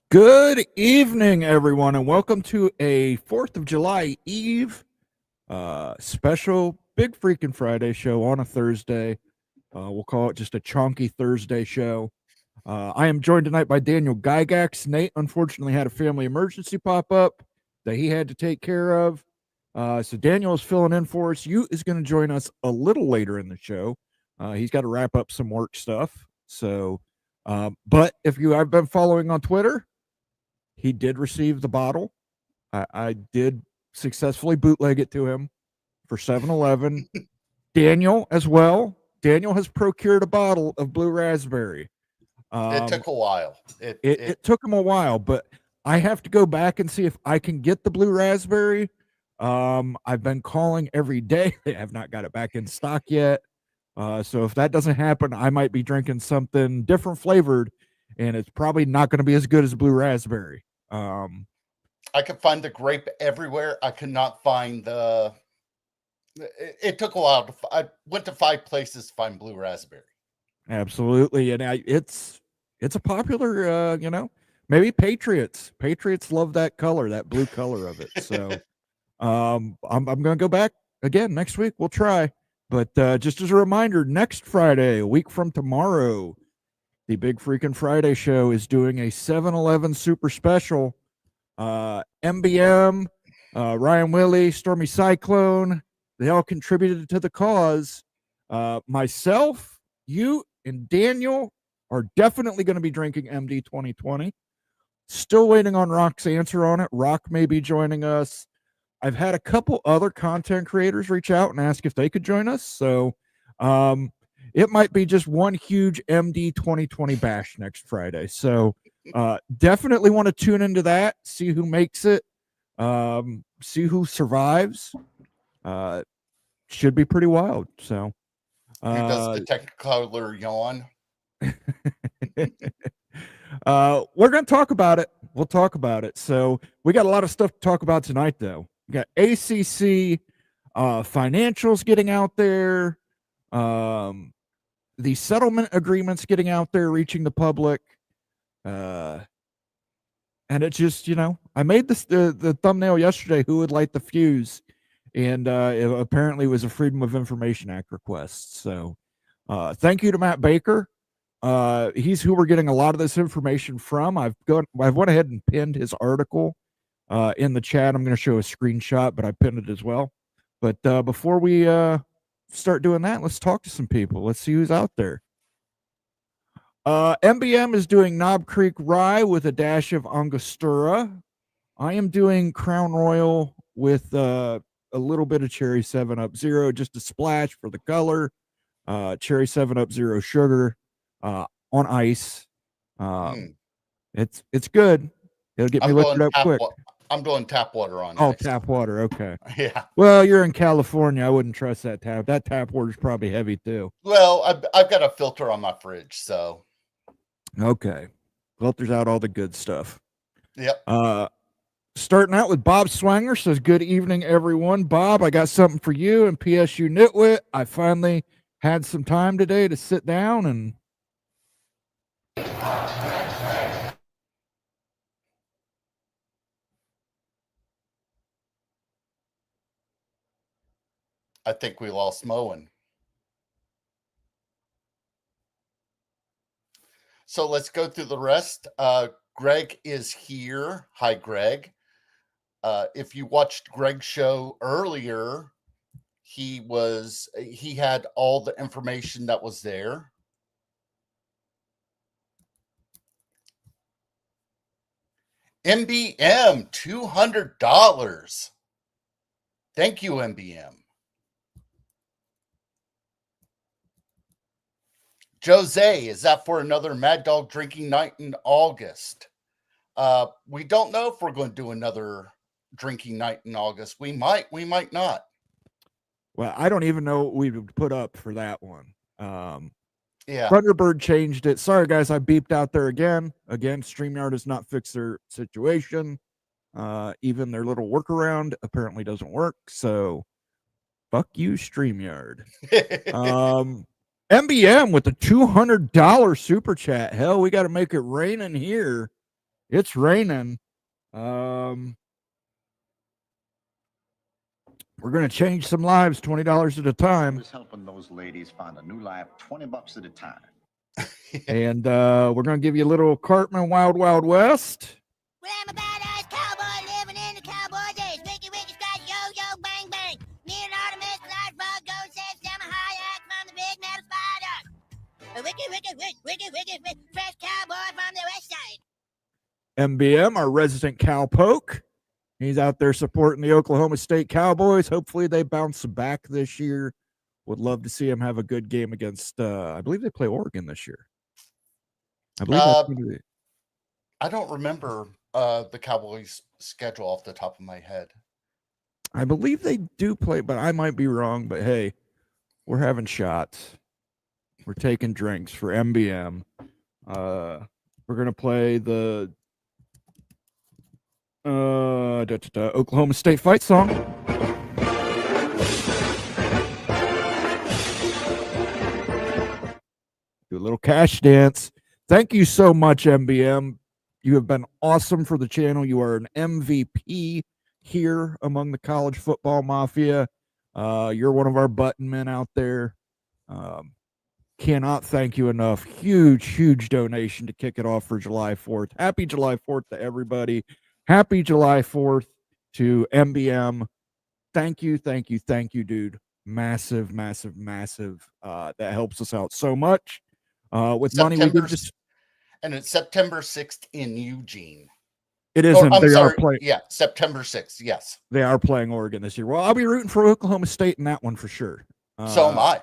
Good evening, everyone, and welcome to a 4th of July Eve special Big Freaking Friday show on a Thursday. We'll call it just a chunky Thursday show. I am joined tonight by Daniel Gygax. Nate, unfortunately, had a family emergency pop up that he had to take care of. So Daniel is filling in for us. You is going to join us a little later in the show. He's got to wrap up some work stuff. So, but if you have been following on Twitter, he did receive the bottle. I did successfully bootleg it to him for 7-Eleven. Daniel as well. Daniel has procured a bottle of blue raspberry. It took a while. It took him a while, but I have to go back and see if I can get the blue raspberry. I've been calling every day. They have not got it back in stock yet. So if that doesn't happen, I might be drinking something different flavored, and it's probably not going to be as good as blue raspberry. I could find the grape everywhere. I could not find the. It took a while. I went to 5 places to find blue raspberry. Absolutely, and it's a popular. Maybe Patriots love that color, that blue color of it. So, I'm going to go back again next week. We'll try, but just as a reminder, next Friday, a week from tomorrow, the Big Freaking Friday show is doing a 7-Eleven super special. MBM, Ryan Willie, Stormy Cyclone, they all contributed to the cause. Myself, you, and Daniel are definitely going to be drinking MD 2020. Still waiting on Rock's answer on it. Rock may be joining us. I've had a couple other content creators reach out and ask if they could join us. So, it might be just one huge MD 2020 bash next Friday. So definitely want to tune into that, see who makes it, see who survives. Should be pretty wild. So Who does the Technicolor yawn? We're going to talk about it. We'll talk about it. So we got a lot of stuff to talk about tonight, though. We got ACC financials getting out there. The settlement agreements getting out there, reaching the public. And it just, I made this the thumbnail yesterday, who would light the fuse, and it apparently was a Freedom of Information Act request. So thank you to Matt Baker. He's who we're getting a lot of this information from. I've went ahead and pinned his article in the chat. I'm going to show a screenshot, but I pinned it as well. But before we start doing that, let's talk to some people. Let's see who's out there. MBM is doing Knob Creek Rye with a dash of Angostura. I am doing Crown Royal with a little bit of Cherry 7-Up Zero, just a splash for the color. Cherry 7-Up Zero sugar on ice. It's good. It'll get me lifted up quick. I'm doing tap water on. Oh, tap water. Okay. Yeah. Well, you're in California. I wouldn't trust that tap. That tap water is probably heavy too. Well, I've got a filter on my fridge, so. Okay. Filters out all the good stuff. Yep. Starting out with Bob Swanger says, "Good evening, everyone. Bob, I got something for you and PSU Nitwit. I finally had some time today to sit down and." I think we lost Moen. So let's go through the rest. Greg is here. Hi, Greg. If you watched Greg's show earlier, he had all the information that was there. MBM, $200. Thank you, MBM. Jose, is that for another Mad Dog drinking night in August? We don't know if we're going to do another drinking night in August. We might not. Well, I don't even know what we would put up for that one. Yeah. Thunderbird changed it. Sorry, guys, I beeped out there again. StreamYard has not fixed their situation. Even their little workaround apparently doesn't work. So, fuck you, StreamYard. MBM with the $200 super chat. Hell, we got to make it rain in here. It's raining. We're going to change some lives, $20 at a time. Was helping those ladies find a new life, $20 at a time. And we're going to give you a little Cartman Wild Wild West. Well, I'm a badass cowboy living in the cowboy days. Wicky, wicky, scratch, yo, yo, bang, bang. Me and Artemis, large frog, gold says, I'm a high act from the big metal spider. A wicky, wicky, wicky, wicky, wicky, fresh cowboy from the west side. MBM, our resident cowpoke. He's out there supporting the Oklahoma State Cowboys. Hopefully they bounce back this year. Would love to see him have a good game against, I believe they play Oregon this year. I believe I don't remember the Cowboys' schedule off the top of my head. I believe they do play, but I might be wrong. But hey, we're having shots. We're taking drinks for MBM. We're going to play the Oklahoma State fight song. Do a little cash dance. Thank you so much, MBM. You have been awesome for the channel. You are an MVP here among the college football mafia. You're one of our button men out there. Cannot thank you enough. Huge donation to kick it off for July 4th. Happy July 4th to everybody. Happy July 4th to MBM. Thank you, dude. Massive. That helps us out so much. With money, we did just. And it's September 6th in Eugene. It isn't. I'm sorry. Are playing. Yeah, September 6th. Yes. They are playing Oregon this year. Well, I'll be rooting for Oklahoma State in that one for sure. So am I.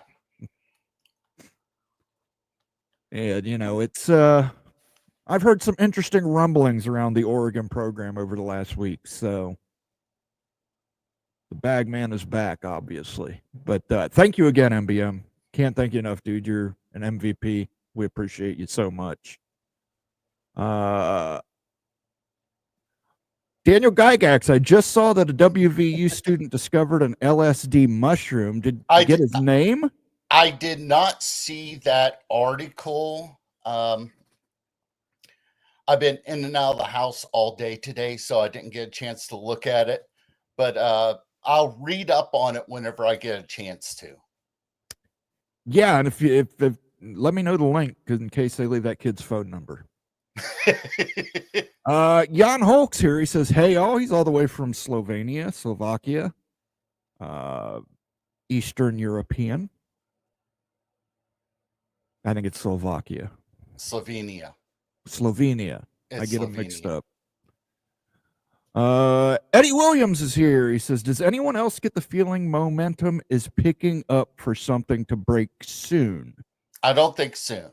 And, it's, I've heard some interesting rumblings around the Oregon program over the last week. So the bag man is back, obviously. But thank you again, MBM. Can't thank you enough, dude. You're an MVP. We appreciate you so much. Daniel Gygax, I just saw that a WVU student discovered an LSD mushroom. Did you get his name? I did not see that article. I've been in and out of the house all day today, so I didn't get a chance to look at it. But I'll read up on it whenever I get a chance to. Yeah, and if let me know the link, because in case they leave that kid's phone number. Jan Holks here. He says, "Hey, all." He's all the way from Slovakia, Eastern European. I think it's Slovakia. Slovenia. I get them mixed up. Eddie Williams is here. He says, "Does anyone else get the feeling momentum is picking up for something to break soon?" I don't think soon.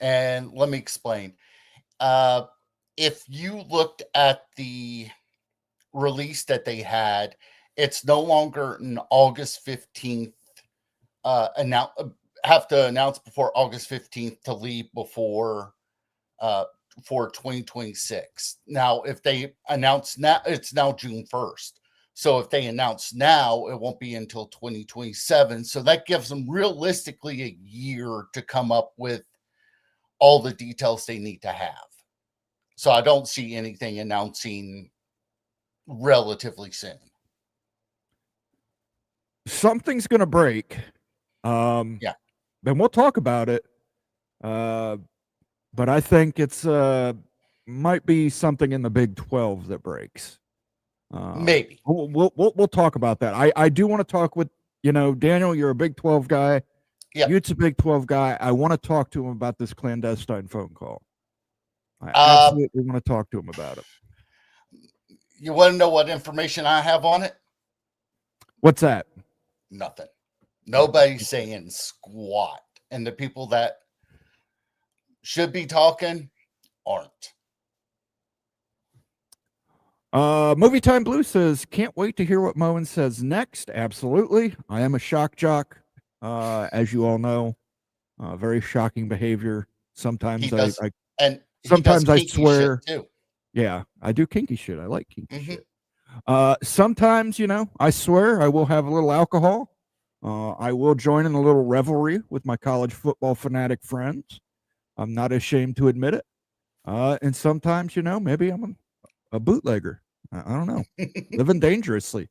And let me explain. If you looked at the release that they had, it's no longer an August 15th have to announce before August 15th to leave before for 2026. Now, if they announce now, it's now June 1st. So if they announce now, it won't be until 2027. So that gives them realistically a year to come up with all the details they need to have. So I don't see anything announcing relatively soon. Something's going to break. Yeah. And we'll talk about it. But I think it's might be something in the Big 12 that breaks. Maybe we'll talk about that. I do want to talk with Daniel. You're a Big 12 guy. Yeah, You're a Big 12 guy. I want to talk to him about this clandestine phone call. I absolutely want to talk to him about it. You want to know what information I have on it? What's that? Nothing. Nobody's saying squat, and the people that should be talking aren't. Movie Time Blue says, "Can't wait to hear what Moen says next." Absolutely. I am a shock jock, as you all know. Very shocking behavior. Sometimes I swear. Too. Yeah, I do kinky shit. I like kinky shit. Sometimes, I swear I will have a little alcohol. I will join in a little revelry with my college football fanatic friends. I'm not ashamed to admit it. And sometimes, maybe I'm a bootlegger. I don't know. Living dangerously.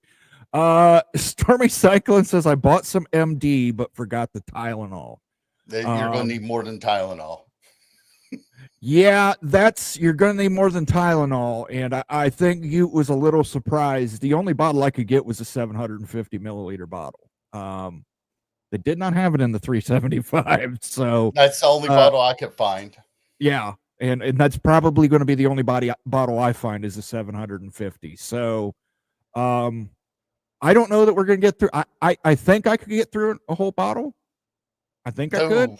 Stormy Cyclone says, I bought some MD, but forgot the Tylenol. You're going to need more than Tylenol. Yeah, you're going to need more than Tylenol. And I think you was a little surprised. The only bottle I could get was a 750 milliliter bottle. They did not have it in the 375. So that's the only bottle I could find. Yeah. And that's probably going to be the only bottle I find is a 750. So, I don't know that we're going to get through. I think I could get through a whole bottle. I think I could.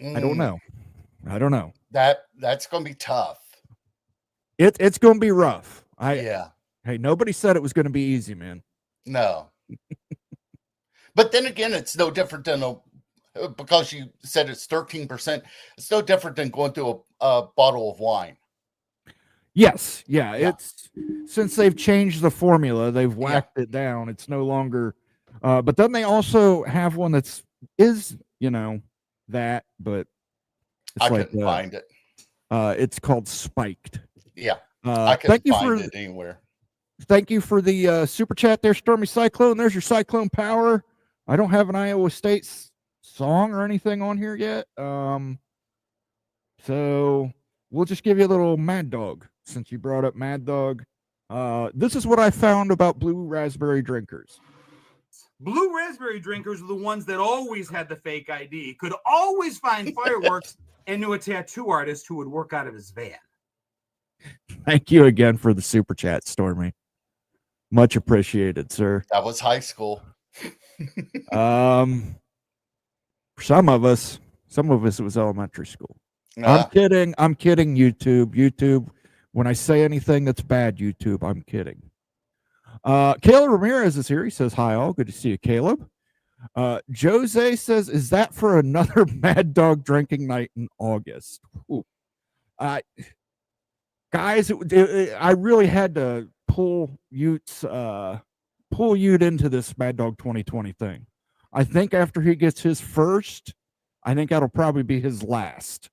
I don't know. That's going to be tough. It's going to be rough. Yeah. Hey, nobody said it was going to be easy, man. No. But then again, it's no different than because you said it's 13%. It's no different than going through a bottle of wine. Yes. Yeah. It's since they've changed the formula, they've whacked it down. It's no longer, but then they also have one that but I couldn't find it. It's called Spiked. Yeah. I couldn't find it anywhere. Thank you for the super chat there, Stormy Cyclone. There's your Cyclone Power. I don't have an Iowa State song or anything on here yet. So we'll just give you a little Mad Dog since you brought up Mad Dog. This is what I found about blue raspberry drinkers. Blue raspberry drinkers are the ones that always had the fake ID, could always find fireworks, and knew a tattoo artist who would work out of his van. Thank you again for the super chat, Stormy. Much appreciated, sir. That was high school. For some of us it was elementary school. I'm kidding, YouTube. When I say anything that's bad, YouTube, I'm kidding. Caleb Ramirez is here. He says, hi all, good to see you, Caleb. Jose says, is that for another Mad Dog drinking night in August? Guys, I really had to pull Ute into this Mad Dog 2020 thing. I think after he gets his first, I think that'll probably be his last.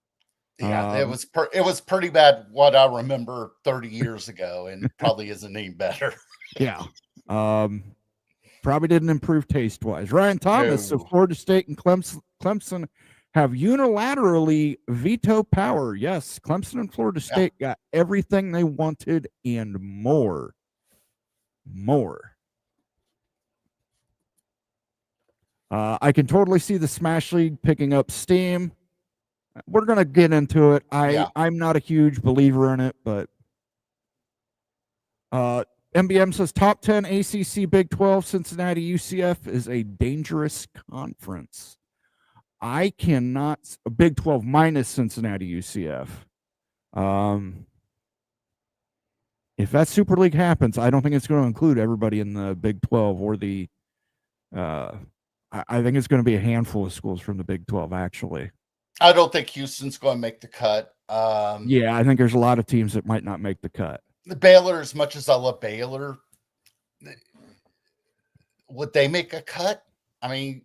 Yeah, it was pretty bad what I remember 30 years ago, and probably isn't any better. Yeah. Probably didn't improve taste-wise. Ryan Thomas of Florida State and Clemson have unilaterally veto power. Yes, Clemson and Florida State got everything they wanted and more. I can totally see the Smash League picking up steam. We're going to get into it. I'm not a huge believer in it, but MBM says top 10 ACC Big 12 Cincinnati UCF is a dangerous conference. I cannot Big 12 minus Cincinnati UCF. If that Super League happens, I don't think it's going to include everybody in the Big 12 or the I think it's going to be a handful of schools from the Big 12 actually. I don't think Houston's going to make the cut. Yeah, I think there's a lot of teams that might not make the cut. The Baylor, as much as I love Baylor, would they make a cut? I mean,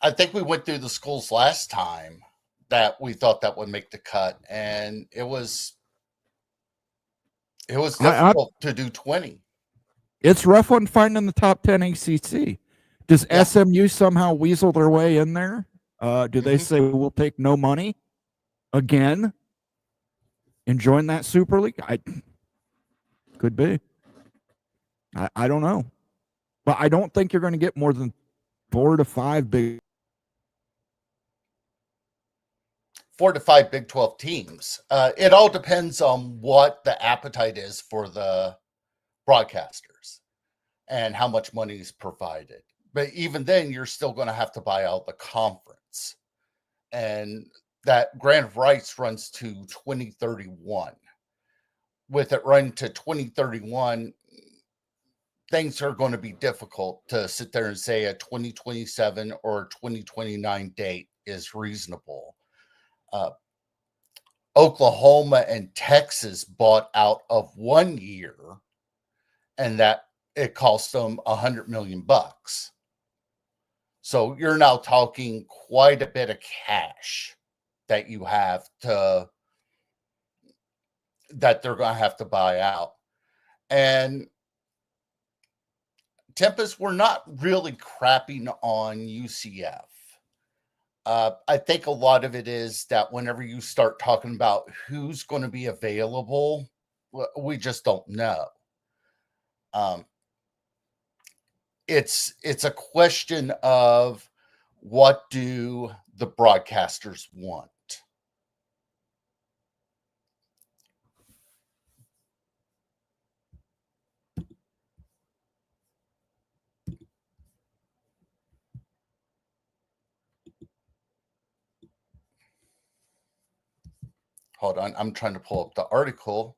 I think we went through the schools last time that we thought that would make the cut, and it was difficult to do 20. It's rough on finding the top 10 ACC. Does SMU somehow weasel their way in there? Do they say we'll take no money again and join that Super League? Could be. I don't know. But I don't think you're going to get more than 4 to 5 Big 12 teams. It all depends on what the appetite is for the broadcasters and how much money is provided. But even then, you're still going to have to buy out the conference. And that grant of rights runs to 2031. With it running to 2031, things are going to be difficult to sit there and say a 2027 or 2029 date is reasonable. Oklahoma and Texas bought out of 1 year, and that it cost them $100 million. So you're now talking quite a bit of cash that you have that they're going to have to buy out. And Tempest, we're not really crapping on UCF. I think a lot of it is that whenever you start talking about who's going to be available, we just don't know. It's a question of what do the broadcasters want? Hold on, I'm trying to pull up the article.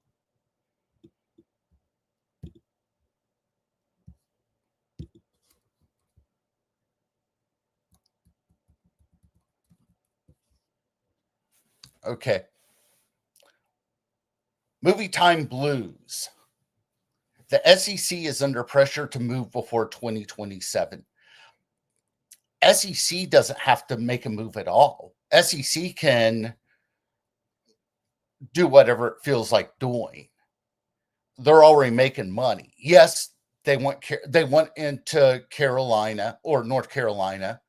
Okay. Movie time blues. The SEC is under pressure to move before 2027. SEC doesn't have to make a move at all. SEC can do whatever it feels like doing. They're already making money. Yes, they went into Carolina or North Carolina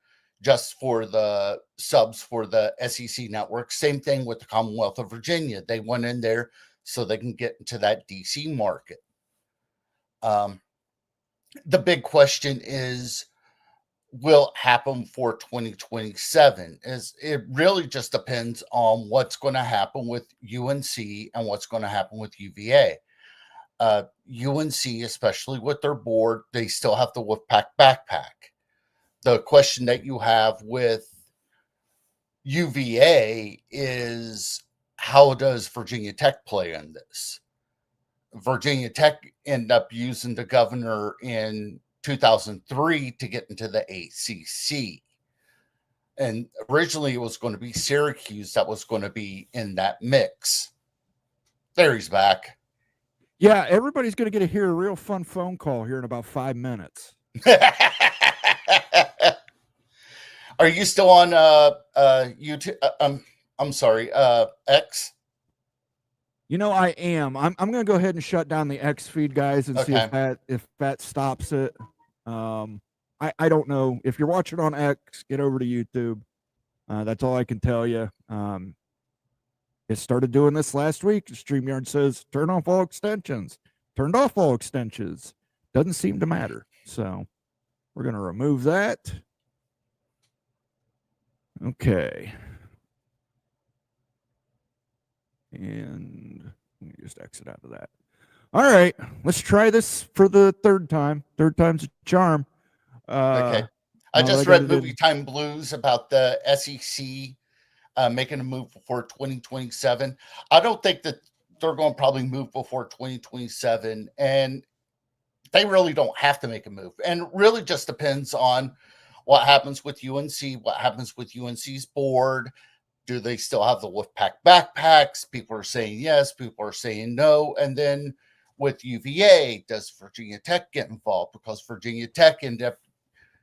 just for the subs for the SEC network. Same thing with the Commonwealth of Virginia. They went in there so they can get into that DC market. The big question is, will it happen for 2027? It really just depends on what's going to happen with UNC and what's going to happen with UVA. UNC, especially with their board, they still have the Wolfpack backpack. The question that you have with UVA is, how does Virginia Tech play in this? Virginia Tech ended up using the governor in 2003 to get into the ACC. And originally it was going to be Syracuse that was going to be in that mix. There he's back. Yeah, everybody's going to get to hear a real fun phone call here in about 5 minutes. Are you still on YouTube? I'm sorry, X? You know, I am. I'm going to go ahead and shut down the X feed, guys, and see if that stops it. I don't know. If you're watching on X, get over to YouTube. That's all I can tell you. It started doing this last week. StreamYard says turn off all extensions. Turned off all extensions. Doesn't seem to matter. So we're going to remove that. Okay. And let me just exit out of that. All right. Let's try this for the third time. Third time's a charm. Okay. I just read Movie Time Blues about the SEC making a move before 2027. I don't think that they're going to probably move before 2027, and they really don't have to make a move. And it really just depends on what happens with UNC, what happens with UNC's board. Do they still have the Wolfpack backpacks? People are saying yes, people are saying no. And then with UVA, does Virginia Tech get involved? Because Virginia Tech ended up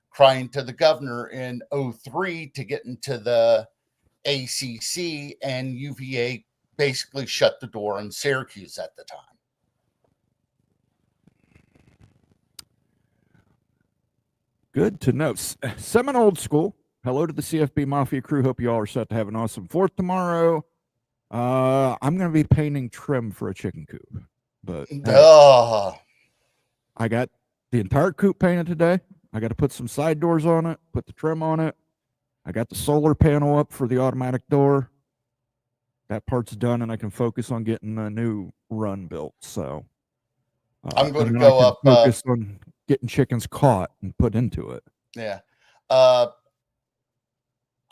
crying to the governor in 2003 to get into the ACC, and UVA basically shut the door on Syracuse at the time. Good to know. Seven Old School. Hello to the CFB Mafia crew. Hope you all are set to have an awesome 4th tomorrow. I'm going to be painting trim for a chicken coop. But I got the entire coop painted today. I got to put some side doors on it, put the trim on it. I got the solar panel up for the automatic door. That part's done, and I can focus on getting a new run built. So I'm going to go up. Focus on getting chickens caught and put into it. Yeah.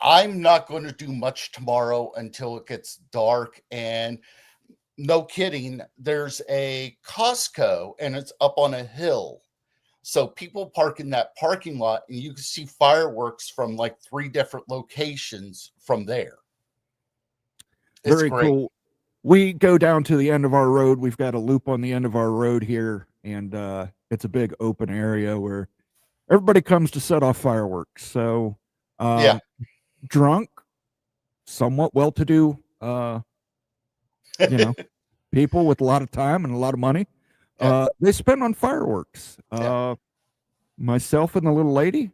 I'm not going to do much tomorrow until it gets dark. And no kidding, there's a Costco, and it's up on a hill. So people park in that parking lot, and you can see fireworks from like 3 different locations from there. It's very great. Cool. We go down to the end of our road. We've got a loop on the end of our road here, and it's a big open area where everybody comes to set off fireworks. So, Yeah. drunk, somewhat well-to-do, people with a lot of time and a lot of money, they spend on fireworks. Myself and the little lady,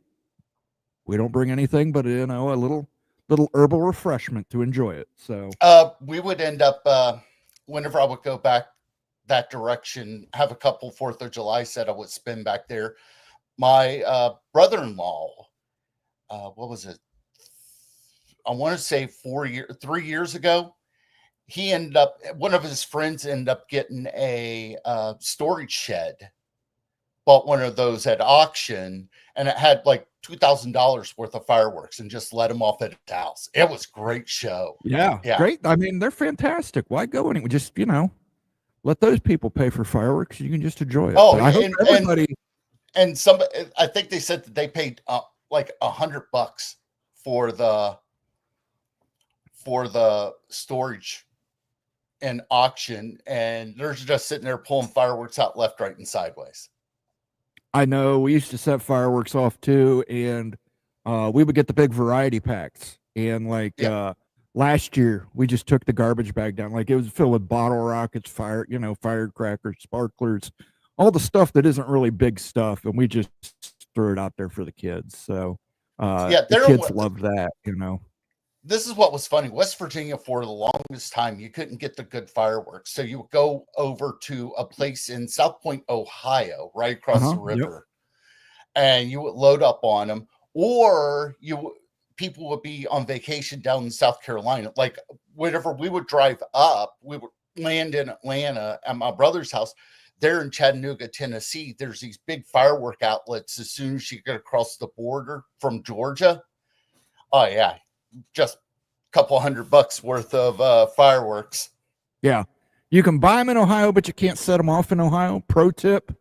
we don't bring anything but a little herbal refreshment to enjoy it. So we would end up whenever I would go back that direction, have a couple 4th of July set, I would spend back there. My brother-in-law, what was it? I want to say 3 years ago, he ended up, one of his friends ended up getting a storage shed, bought one of those at auction, and it had like $2,000 worth of fireworks and just let him off at his house. It was a great show. Yeah, great. I mean, they're fantastic. Why go anywhere? Just, let those people pay for fireworks. You can just enjoy it. Oh, but I hope everybody. And somebody, I think they said that they paid like $100 for the storage and auction, and they're just sitting there pulling fireworks out left, right, and sideways. I know we used to set fireworks off too, and we would get the big variety packs. And last year, we just took the garbage bag down. Like, it was filled with bottle rockets, firecrackers, sparklers, all the stuff that isn't really big stuff, and we just threw it out there for the kids. So the kids loved that. This is what was funny. West Virginia, for the longest time, you couldn't get the good fireworks. So you would go over to a place in South Point, Ohio, right across the river, and you would load up on them, or people would be on vacation down in South Carolina. Like, whenever we would drive up, we would land in Atlanta at my brother's house. There in Chattanooga, Tennessee, there's these big firework outlets as soon as you get across the border from Georgia. Oh, yeah. Just a couple $100 worth of fireworks. Yeah. You can buy them in Ohio, but you can't set them off in Ohio. Pro tip.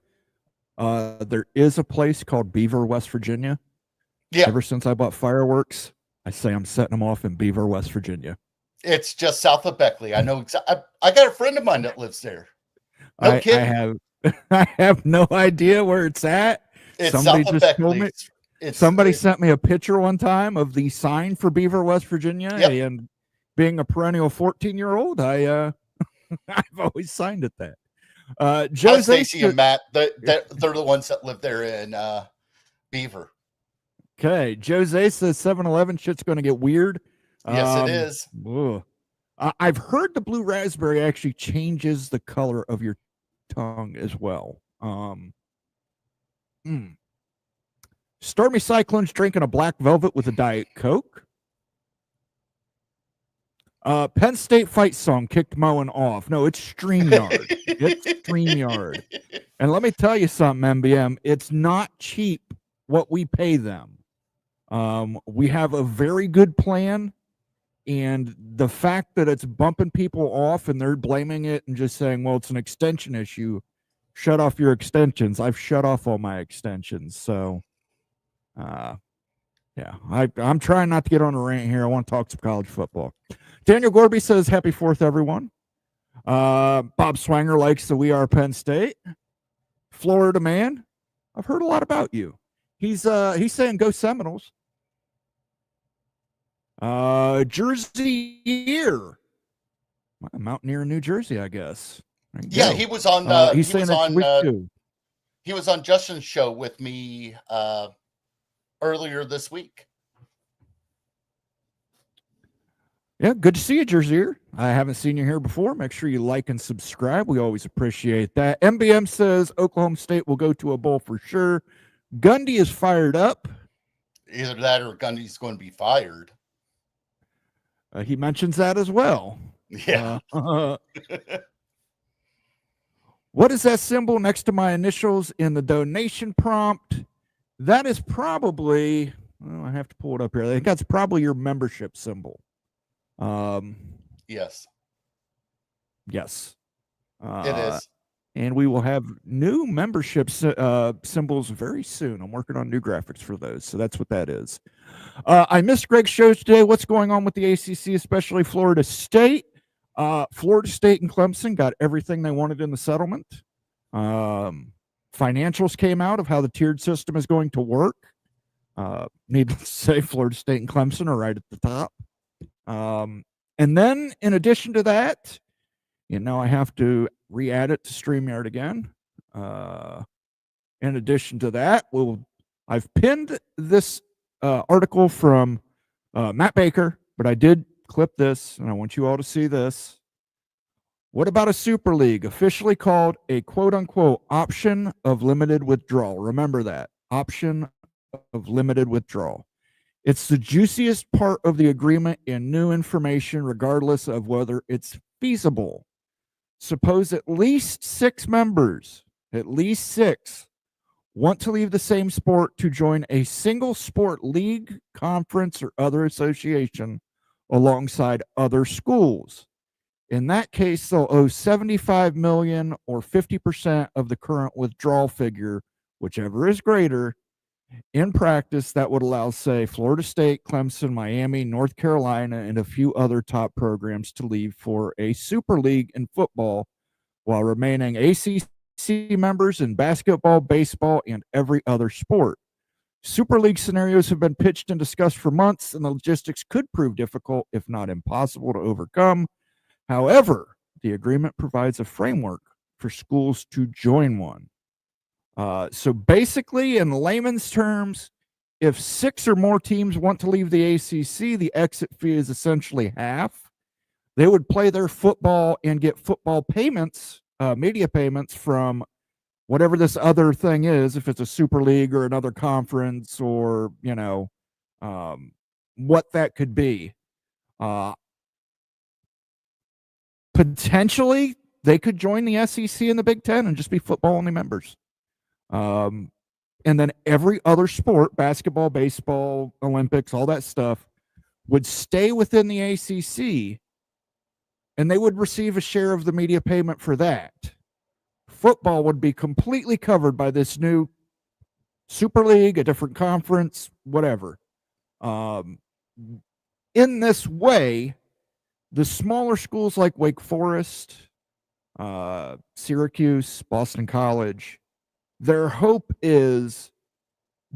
There is a place called Beaver, West Virginia. Yeah. Ever since I bought fireworks, I say I'm setting them off in Beaver, West Virginia. It's just south of Beckley. I know. I got a friend of mine that lives there. No kidding. I have no idea where it's at. It's Somebody south of just told Beckley. me. Somebody sent me a picture one time of the sign for Beaver, West Virginia, and being a perennial 14-year-old, I've always signed at that. Joe Stacy and Matt, they're the ones that live there in Beaver. Okay, Jose says 7-Eleven shit's going to get weird. Yes, it is. I've heard the blue raspberry actually changes the color of your tongue as well. Stormy Cyclone's drinking a black velvet with a Diet Coke. Penn State fight song kicked Moen off. No, it's StreamYard. It's StreamYard. And let me tell you something, MBM. It's not cheap what we pay them. We have a very good plan, and the fact that it's bumping people off and they're blaming it and just saying, well, it's an extension issue. Shut off your extensions. I've shut off all my extensions. So, I'm trying not to get on a rant here. I want to talk some college football. Daniel Gorby says, happy 4th, everyone. Bob Swanger likes the We Are Penn State. Florida man, I've heard a lot about you. He's saying go Seminoles. Jersey year. Mountaineer in New Jersey, I guess. Yeah, he was on he's saying that's week 2. He was on Justin's show with me earlier this week. Yeah, good to see you, Jerseyer. I haven't seen you here before. Make sure you like and subscribe. We always appreciate that. MBM says Oklahoma State will go to a bowl for sure. Gundy is fired up. Either that or Gundy's going to be fired. He mentions that as well. Yeah. What is that symbol next to my initials in the donation prompt? That is probably, I have to pull it up here. I think that's probably your membership symbol. Yes. Yes. It is. And we will have new membership symbols very soon. I'm working on new graphics for those. So that's what that is. I missed Greg's shows today. What's going on with the ACC, especially Florida State? Florida State and Clemson got everything they wanted in the settlement. financials came out of how the tiered system is going to work. Needless to say, Florida State and Clemson are right at the top. And then in addition to that, I have to re-add it to StreamYard again. In addition to that, I've pinned this article from Matt Baker, but I did clip this, and I want you all to see this. What about a Super League, officially called a quote-unquote option of limited withdrawal? Remember that, option of limited withdrawal. It's the juiciest part of the agreement and new information, regardless of whether it's feasible. Suppose at least 6 members, want to leave the same sport to join a single sport league, conference, or other association alongside other schools. In that case, they'll owe $75 million or 50% of the current withdrawal figure, whichever is greater. In practice, that would allow, say, Florida State, Clemson, Miami, North Carolina, and a few other top programs to leave for a Super League in football, while remaining ACC members in basketball, baseball, and every other sport. Super League scenarios have been pitched and discussed for months, and the logistics could prove difficult, if not impossible, to overcome. However, the agreement provides a framework for schools to join one. So basically, in layman's terms, if 6 or more teams want to leave the ACC, the exit fee is essentially half. They would play their football and get football payments, media payments from whatever this other thing is, if it's a Super League or another conference or, what that could be. Potentially, they could join the SEC and the Big Ten and just be football-only members. And then every other sport, basketball, baseball, Olympics, all that stuff, would stay within the ACC, and they would receive a share of the media payment for that. Football would be completely covered by this new Super League, a different conference, whatever. In this way, the smaller schools like Wake Forest, Syracuse, Boston College, their hope is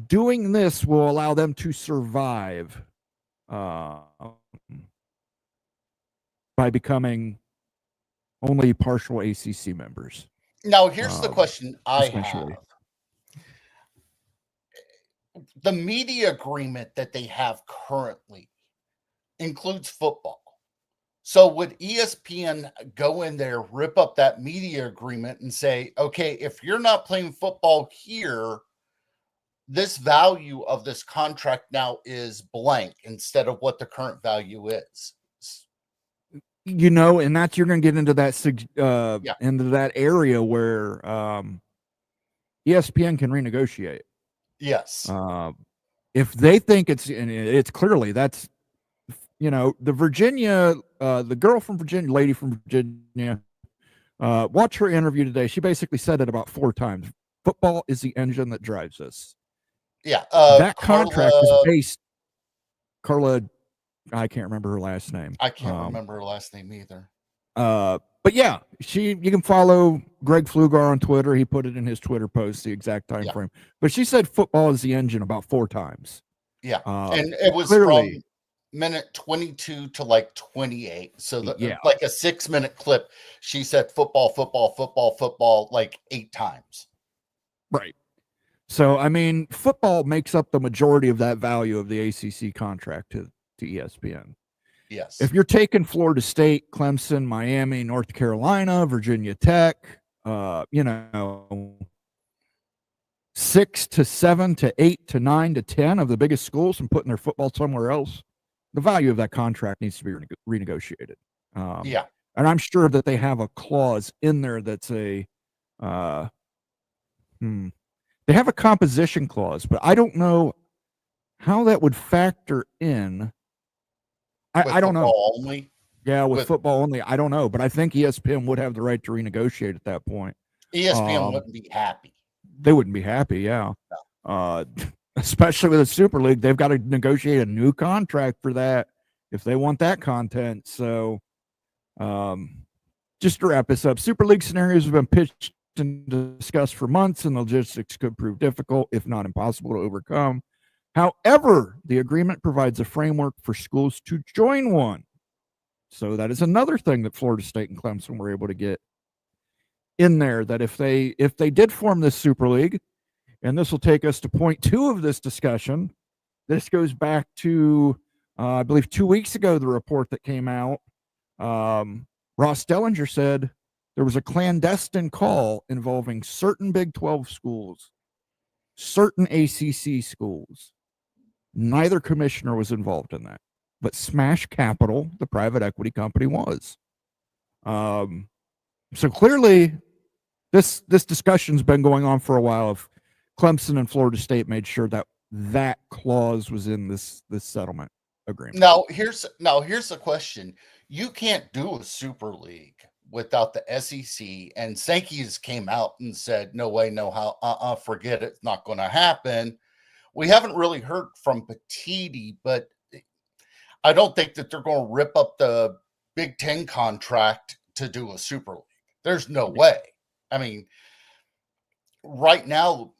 doing this will allow them to survive by becoming only partial ACC members. Now, here's the question I essentially have. The media agreement that they have currently includes football. So would ESPN go in there, rip up that media agreement and say, okay, if you're not playing football here, this value of this contract now is blank instead of what the current value is? And that's, you're going to get into that into that area where ESPN can renegotiate. Yes. If they think it's clearly that's, the Virginia, the girl from Virginia, lady from Virginia, watch her interview today. She basically said it about 4 times. Football is the engine that drives us. Yeah. That contract is based, Carla, I can't remember her last name. I can't remember her last name either. But yeah, you can follow Greg Flugar on Twitter. He put it in his Twitter post, the exact time frame. But she said football is the engine about 4 times. Yeah. And it was clearly from minute 22 to like 28. So like a 6-minute clip, she said football like 8 times. Right. So, I mean, football makes up the majority of that value of the ACC contract to ESPN. Yes. If you're taking Florida State, Clemson, Miami, North Carolina, Virginia Tech, 6 to 7 to 8 to 9 to 10 of the biggest schools and putting their football somewhere else, the value of that contract needs to be renegotiated. And I'm sure that they have a clause in there that's they have a composition clause, but I don't know how that would factor in. I don't know. Only? Yeah, with football only, I don't know, but I think ESPN would have the right to renegotiate at that point. ESPN wouldn't be happy. They wouldn't be happy, yeah. No. Especially with the Super League, they've got to negotiate a new contract for that if they want that content. So, just to wrap this up, Super League scenarios have been pitched and discussed for months, and the logistics could prove difficult, if not impossible, to overcome. However, the agreement provides a framework for schools to join one. So that is another thing that Florida State and Clemson were able to get in there, that if they did form this Super League, and this will take us to point 2 of this discussion. This goes back to, I believe 2 weeks ago, the report that came out. Ross Dellinger said there was a clandestine call involving certain Big 12 schools, certain ACC schools. Neither commissioner was involved in that, but Smash Capital, the private equity company, was. So clearly, this discussion's been going on for a while. If Clemson and Florida State made sure that that clause was in this settlement agreement. Now here's the question: you can't do a Super League without the SEC, and Sankey's came out and said, "No way, no how, forget it, it's not going to happen." We haven't really heard from Petiti, but I don't think that they're going to rip up the Big Ten contract to do a Super League. There's no way. I mean, right now,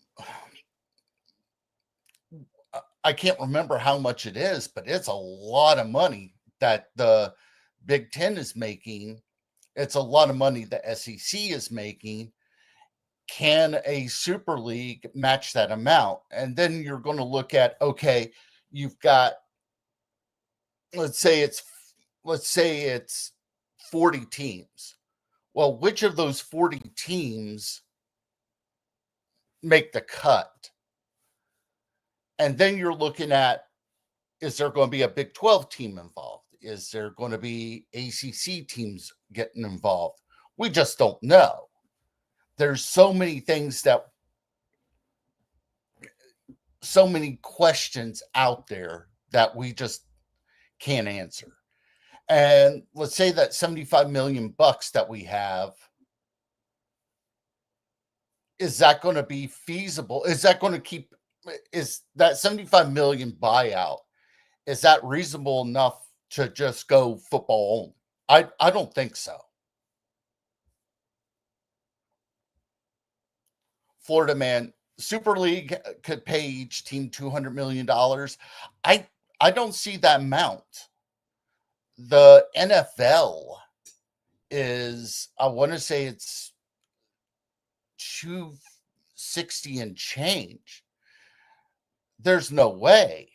I can't remember how much it is, but it's a lot of money that the Big Ten is making. It's a lot of money the SEC is making. Can a Super League match that amount? And then you're going to look at, okay, you've got, let's say it's 40 teams. Well, which of those 40 teams make the cut? And then you're looking at, is there going to be a Big 12 team involved? Is there going to be ACC teams getting involved? We just don't know. There's so many things so many questions out there that we just can't answer. And let's say that $75 million that we have, is that going to be feasible? Is that going to keep, is that 75 million buyout, is that reasonable enough to just go football only? I don't think so. Florida man, Super League could pay each team $200 million. I don't see that amount. The NFL is, I want to say it's 260 and change. There's no way.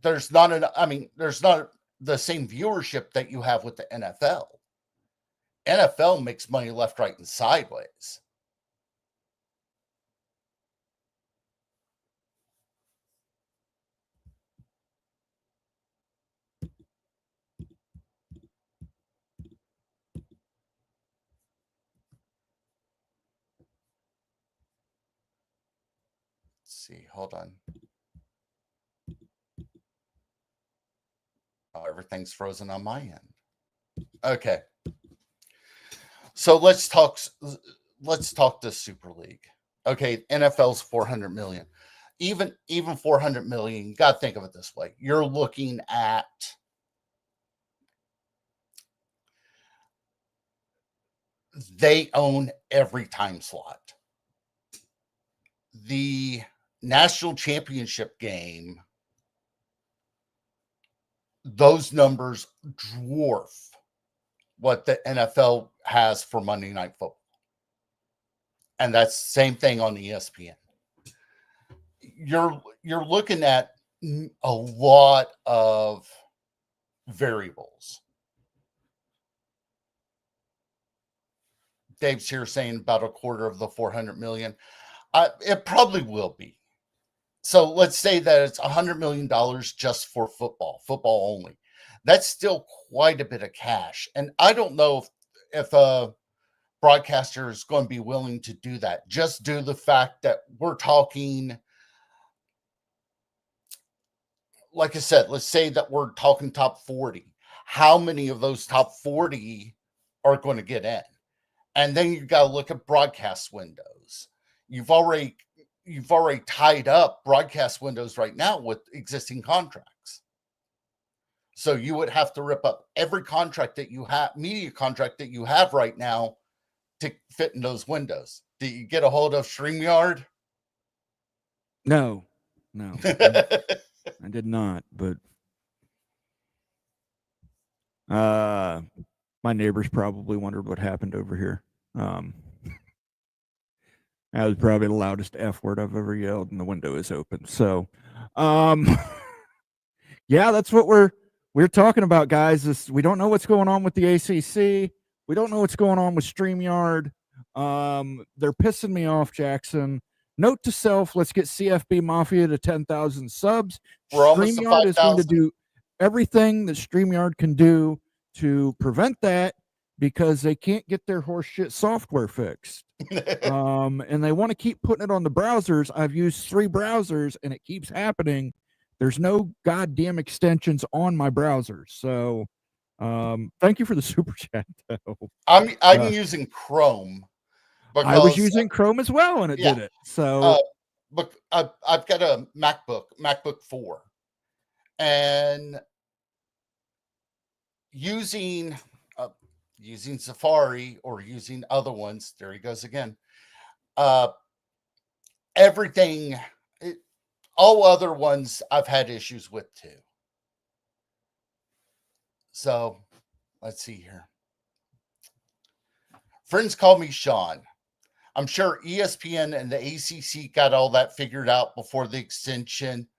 There's not the same viewership that you have with the NFL. NFL makes money left, right, and sideways. See, hold on. Oh, everything's frozen on my end. Okay. So let's talk the Super League. Okay, NFL's 400 million. Even 400 million, you got to think of it this way. You're looking at they own every time slot. The national championship game, those numbers dwarf what the NFL has for Monday Night Football. And that's the same thing on ESPN. You're looking at a lot of variables. Dave's here saying about a quarter of the 400 million. It probably will be. So let's say that it's $100 million just for football only. That's still quite a bit of cash. And I don't know if a broadcaster is going to be willing to do that, just due to the fact that we're talking, like I said, let's say that we're talking top 40. How many of those top 40 are going to get in? And then you've got to look at broadcast windows. You've already tied up broadcast windows right now with existing contracts. So you would have to rip up every contract that you have, media contract that you have right now, to fit in those windows. Did you get a hold of StreamYard? No, I did not. But my neighbors probably wondered what happened over here. That was probably the loudest F word I've ever yelled, and the window is open. So, yeah, that's what we're talking about, guys. We don't know what's going on with the ACC. We don't know what's going on with StreamYard. They're pissing me off, Jackson. Note to self: let's get CFB Mafia to 10,000 subs. We're almost to StreamYard is going to 5,000. do everything that StreamYard can do to prevent that, because they can't get their horseshit software fixed. And they want to keep putting it on the browsers. I've used 3 browsers and it keeps happening. There's no goddamn extensions on my browsers. So thank you for the super chat though. I'm using Chrome. Because, I was using Chrome as well and it did it. So but I've got a MacBook 4, and using Safari or using other ones, there he goes again. Everything, all other ones I've had issues with too. So let's see here. Friends call me Sean. I'm sure ESPN and the ACC got all that figured out before the extension.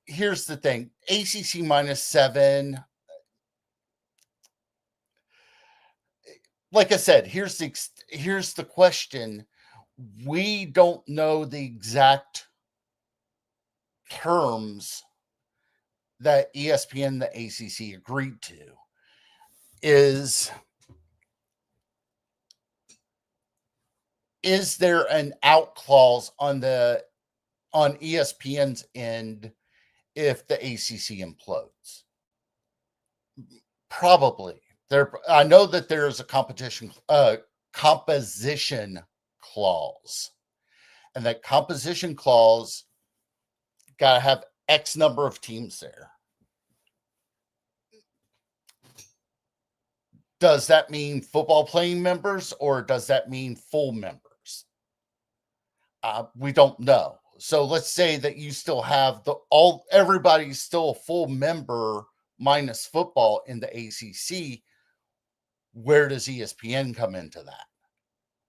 Here's the thing. ACC -7. Like I said, here's the question. We don't know the exact terms that ESPN and the ACC agreed to. Is there an out clause on ESPN's end if the ACC implodes? Probably. I know that there is a composition clause, and that composition clause got to have X number of teams there. Does that mean football playing members, or does that mean full members? We don't know. So let's say that you still have everybody's still a full member minus football in the ACC. Where does ESPN come into that?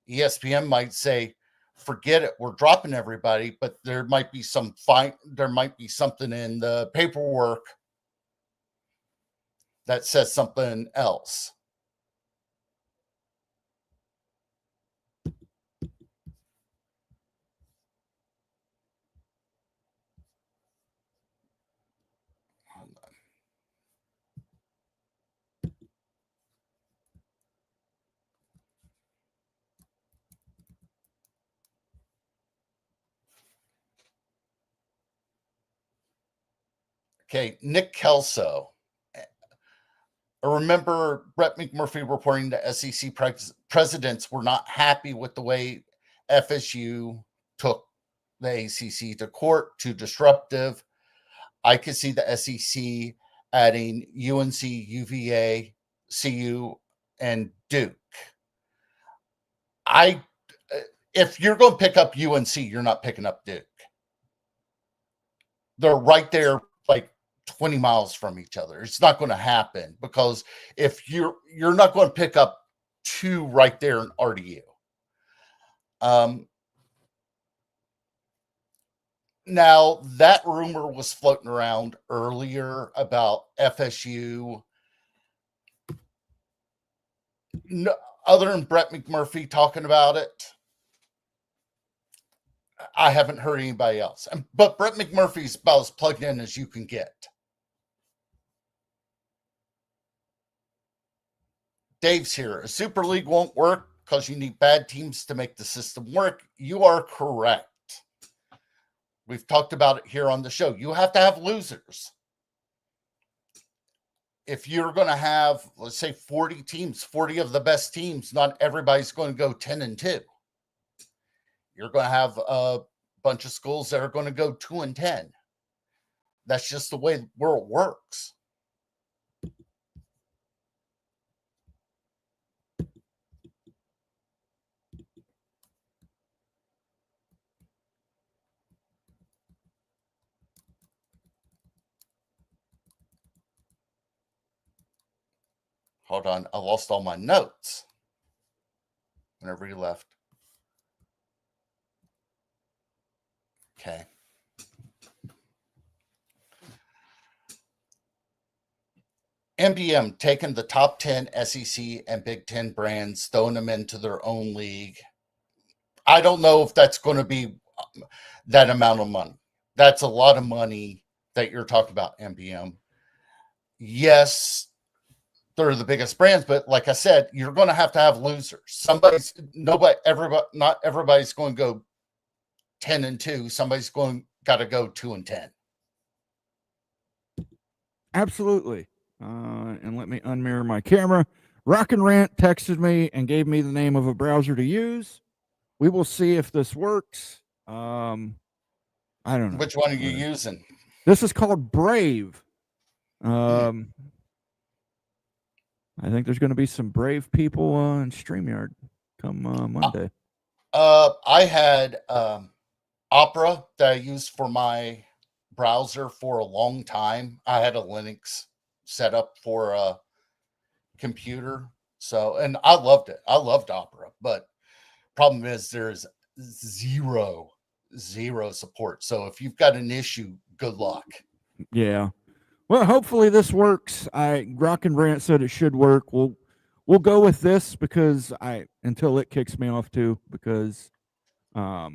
ESPN might say, forget it, we're dropping everybody, but there might be something in the paperwork that says something else. Okay, Nick Kelso. I remember Brett McMurphy reporting that SEC presidents were not happy with the way FSU took the ACC to court, too disruptive. I could see the SEC adding UNC, UVA, CU, and Duke. If you're going to pick up UNC, you're not picking up Duke. They're right there, like 20 miles from each other. It's not going to happen, because if you're not going to pick up 2 right there in RDU. Now, that rumor was floating around earlier about FSU. No, other than Brett McMurphy talking about it, I haven't heard anybody else. But Brett McMurphy's about as plugged in as you can get. Dave's here. A Super League won't work because you need bad teams to make the system work. You are correct. We've talked about it here on the show. You have to have losers. If you're going to have, let's say, 40 teams, 40 of the best teams, not everybody's going to go 10-2. You're going to have a bunch of schools that are going to go 2-10. That's just the way the world works. Hold on. I lost all my notes whenever he left. Okay. NBM taking the top 10 SEC and Big Ten brands, throwing them into their own league. I don't know if that's going to be that amount of money. That's a lot of money that you're talking about, NBM. Yes, they're the biggest brands, but like I said, you're going to have losers. Not everybody's going to go 10-2. Somebody's got to go 2-10. Absolutely. And let me unmirror my camera. Rock and Rant texted me and gave me the name of a browser to use. We will see if this works. I don't know. Which one are you using? This is called Brave. I think there's going to be some brave people in StreamYard come Monday. I had Opera that I used for my browser for a long time. I had a Linux set up for a computer. And I loved it. I loved Opera, but problem is there's zero support. So if you've got an issue, good luck. Yeah. Well, hopefully this works. Rock and Rant said it should work. We'll go with this because until it kicks me off too, because I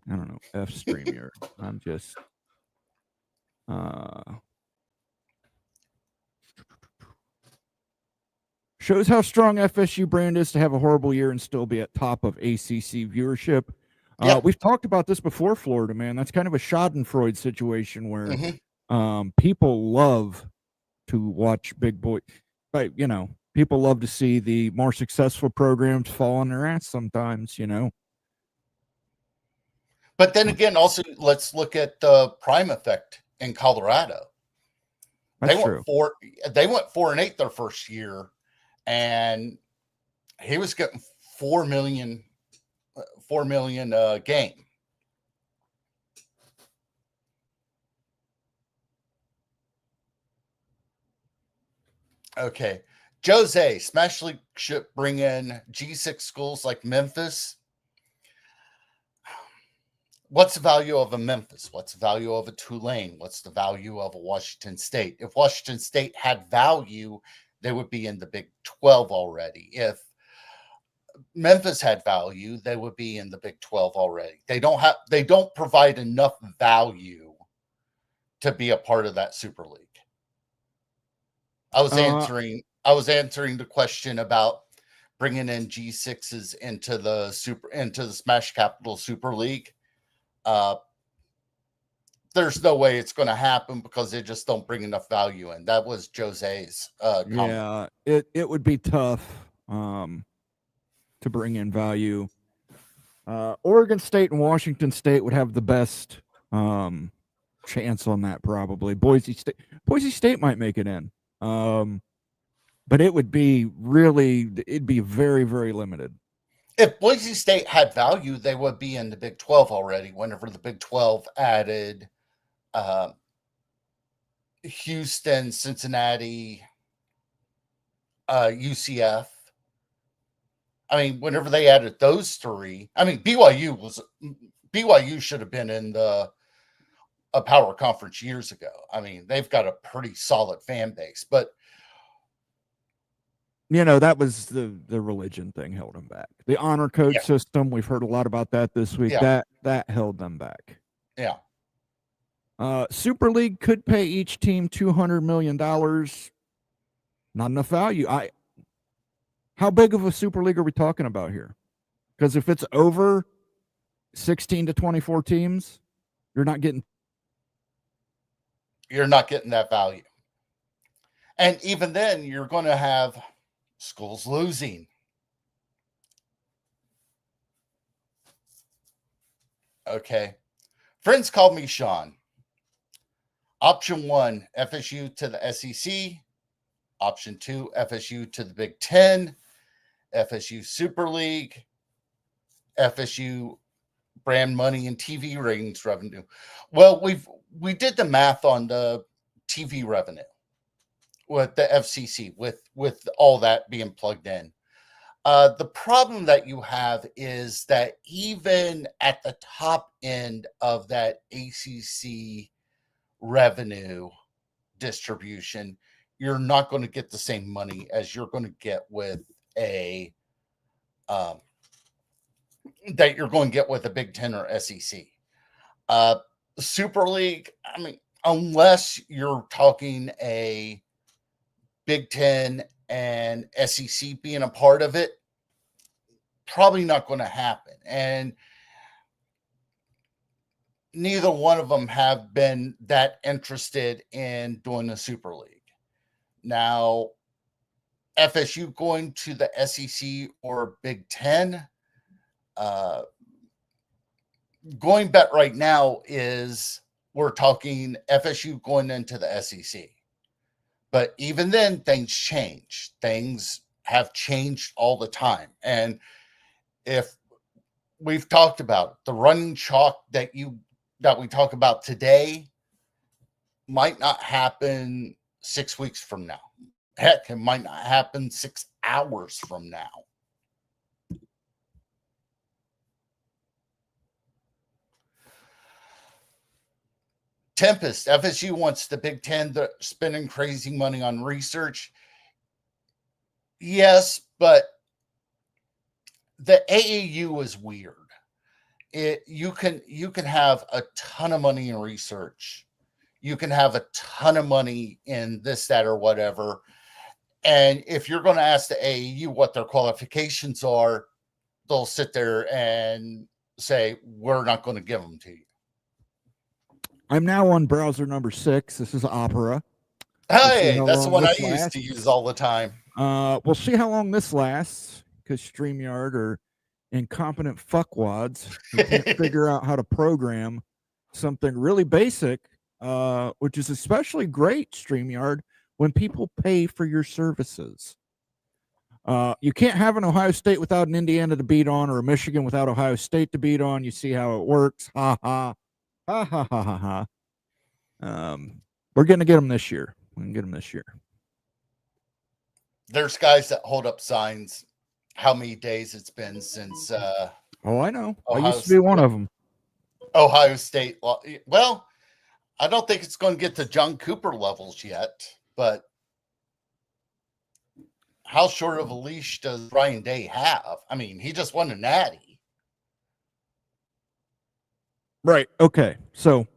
don't know, F StreamYard. I'm just shows how strong FSU brand is to have a horrible year and still be at top of ACC viewership. We've talked about this before, Florida, man. That's kind of a Schadenfreude situation where people love to watch big boy, but people love to see the more successful programs fall on their ass sometimes, But then again, also let's look at the prime effect in Colorado. That's true. They went 4-8 their first year, and he was getting $4 million game. Okay. Jose, Smash League should bring in G6 schools like Memphis. What's the value of a Memphis? What's the value of a Tulane? What's the value of a Washington State? If Washington State had value, they would be in the Big 12 already. If Memphis had value, they would be in the Big 12 already. They don't provide enough value to be a part of that Super League. I was answering the question about bringing in G6s into the Smash Capital Super League. There's no way it's going to happen because they just don't bring enough value in. That was Jose's comment. Yeah, it would be tough to bring in value. Oregon State and Washington State would have the best chance on that probably. Boise State might make it in. But it'd be very, very limited. If Boise State had value, they would be in the Big 12 already. Whenever the Big 12 added Houston, Cincinnati, UCF. I mean, whenever they added those three, I mean, BYU should have been in a power conference years ago. I mean, they've got a pretty solid fan base, but that was the religion thing held them back. The honor code system, we've heard a lot about that this week. Yeah. That held them back. Yeah. Super League could pay each team $200 million. Not enough value. How big of a Super League are we talking about here? Because if it's over 16 to 24 teams, you're not getting that value. And even then, you're going to have schools losing. Okay. Friends called me Sean. Option 1, FSU to the SEC. Option 2, FSU to the Big 10. FSU Super League. FSU brand money and TV ratings revenue. Well, we did the math on the TV revenue. with the FCC, with all that being plugged in. The problem that you have is that even at the top end of that ACC revenue distribution, you're not going to get the same money as you're going to get with a that you're going to get with a Big Ten or SEC. Super League, I mean, unless you're talking a Big Ten and SEC being a part of it, probably not going to happen. And neither one of them have been that interested in doing the Super League. Now, FSU going to the SEC or Big Ten, going bet right now is we're talking FSU going into the SEC. But even then, things change. Things have changed all the time. And if we've talked about the running chalk that we talk about today might not happen 6 weeks from now. Heck, it might not happen 6 hours from now. Tempest, FSU wants the Big Ten. They're spending crazy money on research. Yes, but the AAU is weird. You can have a ton of money in research. You can have a ton of money in this, that, or whatever. And if you're going to ask the AAU what their qualifications are, they'll sit there and say, we're not going to give them to you. I'm now on browser number 6. This is Opera. Hey, that's the one I used to use all the time. We'll see how long this lasts, because StreamYard are incompetent fuckwads who can't figure out how to program something really basic, which is especially great, StreamYard, when people pay for your services. You can't have an Ohio State without an Indiana to beat on, or a Michigan without Ohio State to beat on. You see how it works. Ha ha. Ha ha ha ha ha. We're going to get them this year. We're going to get them this year. There's guys that hold up signs. How many days it's been since? Oh, I know. Ohio I used to be one of them. Ohio State. Well, I don't think it's going to get to John Cooper levels yet, but how short of a leash does Ryan Day have? I mean, he just won a natty. Right. Okay. So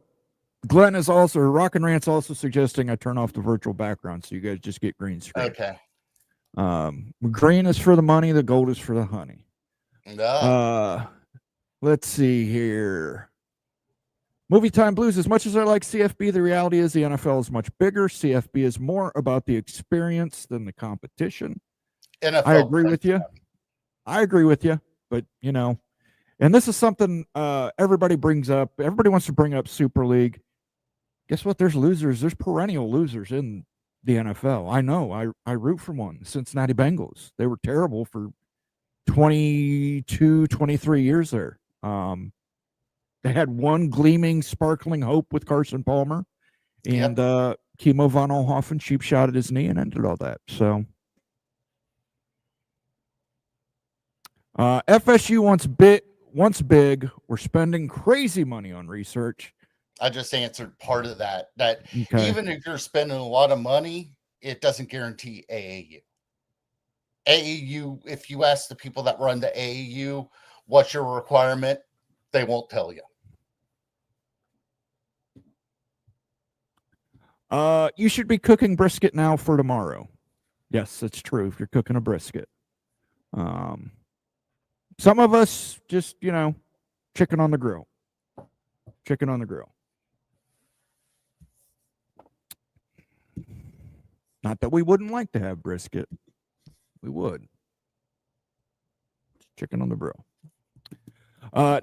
Glenn is also, Rock and Rant's also suggesting I turn off the virtual background so you guys just get green screen. Okay. Green is for the money. The gold is for the honey. No. Let's see here. Movie Time Blues. As much as I like CFB, the reality is the NFL is much bigger. CFB is more about the experience than the competition. NFL I agree with you. I agree with you. But, you know, and this is something everybody brings up. Everybody wants to bring up Super League. Guess what? There's losers. There's perennial losers in the NFL. I know. I root for one. The Cincinnati Bengals. They were terrible for 22, 23 years there. They had one gleaming, sparkling hope with Carson Palmer. And Kimo von Oelhoffen cheap shot at his knee and ended all that. So FSU once big, we're spending crazy money on research. I just answered part of that. Even if you're spending a lot of money, it doesn't guarantee AAU. AAU, if you ask the people that run the AAU, what's your requirement, they won't tell you. You should be cooking brisket now for tomorrow. Yes, that's true. If you're cooking a brisket. Some of us just, you know, chicken on the grill. Chicken on the grill. Not that we wouldn't like to have brisket. We would. Chicken on the grill.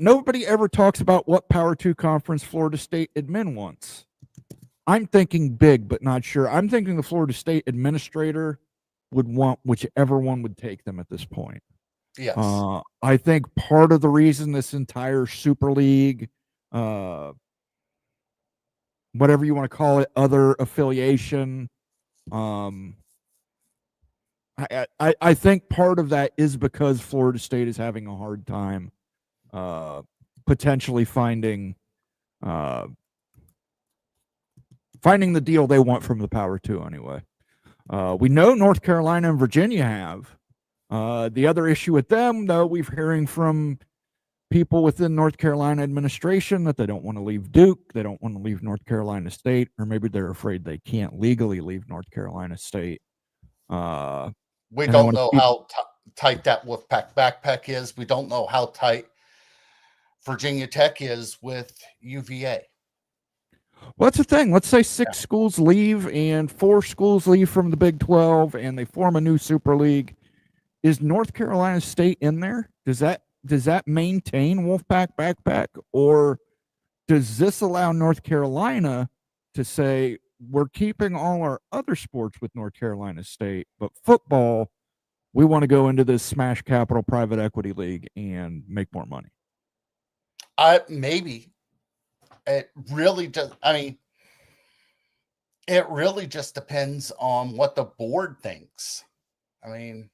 Nobody ever talks about what Power 2 conference Florida State admin wants. I'm thinking big, but not sure. I'm thinking the Florida State administrator would want whichever one would take them at this point. Yes. I think part of the reason this entire Super League, whatever you want to call it, other affiliation, I think part of that is because Florida State is having a hard time potentially finding the deal they want from the Power Two anyway. We know North Carolina and Virginia have. The other issue with them, though, we're hearing from people within North Carolina administration that they don't want to leave Duke, they don't want to leave North Carolina State, or maybe they're afraid they can't legally leave North Carolina State. We don't know how tight that Wolfpack backpack is. We don't know how tight Virginia Tech is with UVA. Well, that's the thing. Let's say 6 schools leave and 4 schools leave from the Big 12 and they form a new Super League. Is North Carolina State in there? Does that maintain Wolfpack backpack, or does this allow North Carolina to say we're keeping all our other sports with North Carolina State, but football, we want to go into this smash capital private equity league and make more money? Maybe. It really does. I mean, it really just depends on what the board thinks. I mean,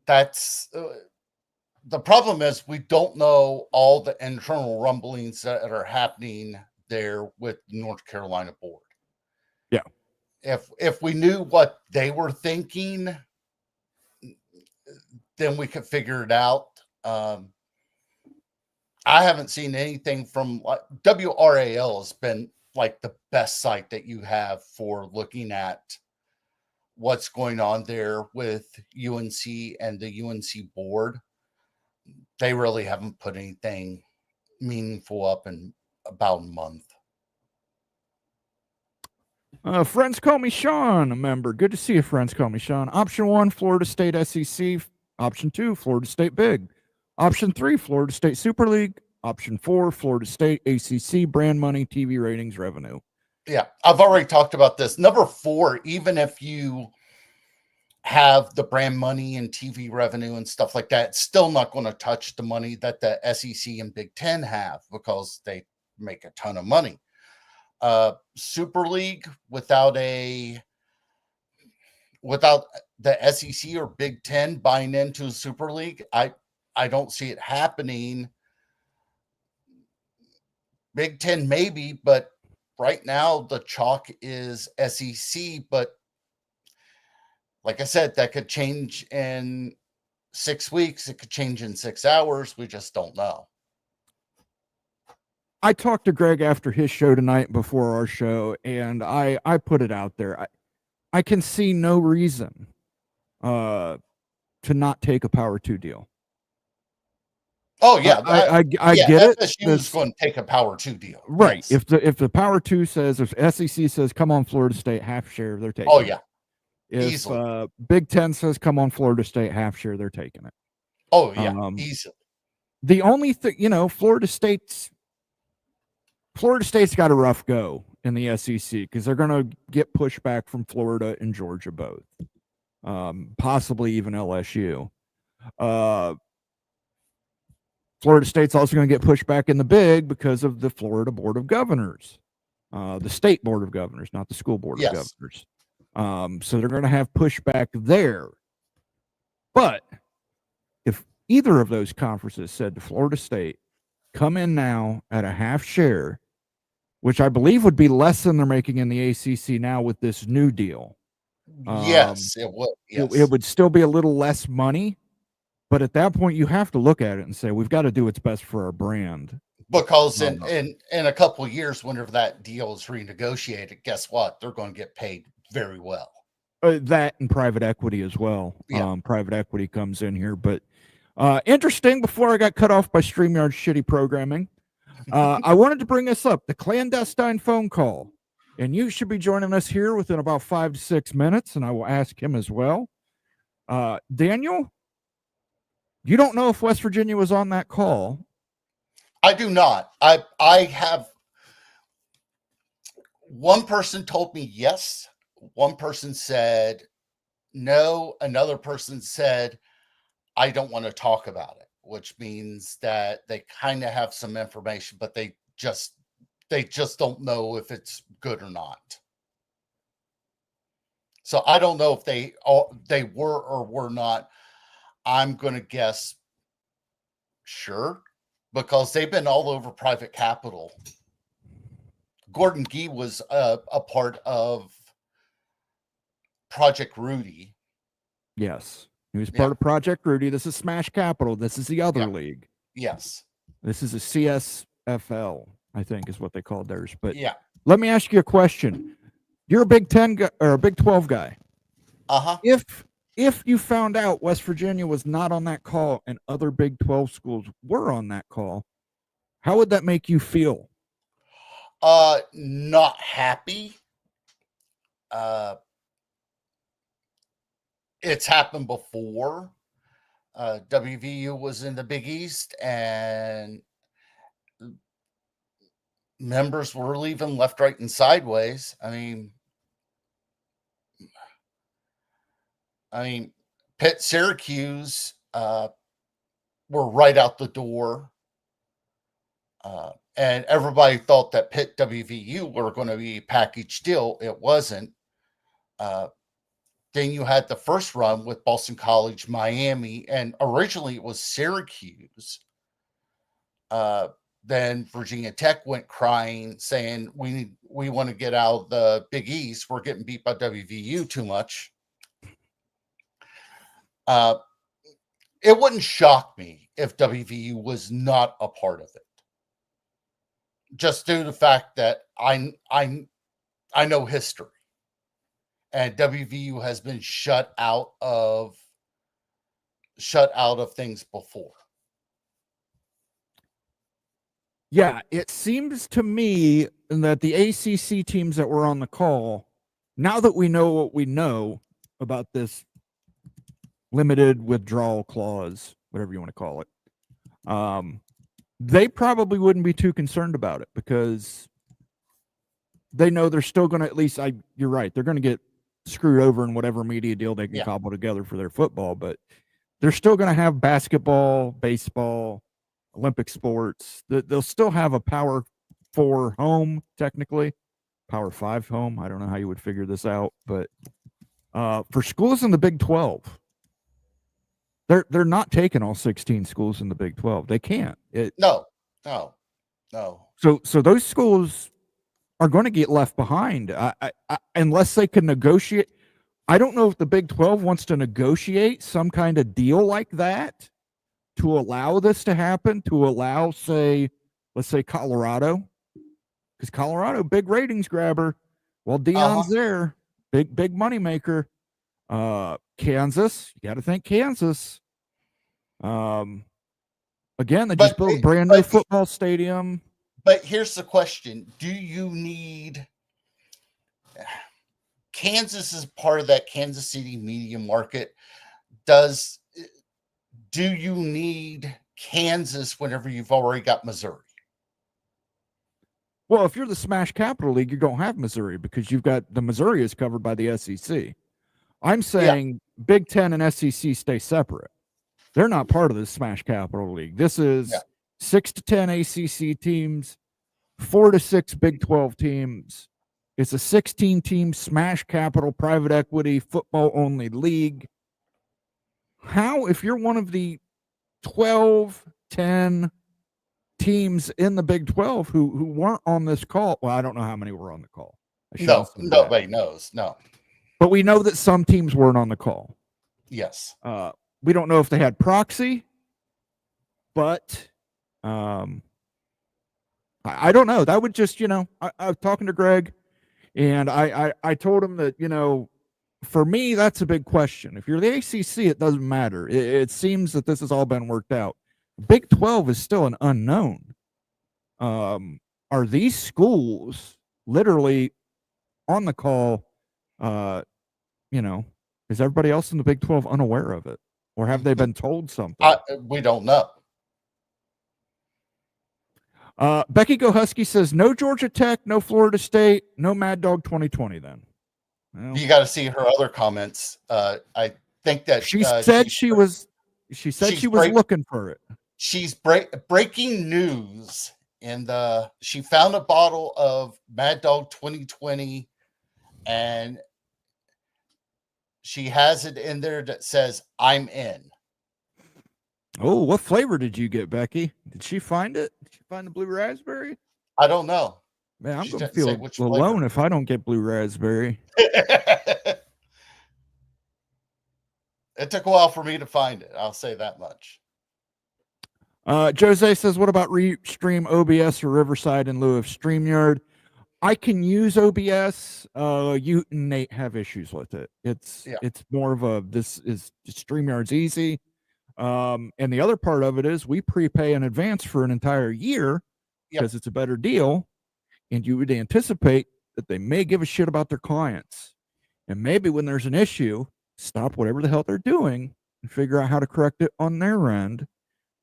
that's the problem is we don't know all the internal rumblings that are happening there with the North Carolina board. Yeah. If we knew what they were thinking, then we could figure it out. I haven't seen anything from WRAL has been like the best site that you have for looking at what's going on there with UNC and the UNC board. They really haven't put anything meaningful up in about a month. Friends call me Sean, a member. Good to see you, friends call me Sean. Option 1, Florida State SEC. Option 2, Florida State Big. Option 3, Florida State Super League. Option 4, Florida State ACC brand money, TV ratings, revenue. Yeah, I've already talked about this. Number 4, even if you have the brand money and TV revenue and stuff like that, it's still not going to touch the money that the SEC and Big Ten have because they make a ton of money. Super League without the SEC or Big Ten buying into a Super League, I don't see it happening. Big Ten maybe, but right now the chalk is SEC. But like I said, that could change in 6 weeks. It could change in 6 hours. We just don't know. I talked to Greg after his show tonight before our show, and I put it out there. I can see no reason to not take a Power 2 deal. Oh yeah, I get it. FSU is going to take a Power 2 deal, right? Yes. If the Power 2 says, if SEC says, come on Florida State, half share, they're taking. Oh it. yeah, If easily. Big Ten says, come on Florida State, half share, they're taking it. Oh yeah, easily. The only thing, Florida State's got a rough go in the SEC because they're going to get pushback from Florida and Georgia both, possibly even LSU. Florida State's also going to get pushback in the Big because of the Florida Board of Governors, the state Board of Governors, not the school Board of Governors. So they're going to have pushback there. But if either of those conferences said to Florida State, come in now at a half share, which I believe would be less than they're making in the ACC now with this new deal. Yes, it would. Yes. It would still be a little less money, but at that point you have to look at it and say, we've got to do what's best for our brand. Because in a couple of years, whenever that deal is renegotiated, guess what? They're going to get paid very well. That and private equity as well. Yeah. Private equity comes in here, but interesting. Before I got cut off by StreamYard's shitty programming, I wanted to bring this up, the clandestine phone call, and you should be joining us here within about 5 to 6 minutes, and I will ask him as well. Daniel, you don't know if West Virginia was on that call. I do not. I have one person told me yes. One person said no. Another person said, I don't want to talk about it, which means that they kind of have some information, but they just don't know if it's good or not. So I don't know if they were or were not. I'm going to guess sure, because they've been all over private capital. Gordon Gee was a part of Project Rudy. Yes. He was part of Project Rudy. This is Smash Capital. This is the other league. Yes. This is a CSFL, I think is what they called theirs. But yeah, let me ask you a question. You're a Big 10 guy, or a Big 12 guy. Uh-huh. If you found out West Virginia was not on that call and other Big 12 schools were on that call, how would that make you feel? Not happy. It's happened before. WVU was in the Big East and members were leaving left, right, and sideways. I mean, Pitt, Syracuse were right out the door. And everybody thought that Pitt WVU were going to be a package deal. It wasn't. Then you had the first run with Boston College, Miami, and originally it was Syracuse. Then Virginia Tech went crying, saying, we want to get out of the Big East. We're getting beat by WVU too much. It wouldn't shock me if WVU was not a part of it. Just due to the fact that I know history, and WVU has been shut out of things before. Yeah, it seems to me that the ACC teams that were on the call, now that we know what we know about this limited withdrawal clause, whatever you want to call it, they probably wouldn't be too concerned about it because they know they're still going to at least, you're right, they're going to get screwed over in whatever media deal they can cobble together for their football, but they're still going to have basketball, baseball, Olympic sports. They'll still have a Power 4 home, technically. Power 5 home. I don't know how you would figure this out, but for schools in the Big 12, they're not taking all 16 schools in the Big 12. They can't. No. So those schools are going to get left behind unless they can negotiate. I don't know if the Big 12 wants to negotiate some kind of deal like that to allow this to happen, to allow, let's say Colorado, because Colorado, big ratings grabber. Well, Deion's there, big money maker. Kansas, you got to think Kansas. Again, they just built a brand new football stadium. But here's the question: do you need? Kansas is part of that Kansas City media market. Do you need Kansas whenever you've already got Missouri? Well, if you're the Smash Capital League, you don't have Missouri because you've got the Missouri is covered by the SEC. I'm saying Big Ten and SEC stay separate. They're not part of the Smash Capital League. This is 6 to 10 ACC teams, 4 to 6 Big 12 teams. It's a 16-team Smash Capital private equity football-only league. How, if you're one of the 12, 10 teams in the Big 12 who weren't on this call, well, I don't know how many were on the call. No, nobody knows. No. But we know that some teams weren't on the call. Yes. We don't know if they had proxy, but I don't know. That would just, I was talking to Greg, and I told him that, for me, that's a big question. If you're the ACC, it doesn't matter. It seems that this has all been worked out. Big 12 is still an unknown. Are these schools literally on the call? Is everybody else in the Big 12 unaware of it? Or have they been told something? We don't know. Becky Go Husky says, no Georgia Tech, no Florida State, no Mad Dog 2020 then. Well, you got to see her other comments. I think that she said she was looking for it. She's breaking news, and she found a bottle of Mad Dog 2020, and She has it in there that says, "I'm in." Oh, what flavor did you get, Becky? Did she find it? Did she find the blue raspberry? I don't know. Man, I'm She going to didn't say feel which alone flavor. if I don't get blue raspberry. It took a while for me to find it. I'll say that much. Jose says, what about Restream OBS or Riverside in lieu of StreamYard? I can use OBS. You and Nate have issues with it. It's more of a, this is StreamYard's easy. And the other part of it is we prepay in advance for an entire year because it's a better deal. And you would anticipate that they may give a shit about their clients. And maybe when there's an issue, stop whatever the hell they're doing and figure out how to correct it on their end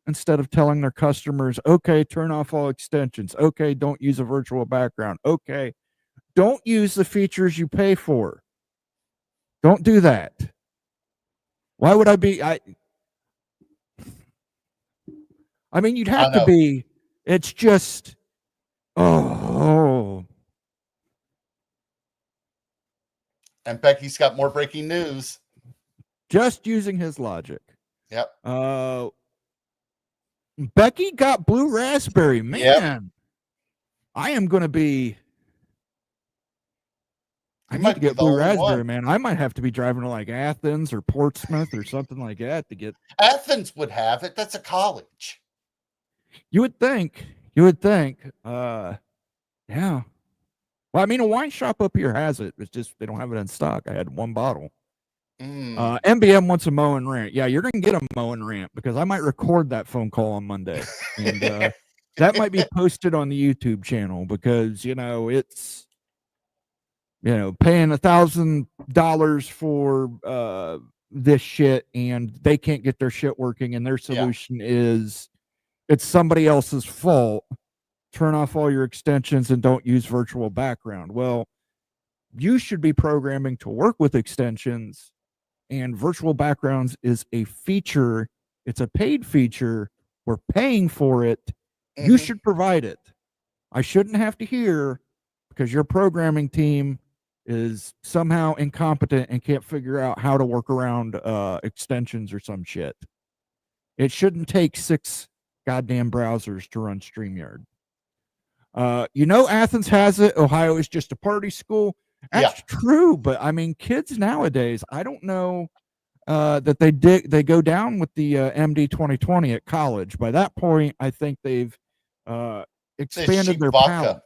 instead of telling their customers, okay, turn off all extensions. Okay, don't use a virtual background. Okay, don't use the features you pay for. Don't do that. Why would I be? I mean, you'd have to be. It's just, oh. And Becky's got more breaking news. Just using his logic. Yep. Becky got blue raspberry. Man, yep. I am going to be. I need to get blue raspberry, man. I might have to be driving to like Athens or Portsmouth or something like that to get. Athens would have it. That's a college. You would think. You would think. Yeah. Well, I mean, a wine shop up here has it. It's just they don't have it in stock. I had one bottle. MBM wants a mow and rant. Yeah, you're going to get a mow and rant because I might record that phone call on Monday. And that might be posted on the YouTube channel because, you know, it's, you know, paying $1,000 for this shit and they can't get their shit working. And their solution is it's somebody else's fault. Turn off all your extensions and don't use virtual background. Well, you should be programming to work with extensions, and virtual backgrounds is a feature. It's a paid feature. We're paying for it. You should provide it. I shouldn't have to hear because your programming team is somehow incompetent and can't figure out how to work around extensions or some shit. It shouldn't take 6 goddamn browsers to run StreamYard. You know, Athens has it. Ohio is just a party school. That's true, but I mean, kids nowadays, I don't know that they go down with the MD 2020 at college. By that point, I think they've expanded their palate.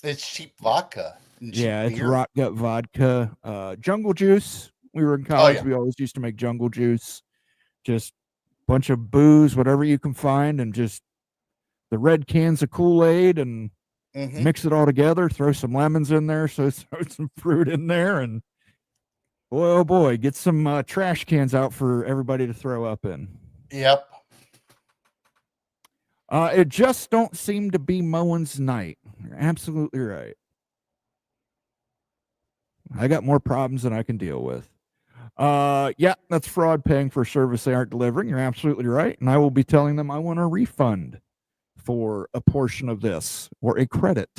It's cheap vodka. Yeah, it's rot gut vodka. Jungle juice. We were in college. We always used to make jungle juice. Just a bunch of booze, whatever you can find, and just the red cans of Kool-Aid and mix it all together, throw some lemons in there, so throw some fruit in there, and boy, oh boy, get some trash cans out for everybody to throw up in. Yep. It just don't seem to be Moen's night. You're absolutely right. I got more problems than I can deal with. Yeah, that's fraud paying for a service they aren't delivering. You're absolutely right. And I will be telling them I want a refund for a portion of this or a credit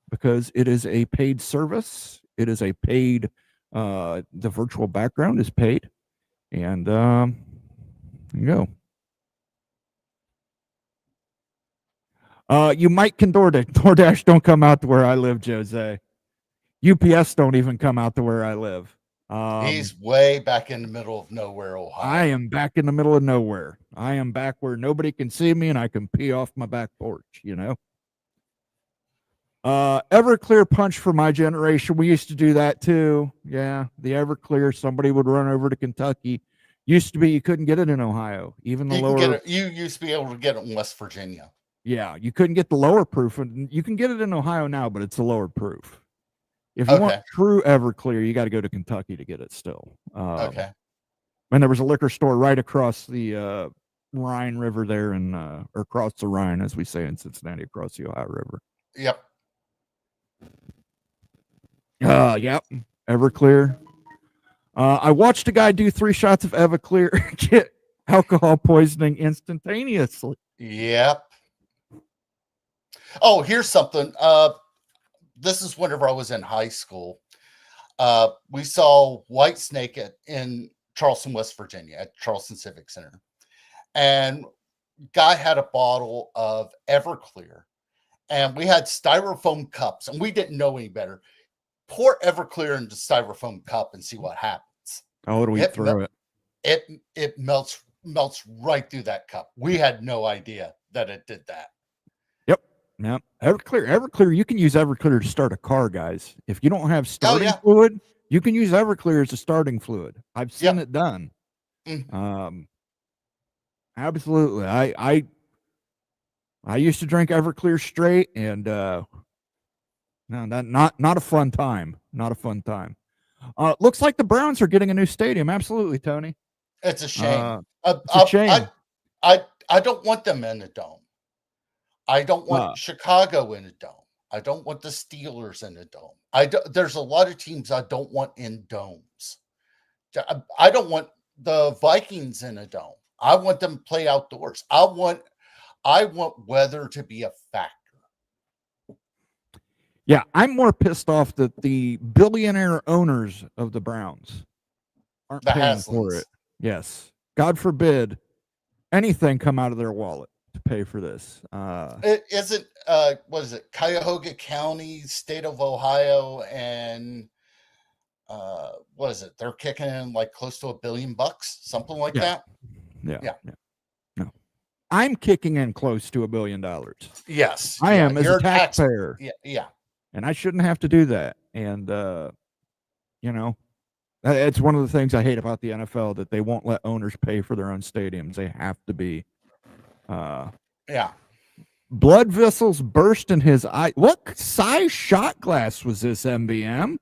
because it is a paid service. It is a paid, the virtual background is paid. And there you go. You might can DoorDash don't come out to where I live, Jose. UPS don't even come out to where I live. He's way back in the middle of nowhere, Ohio. I am back in the middle of nowhere. I am back where nobody can see me and I can pee off my back porch, you know. Everclear punch for my generation. We used to do that too. Yeah, the Everclear, somebody would run over to Kentucky. Used to be you couldn't get it in Ohio. Even the lower. You used to be able to get it in West Virginia. Yeah, you couldn't get the lower proof. And you can get it in Ohio now, but it's a lower proof. If you want true Everclear, you got to go to Kentucky to get it still. And there was a liquor store right across the Rhine River there, or across the Rhine, as we say in Cincinnati, across the Ohio River. Yep. Yep. Everclear. I watched a guy do 3 shots of Everclear get alcohol poisoning instantaneously. Yep. Oh, here's something. This is whenever I was in high school. we saw Whitesnake in Charleston, West Virginia, at Charleston Civic Center, and guy had a bottle of Everclear, and we had styrofoam cups, and we didn't know any better. Pour Everclear into styrofoam cup and see what happens. How do we throw it? It melts right through that cup. We had no idea that it did that. Yep. Everclear. You can use Everclear to start a car, guys. If you don't have starting fluid, you can use Everclear as a starting fluid. I've seen it done. Absolutely. I used to drink Everclear straight, and no, not a fun time. Not a fun time. Looks like the Browns are getting a new stadium. Absolutely, Tony. It's a shame. It's a shame. I don't want them in a dome. I don't want Chicago in a dome. I don't want the Steelers in a dome. There's a lot of teams I don't want in domes. I don't want the Vikings in a dome. I want them to play outdoors. I want weather to be a factor. Yeah, I'm more pissed off that the billionaire owners of the Browns aren't paying for it. Yes. God forbid anything come out of their wallet to pay for this. It isn't what is it? Cuyahoga County, state of Ohio, and what is it? They're kicking in like close to $1 billion, something like that. Yeah. No. I'm kicking in close to $1 billion. Yes. I am as a taxpayer. Yeah. And I shouldn't have to do that. And it's one of the things I hate about the NFL, that they won't let owners pay for their own stadiums. They have to be blood vessels burst in his eye. What size shot glass was this, MBM?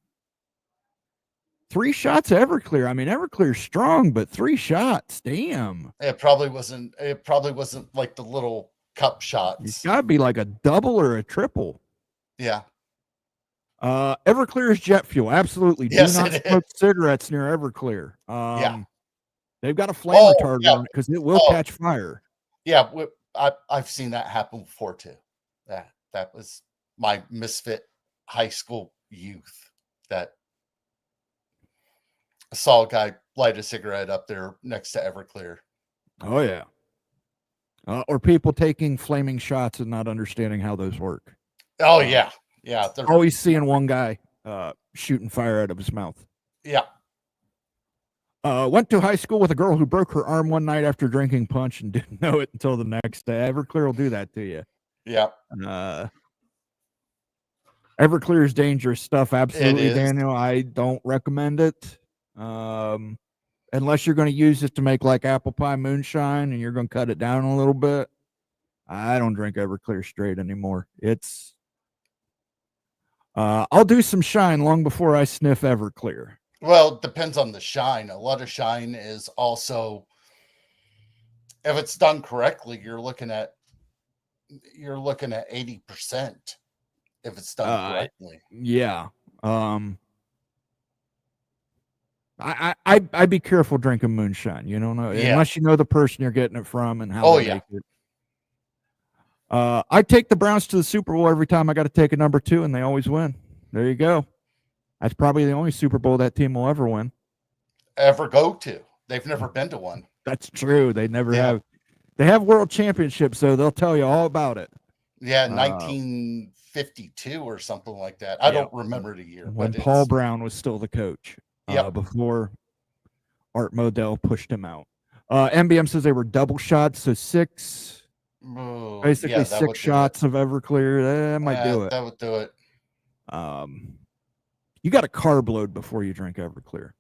3 shots of Everclear. I mean, Everclear's strong, but 3 shots, damn. It probably wasn't like the little cup shots. It's gotta be like a double or a triple. Yeah. Everclear is jet fuel. Absolutely. Yes, do not smoke cigarettes near Everclear. They've got a flame retardant on it because it will catch fire. Yeah, I've seen that happen before too. That was my misfit high school youth. That I saw a guy light a cigarette up there next to Everclear. Oh yeah. Or people taking flaming shots and not understanding how those work. Oh yeah. Yeah. Always seeing one guy shooting fire out of his mouth. Yeah. Went to high school with a girl who broke her arm one night after drinking punch and didn't know it until the next day. Everclear will do that to you. Yeah. Everclear is dangerous stuff. Absolutely, Daniel. I don't recommend it. Unless you're going to use it to make like apple pie moonshine and you're going to cut it down a little bit. I don't drink Everclear straight anymore. I'll do some shine long before I sniff Everclear. Well, it depends on the shine. A lot of shine is also, if it's done correctly, you're looking at 80% if it's done correctly. Yeah. I'd be careful drinking moonshine. You don't know unless you know the person you're getting it from and how they make it. I take the Browns to the Super Bowl every time I got to take a number 2, and they always win. There you go. That's probably the only Super Bowl that team will ever win. Ever go to. They've never been to one. That's true. They never have. They have world championships, so they'll tell you all about it. Yeah, 1952 or something like that. I don't remember the year. When Paul Brown was still the coach. Before Art Modell pushed him out. MBM says they were double shots, so 6. Basically 6 shots of Everclear. That might do it. That would do it. You got a carb load before you drink Everclear.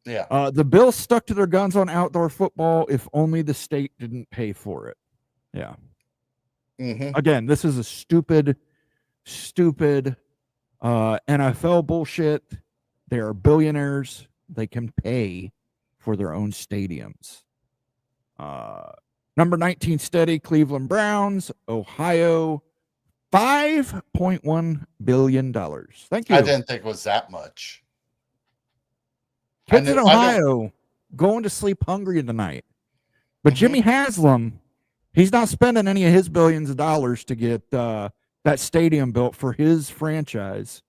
Yeah. The Bills stuck to their guns on outdoor football if only the state didn't pay for it. Yeah. Mm-hmm. Again, this is a stupid NFL bullshit. They are billionaires. They can pay for their own stadiums. Number 19 steady, Cleveland Browns, Ohio, $5.1 billion. Thank you. I didn't think it was that much. Kids in Ohio going to sleep hungry tonight. But Jimmy Haslam, he's not spending any of his billions of dollars to get that stadium built for his franchise.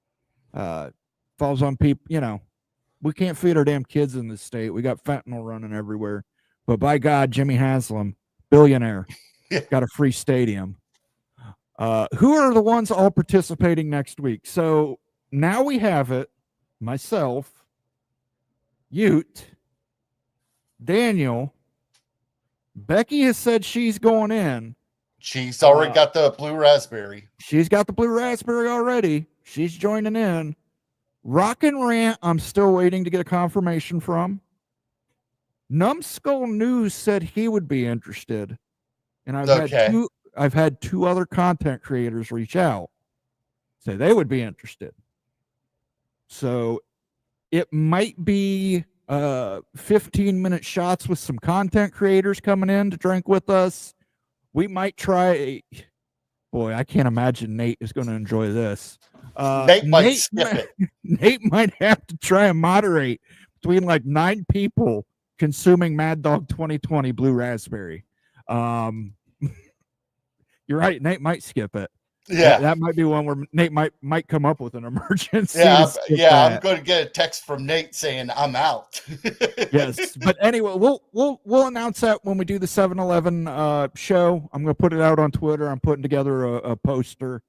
Falls on people, We can't feed our damn kids in this state. We got fentanyl running everywhere. But by God, Jimmy Haslam, billionaire, got a free stadium. Who are the ones all participating next week? So now we have it. Myself, Ute, Daniel, Becky has said she's going in. She's already got the blue raspberry. She's got the blue raspberry already. She's joining in. Rock and Rant, I'm still waiting to get a confirmation from. Numbskull News said he would be interested. And I've had two other content creators reach out, say they would be interested. So it might be 15-minute shots with some content creators coming in to drink with us. We might try. Boy, I can't imagine Nate is going to enjoy this. Nate might skip it. Nate might have to try and moderate between like 9 people consuming Mad Dog 2020 Blue Raspberry. You're right. Nate might skip it. Yeah, that might be one where Nate might come up with an emergency. I'm going to get a text from Nate saying I'm out. Yes, but anyway, we'll announce that when we do the 7-Eleven show. I'm going to put it out on Twitter. I'm putting together a poster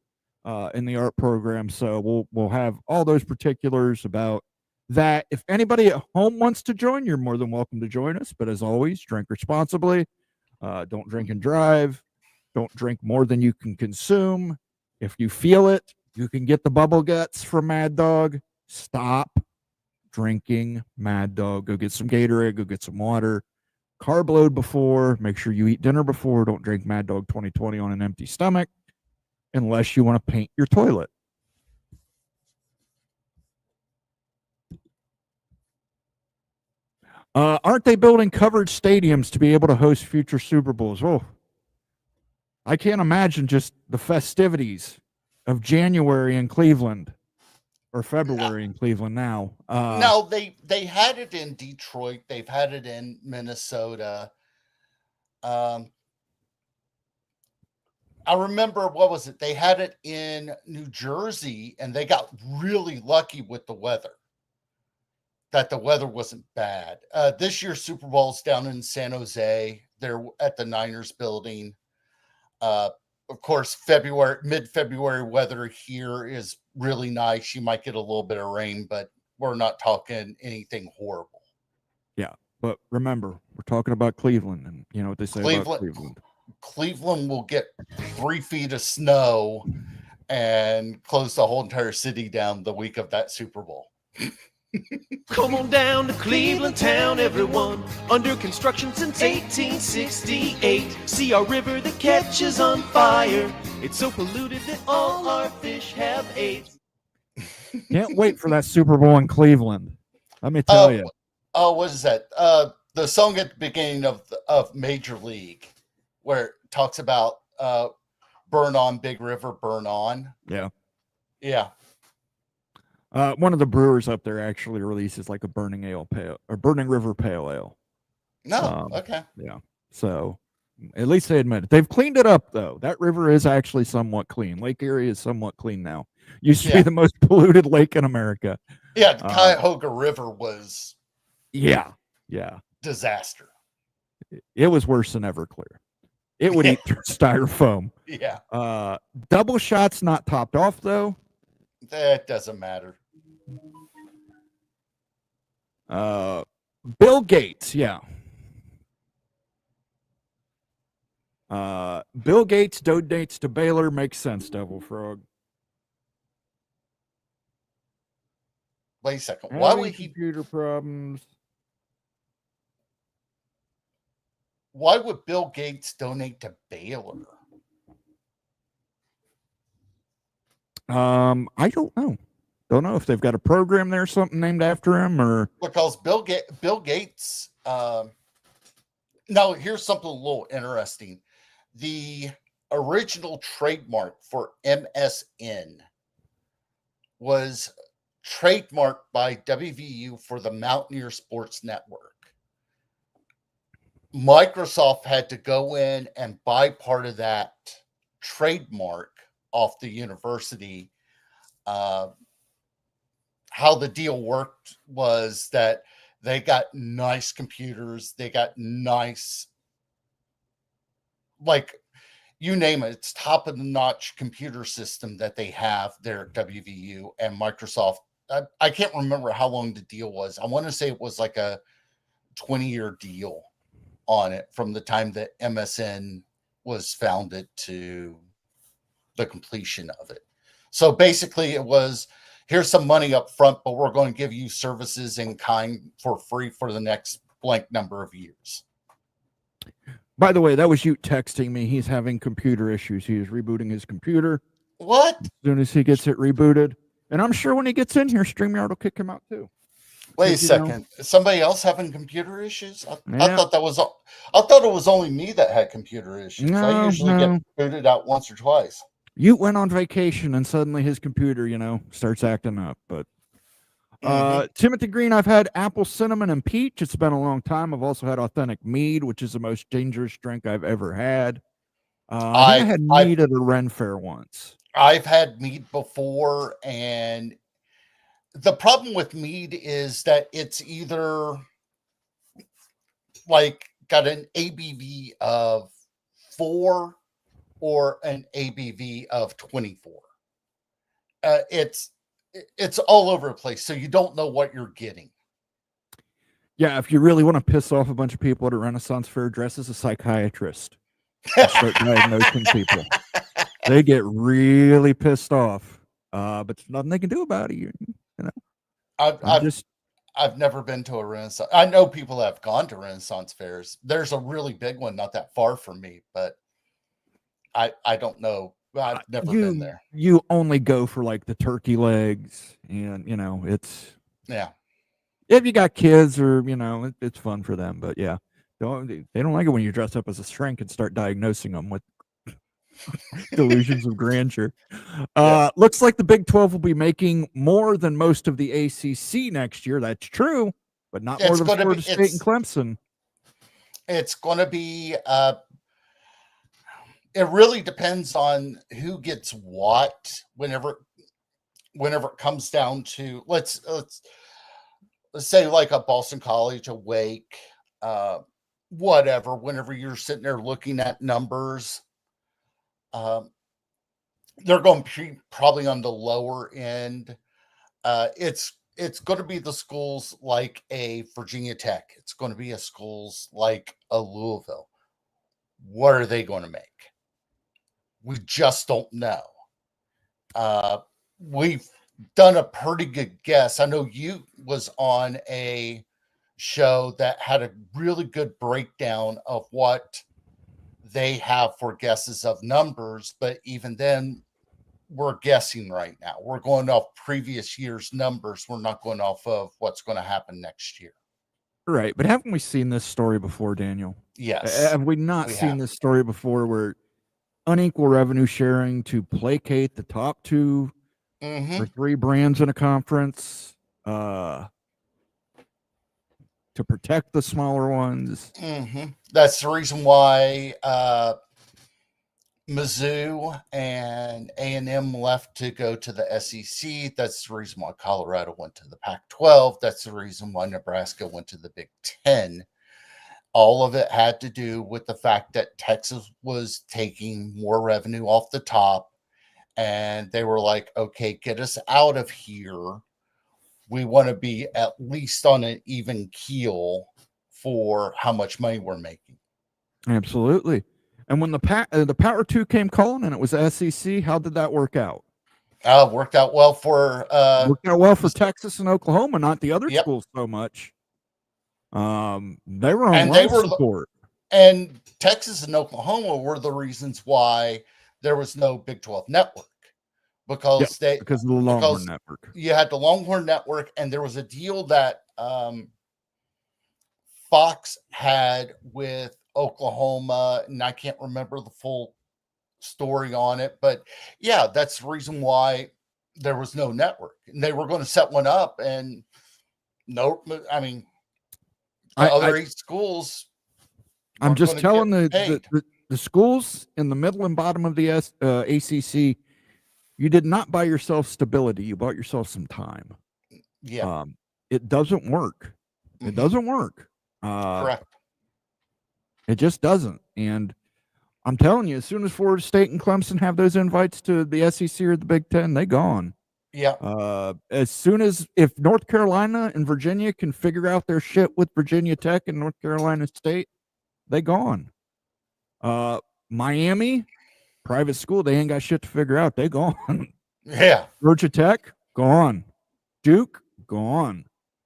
in the art program, so we'll have all those particulars about that. If anybody at home wants to join, you're more than welcome to join us. But as always, drink responsibly. Don't drink and drive. Don't drink more than you can consume. If you feel it, you can get the bubble guts from Mad Dog. Stop drinking Mad Dog. Go get some Gatorade. Go get some water. Carb load before. Make sure you eat dinner before. Don't drink Mad Dog 2020 on an empty stomach unless you want to paint your toilet. Aren't they building covered stadiums to be able to host future Super Bowls? Oh, I can't imagine just the festivities of January in Cleveland or February in Cleveland now. No, they had it in Detroit. They've had it in Minnesota. I remember, what was it? They had it in New Jersey, and they got really lucky with the weather. That the weather wasn't bad. This year's Super Bowl's down in San Jose. They're at the Niners building. Of course, mid-February weather here is really nice. You might get a little bit of rain, but we're not talking anything horrible. Yeah, but remember, we're talking about Cleveland, and you know what they say about Cleveland. Cleveland will get 3 feet of snow and close the whole entire city down the week of that Super Bowl. Come on down to Cleveland town, everyone. Under construction since 1868. See our river that catches on fire. It's so polluted that all our fish have AIDS. Can't wait for that Super Bowl in Cleveland. Let me tell you. Oh, what is that? The song at the beginning of Major League, where it talks about burn on, Big River, burn on. Yeah. Yeah. One of the brewers up there actually releases like a Burning River Pale Ale. No, okay. Yeah. So at least they admit it. They've cleaned it up though. That river is actually somewhat clean. Lake Erie is somewhat clean now. Used to be the most polluted lake in America. Yeah, the Cuyahoga River was disaster. It was worse than Everclear. It would eat styrofoam. Yeah. Double shots not topped off though. That doesn't matter. Bill Gates, yeah. Bill Gates donates to Baylor, makes sense, Devil Frog. Wait a second. Why would computer problems? Why would Bill Gates donate to Baylor? I don't know. Don't know if they've got a program there, something named after him, or because Bill Gates. Now, here's something a little interesting. The original trademark for MSN was trademarked by WVU for the Mountaineer Sports Network. Microsoft had to go in and buy part of that trademark off the university. How how the deal worked was that they got nice computers. They got nice, like, you name it, it's top of the notch computer system that they have there at WVU, and Microsoft. I can't remember how long the deal was. I want to say it was like a 20-year deal on it from the time that MSN was founded to the completion of it. So basically it was, here's some money up front, but we're going to give you services in kind for free for the next blank number of years. By the way, that was you texting me. He's having computer issues. He is rebooting his computer. What? As soon as he gets it rebooted. And I'm sure when he gets in here, StreamYard will kick him out too. Wait a second. Is somebody else having computer issues? I thought it was only me that had computer issues. I usually get booted out once or twice. You went on vacation and suddenly his computer, starts acting up. But Timothy Green, I've had apple, cinnamon, and peach. It's been a long time. I've also had authentic mead, which is the most dangerous drink I've ever had. I had mead at a Ren Fair once. I've had mead before, and the problem with mead is that it's either like got an ABV of 4 or an ABV of 24. It's all over the place, so you don't know what you're getting. Yeah, if you really want to piss off a bunch of people at a Renaissance Fair, dress as a psychiatrist. Start diagnosing people. They get really pissed off, but there's nothing they can do about it. I've never been to a Renaissance. I know people that have gone to Renaissance fairs. There's a really big one not that far from me, but I don't know. I've never been there. You only go for like the turkey legs, and it's if you got kids or it's fun for them. But yeah, they don't like it when you dress up as a shrink and start diagnosing them with delusions of grandeur. Looks like the Big 12 will be making more than most of the ACC next year. That's true, but not more than Florida State and Clemson. It's going to be. It really depends on who gets what. Whenever it comes down to let's say like a Boston College, a Wake, whatever. Whenever you're sitting there looking at numbers. They're going to be probably on the lower end. It's going to be the schools like a Virginia Tech. It's going to be a schools like a Louisville. What are they going to make? We just don't know. We've done a pretty good guess. I know you was on a show that had a really good breakdown of what they have for guesses of numbers, but even then we're guessing right now. We're going off previous year's numbers. We're not going off of what's going to happen next year. Right. But haven't we seen this story before, Daniel? Yes. Have we not seen this story before where unequal revenue sharing to placate the top 2 or 3 brands in a conference, to protect the smaller ones? That's the reason why Mizzou and A&M left to go to the SEC. That's the reason why Colorado went to the Pac-12. That's the reason why Nebraska went to the Big Ten. All of it had to do with the fact that Texas was taking more revenue off the top, and they were like, okay, get us out of here. We want to be at least on an even keel for how much money we're making. Absolutely. And when the Power 2 came calling and it was SEC, how did that work out? Worked out well for Texas and Oklahoma, not the other schools so much. They were on support. And Texas and Oklahoma were the reasons why there was no Big 12 network. Because of the Longhorn Network. You had the Longhorn Network, and there was a deal that Fox had with Oklahoma, and I can't remember the full story on it, but yeah, that's the reason why there was no network. And they were going to set one up, and other 8 schools. I'm just telling the schools in the middle and bottom of the ACC. You did not buy yourself stability. You bought yourself some time. Yeah. It doesn't work. It doesn't work. Correct. It just doesn't. And I'm telling you, as soon as Florida State and Clemson have those invites to the SEC or the Big Ten, they gone. Yeah. As soon as if North Carolina and Virginia can figure out their shit with Virginia Tech and North Carolina State, they gone. Miami, private school, they ain't got shit to figure out. They gone. Yeah. Georgia Tech, gone. Duke, gone.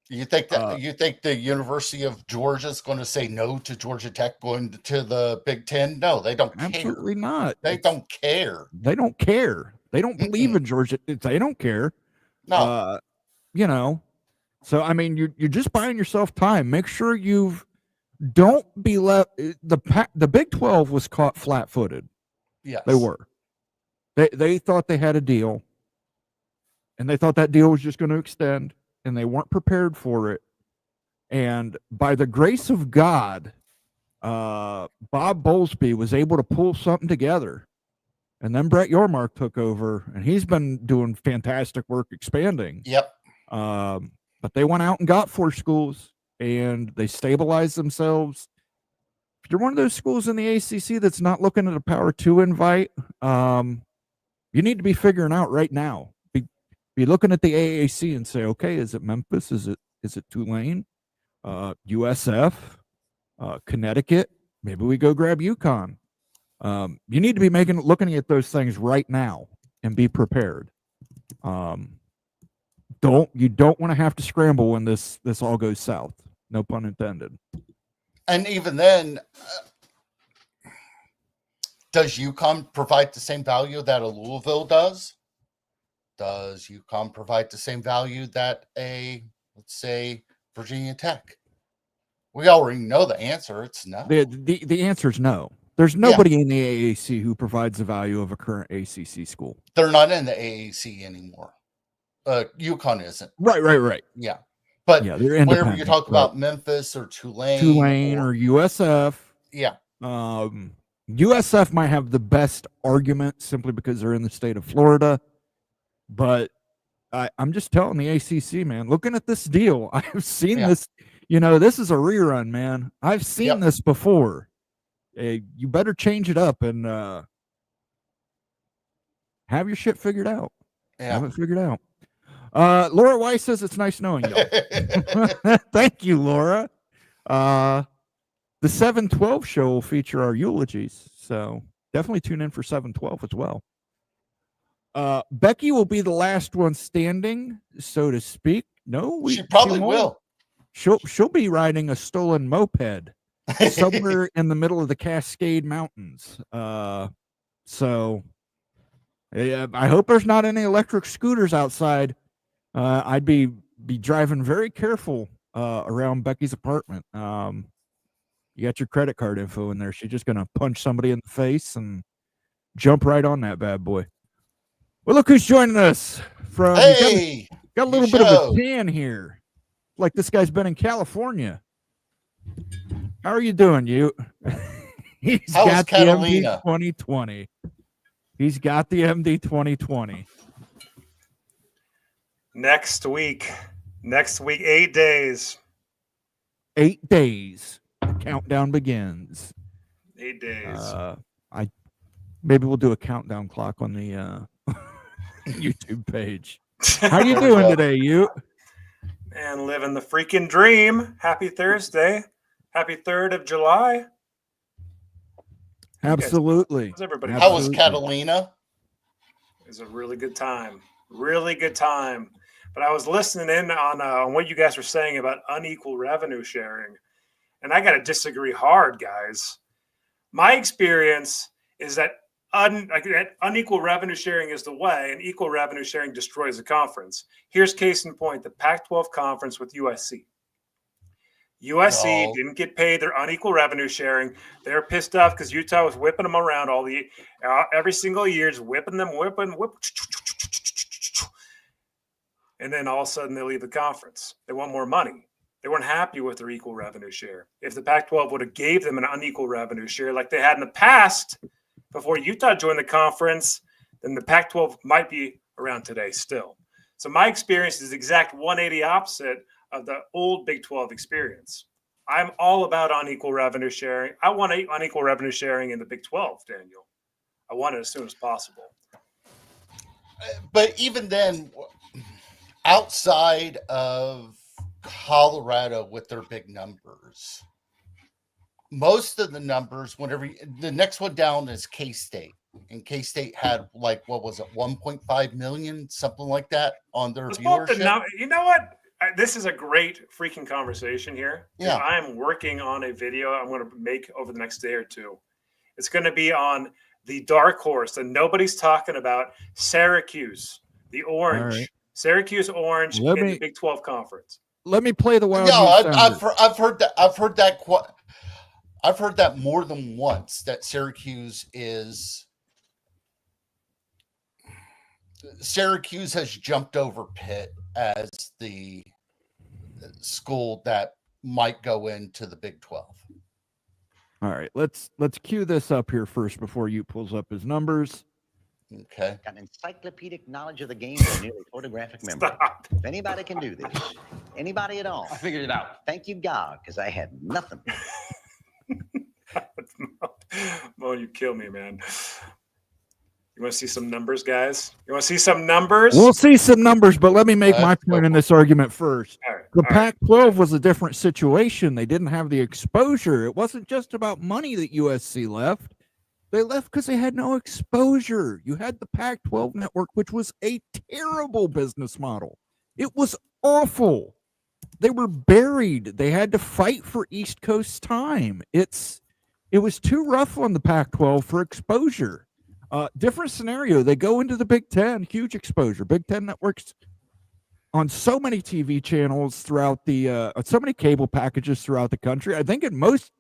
You think that you think the University of Georgia is going to say no to Georgia Tech going to the Big Ten? No, they don't care. Absolutely not. They don't care. They don't care. They don't believe in Georgia. They don't care. No. You know. So I mean, you're just buying yourself time. Make sure don't be left. The Big 12 was caught flat-footed. Yes. They were. They thought they had a deal, and they thought that deal was just going to extend, and they weren't prepared for it. And by the grace of God, Bob Bowlesby was able to pull something together. And then Brett Yormark took over, and he's been doing fantastic work expanding. Yep. But they went out and got 4 schools, and they stabilized themselves. If you're one of those schools in the ACC that's not looking at a Power 2 invite, you need to be figuring out right now. Be looking at the AAC and say, okay, is it Memphis? Is it Tulane? USF? Connecticut? Maybe we go grab UConn. You need to be looking at those things right now and be prepared. You don't want to have to scramble when this all goes south. No pun intended. And even then, does UConn provide the same value that a Louisville does? Does UConn provide the same value that let's say, Virginia Tech? We already know the answer. It's no. The answer is no. There's nobody in the AAC who provides the value of a current ACC school. They're not in the AAC anymore. UConn isn't. Right. Yeah. But they're whenever you talk about Memphis or Tulane or USF. Yeah. USF might have the best argument simply because they're in the state of Florida. But I'm just telling the ACC, man, looking at this deal, I've seen this. This is a rerun, man. I've seen this before. You better change it up and have your shit figured out. Yeah. Have it figured out. Laura Weiss says it's nice knowing y'all. Thank you, Laura. The 712 show will feature our eulogies, so definitely tune in for 712 as well. Becky will be the last one standing, so to speak. No, she probably will. She'll be riding a stolen moped somewhere in the middle of the Cascade Mountains. So I hope there's not any electric scooters outside. I'd be driving very careful around Becky's apartment. You got your credit card info in there. She's just gonna punch somebody in the face and jump right on that bad boy. Well, look who's joining us from. Hey, got a little bit of a tan here, like this guy's been in California. How are you doing, you? He's got the MD 2020. He's got the MD 2020. Next week, 8 days. 8 days. The countdown begins. 8 days. Maybe we'll do a countdown clock on the YouTube page. How you doing today, you? Man, living the freaking dream. Happy Thursday. Happy 3rd of July. Absolutely. How's everybody? How was Catalina? It was a really good time. Really good time. But I was listening in on what you guys were saying about unequal revenue sharing. And I got to disagree hard, guys. My experience is that unequal revenue sharing is the way, and equal revenue sharing destroys the conference. Here's case in point, the Pac-12 conference with USC. USC didn't get paid their unequal revenue sharing. They're pissed off because Utah was whipping them around every single year, just whipping them. And then all of a sudden they leave the conference. They want more money. They weren't happy with their equal revenue share. If the Pac-12 would have gave them an unequal revenue share like they had in the past before Utah joined the conference, then the Pac-12 might be around today still. So my experience is exact 180 opposite of the old Big 12 experience. I'm all about unequal revenue sharing. I want unequal revenue sharing in the Big 12, Daniel. I want it as soon as possible. But even then, outside of Colorado with their big numbers, most of the numbers, the next one down is K-State. And K-State had like, what was it, 1.5 million, something like that on their viewership. You know what? This is a great freaking conversation here. Yeah. I am working on a video I'm going to make over the next day or two. It's going to be on the dark horse that nobody's talking about, Syracuse, the orange. Right. Syracuse orange in the Big 12 conference. Let me play the wild. No, I've heard that. I've heard that more than once. That Syracuse has jumped over Pitt as the school that might go into the Big 12. All right, let's cue this up here first before you pulls up his numbers. Okay. Got an encyclopedic knowledge of the game and nearly photographic memory. Stop. If anybody can do this, anybody at all, I figured it out. thank you, God, because I had nothing. Mo, you kill me, man. You want to see some numbers, guys? You want to see some numbers? We'll see some numbers, but let me make my point in this argument first. All right, The all right. Pac-12 was a different situation. They didn't have the exposure. It wasn't just about money that USC left. They left because they had no exposure. You had the Pac-12 network, which was a terrible business model. It was awful. They were buried. They had to fight for East Coast time. It was too rough on the Pac-12 for exposure. Different scenario. They go into the Big Ten, huge exposure. Big Ten networks on so many TV channels throughout so many cable packages throughout the country. I think in most,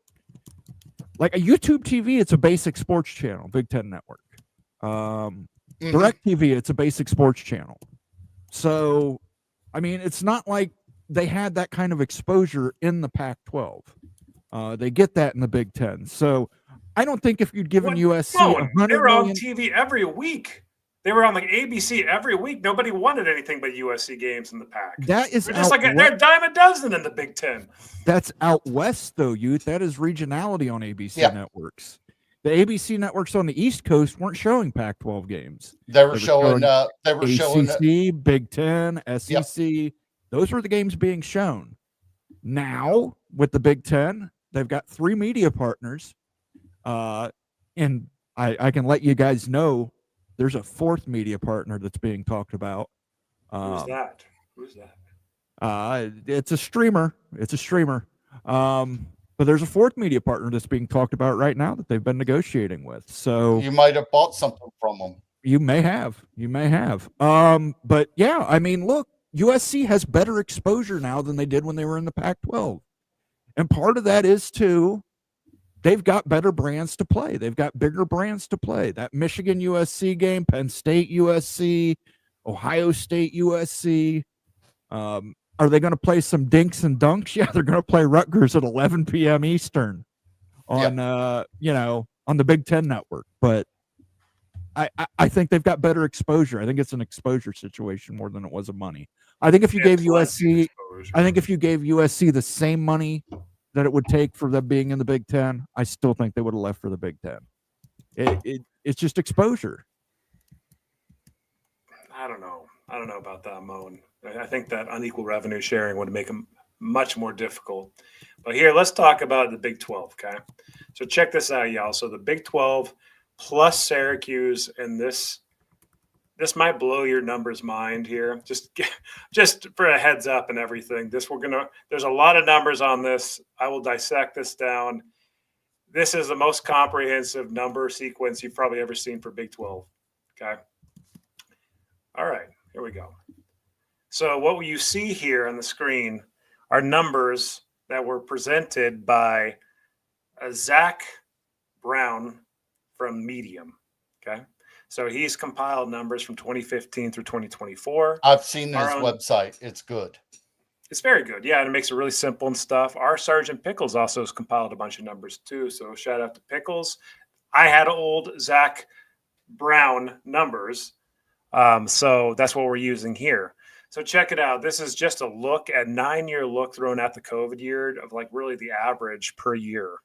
like a YouTube TV, it's a basic sports channel, Big Ten network. Direct TV, it's a basic sports channel. So, I mean, it's not like they had that kind of exposure in the Pac-12. They get that in the Big Ten. So, I don't think if you'd given USC they were on TV every week. They were on like ABC every week. Nobody wanted anything but USC games in the Pac. That is they're just like they're a dime a dozen in the Big Ten. That's out west, though, youth. That is regionality on ABC networks. The ABC networks on the East Coast weren't showing Pac-12 games. They were showing ACC, Big Ten, SEC. Yep. Those were the games being shown. Now, with the Big Ten, they've got 3 media partners. And I can let you guys know there's a 4th media partner that's being talked about. Who's that? It's a streamer. But there's a 4th media partner that's being talked about right now that they've been negotiating with. So you might have bought something from them. You may have. But yeah, I mean, look, USC has better exposure now than they did when they were in the Pac-12. And part of that is they've got better brands to play. They've got bigger brands to play. That Michigan USC game, Penn State USC, Ohio State USC. Are they going to play some dinks and dunks? Yeah, they're going to play Rutgers at 11 p.m. Eastern on on the Big Ten network. But I think they've got better exposure. I think it's an exposure situation more than it was a money. I think if you gave USC, the same money that it would take for them being in the Big Ten, I still think they would have left for the Big Ten. It's just exposure. I don't know about that, Moan. I think that unequal revenue sharing would make them much more difficult. But here, let's talk about the Big 12, okay? So check this out, y'all. So the Big 12 plus Syracuse, and this might blow your numbers mind here. Just for a heads up and everything. There's a lot of numbers on this. I will dissect this down. This is the most comprehensive number sequence you've probably ever seen for Big 12. Okay. All right, here we go. So what you see here on the screen are numbers that were presented by Zach Brown from Medium. Okay. So he's compiled numbers from 2015 through 2024. I've seen his website. It's good. It's very good. Yeah, and it makes it really simple and stuff. Our Sergeant Pickles also has compiled a bunch of numbers too. So shout out to Pickles. I had old Zach Brown numbers. So that's what we're using here. So check it out. This is just a look at 9-year look thrown at the COVID year of like really the average per year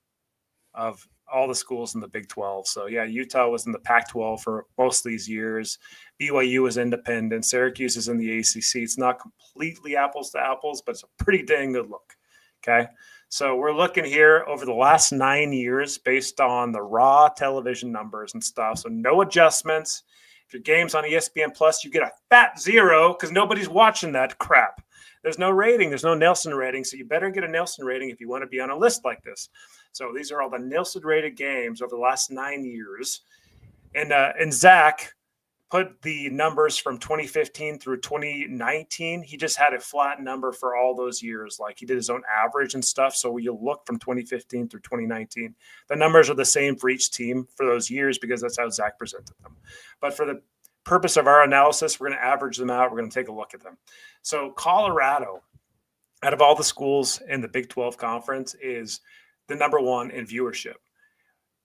of all the schools in the Big 12. So yeah, Utah was in the Pac-12 for most of these years. BYU was independent. Syracuse is in the ACC. It's not completely apples to apples, but it's a pretty dang good look. Okay. So we're looking here over the last 9 years based on the raw television numbers and stuff. So no adjustments. If your game's on ESPN Plus, you get a fat 0 because nobody's watching that crap. There's no rating. There's no Nielsen rating. So you better get a Nielsen rating if you want to be on a list like this. So these are all the Nielsen rated games over the last 9 years. And Zach put the numbers from 2015 through 2019. He just had a flat number for all those years. Like he did his own average and stuff. So you look from 2015 through 2019, the numbers are the same for each team for those years because that's how Zach presented them. But for the purpose of our analysis, we're going to average them out. We're going to take a look at them. So Colorado, out of all the schools in the Big 12 conference, is the number one in viewership.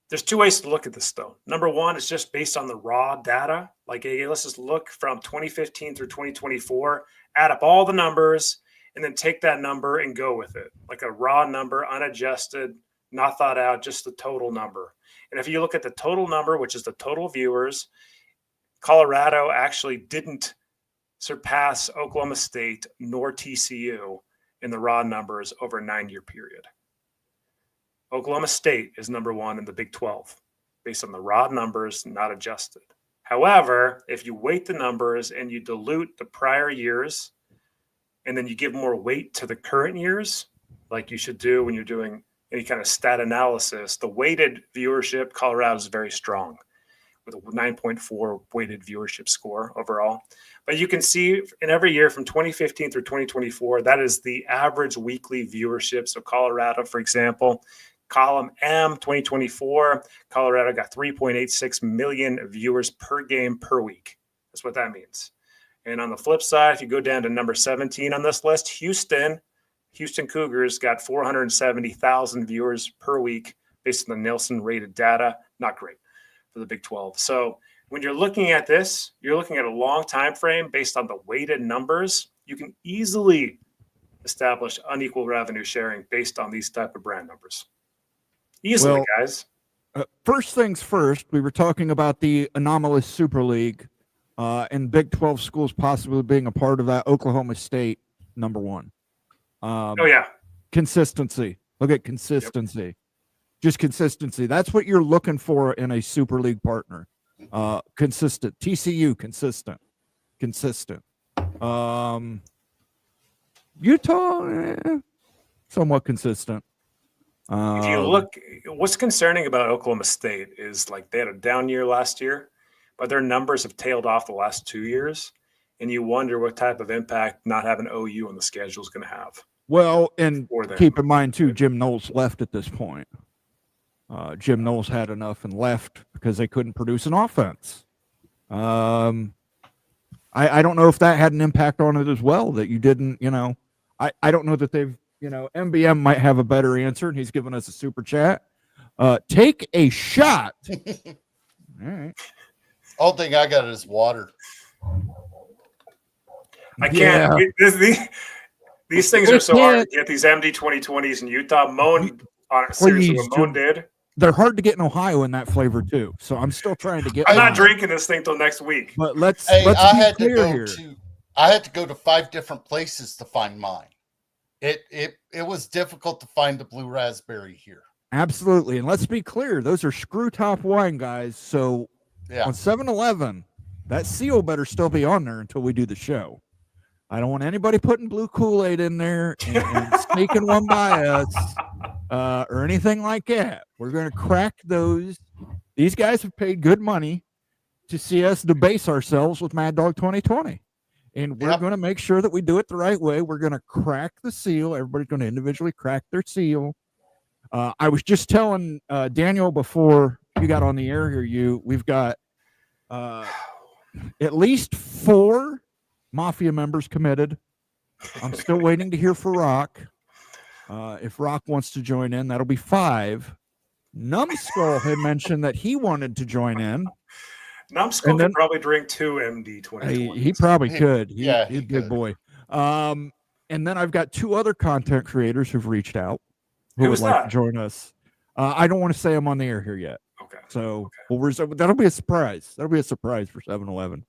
There's two ways to look at this, though. Number one is just based on the raw data. Like, hey, let's just look from 2015 through 2024, add up all the numbers, and then take that number and go with it. Like a raw number, unadjusted, not thought out, just the total number. And if you look at the total number, which is the total viewers, Colorado actually didn't surpass Oklahoma State nor TCU in the raw numbers over a 9-year period. Oklahoma State is number one in the Big 12 based on the raw numbers, not adjusted. However, if you weight the numbers and you dilute the prior years and then you give more weight to the current years, like you should do when you're doing any kind of stat analysis, the weighted viewership, Colorado is very strong with a 9.4 weighted viewership score overall. But you can see in every year from 2015 through 2024, that is the average weekly viewership. So Colorado, for example, column M 2024, Colorado got 3.86 million viewers per game per week. That's what that means. And on the flip side, if you go down to number 17 on this list, Houston Cougars got 470,000 viewers per week based on the Nielsen rated data. Not great for the Big 12. So when you're looking at this, you're looking at a long time frame based on the weighted numbers. You can easily establish unequal revenue sharing based on these type of brand numbers. Easily, well, guys. First things first, we were talking about the anomalous Super League and Big 12 schools possibly being a part of that. Oklahoma State, number one. Oh, yeah. Consistency. Look at consistency. Yep. Just consistency. That's what you're looking for in a Super League partner. Consistent. TCU, consistent. Utah, somewhat consistent. If you look, what's concerning about Oklahoma State is like they had a down year last year, but their numbers have tailed off the last 2 years. And you wonder what type of impact not having OU on the schedule is going to have. Well, and keep in mind, too, Jim Knowles left at this point. Jim Knowles had enough and left because they couldn't produce an offense. I don't know if that had an impact on it as well, that you didn't, I don't know that they've, MBM might have a better answer, and he's given us a super chat. Take a shot. All right. All thing I got is water. I can't. Yeah. These things are so hard to get, these MD 2020s in Utah. Moan, seriously, what Moan did. They're hard to get in Ohio in that flavor, too. So I'm still trying to get I'm not drinking this thing till next week. But let's be clear here. I had to go to 5 different places to find mine. It was difficult to find the blue raspberry here. Absolutely. And let's be clear, those are screw top wine, guys. So on 7-Eleven, that seal better still be on there until we do the show. I don't want anybody putting blue Kool-Aid in there and sneaking one by us or anything like that. We're going to crack those. These guys have paid good money to see us debase ourselves with Mad Dog 2020. And we're going to make sure that we do it the right way. We're going to crack the seal. Everybody's going to individually crack their seal. I was just telling Daniel before you got on the air here, we've got at least 4 Mafia members committed. I'm still waiting to hear for Rock. If Rock wants to join in, that'll be 5. Numbskull had mentioned that he wanted to join in. Numbskull could probably drink 2 MD 2020. He probably could. He's a he good could. boy. And then I've got 2 other content creators who've reached out who Who's would like that? to join us. I don't want to say them on the air here yet. Okay. So we'll reserve. That'll be a surprise. That'll be a surprise for 7-Eleven.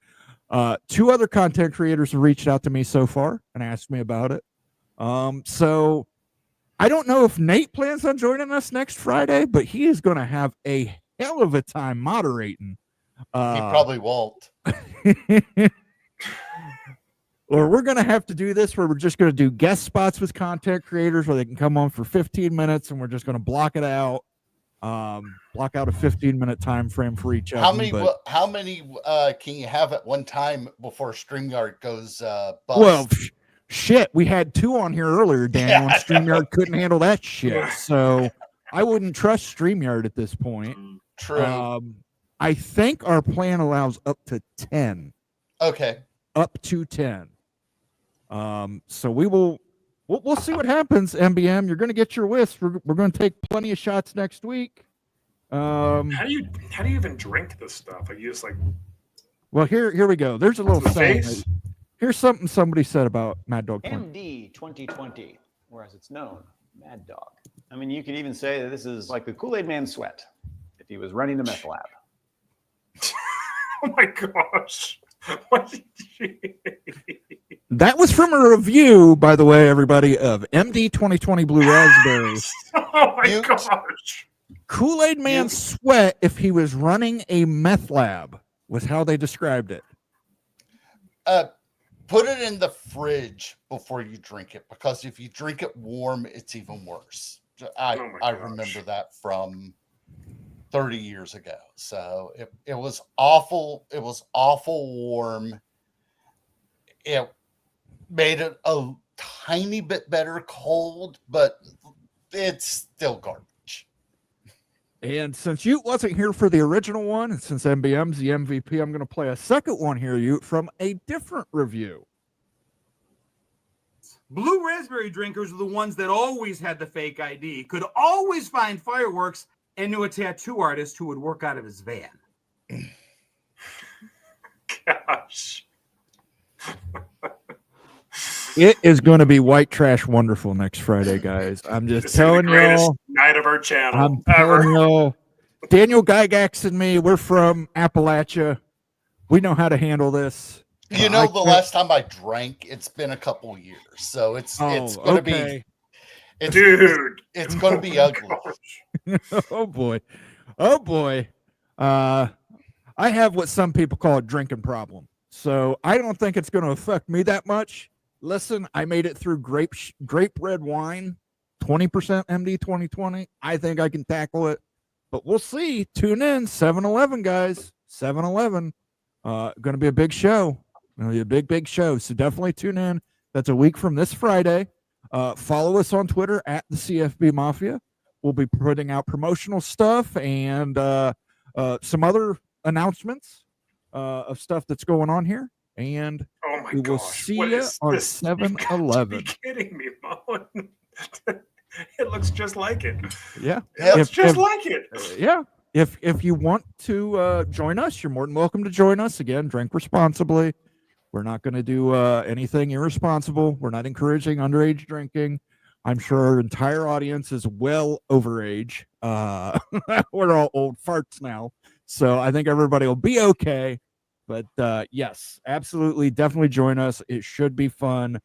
2 other content creators have reached out to me so far and asked me about it. So I don't know if Nate plans on joining us next Friday, but he is going to have a hell of a time moderating. He probably won't. Or we're going to have to do this where we're just going to do guest spots with content creators where they can come on for 15 minutes and we're just going to block it out. Block out a 15-minute time frame for each of How them. many? But, How many can you have at one time before StreamYard goes bust? well, shit, we had 2 on here earlier, Daniel, and Yeah, I StreamYard couldn't handle that shit. So I wouldn't trust StreamYard at this point. True. I think our plan allows up to 10. Okay. Up to 10. So we'll see what happens, MBM. You're going to get your list. We're going to take plenty of shots next week. How do you even drink this stuff? Like you just like Well, here we go. There's a little the saying. face? Here's something somebody said about Mad Dog 20. MD 2020, or as it's known, Mad Dog. I mean, you could even say that this is like the Kool-Aid Man sweat if he was running the meth lab. Oh my gosh. What did you... That was from a review, by the way, everybody, of MD 2020 Blue Raspberry. Oh my gosh. Kool-Aid Man sweat if he was running a meth lab was how they described it. Put it in the fridge before you drink it, because if you drink it warm, it's even worse. I remember that from 30 years ago. So it was awful. It was awful warm. It made it a tiny bit better cold, but it's still garbage. And since you wasn't here for the original one, and since MBM's the MVP, I'm going to play a second one here, you from a different review. Blue raspberry drinkers are the ones that always had the fake ID, could always find fireworks, and knew a tattoo artist who would work out of his van. Gosh. It is going to be white trash wonderful next Friday, guys. I'm just This is the telling greatest y'all. night of our channel I'm ever. telling y'all. Daniel Gygax and me, we're from Appalachia. We know how to handle this. You know, the last time I drank, it's been a couple years, so it's going to be, dude. It's going to be ugly. Oh boy, oh boy. I have what some people call a drinking problem, so I don't think it's going to affect me that much. Listen, I made it through grape red wine, 20% MD 2020. I think I can tackle it, but we'll see. Tune in, 7-Eleven, guys. 7-Eleven. Going to be a big show. Going to be a big show. So definitely tune in. That's a week from this Friday. Follow us on Twitter at the CFB Mafia. We'll be putting out promotional stuff and some other announcements of stuff that's going on here. And oh my we will gosh. see What you is on this? 7-Eleven. Are you kidding me, Moen? It looks just like it. Yeah. It looks just like it. Yeah. If you want to join us, you're more than welcome to join us. Again, drink responsibly. We're not going to do anything irresponsible. We're not encouraging underage drinking. I'm sure our entire audience is well over age. We're all old farts now. So I think everybody will be okay. But yes, absolutely. Definitely join us. It should be fun.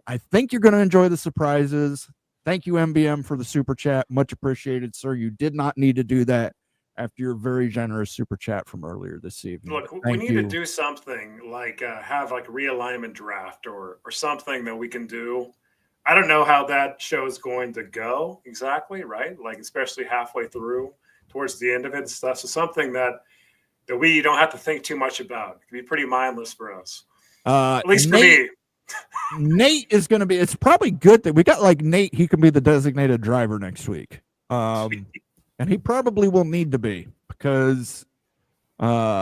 I think you're going to enjoy the surprises. Thank you, MBM, for the super chat. Much appreciated, sir. You did not need to do that after your very generous super chat from earlier this evening. Look, we need to do something like have like a realignment draft or something that we can do. I don't know how that show is going to go exactly, right? Like especially halfway through, towards the end of it and stuff. So something that we don't have to think too much about. It can be pretty mindless for us. At least for me. Nate is going to be. It's probably good that we got like Nate. He can be the designated driver next week. And he probably will need to be because, yeah.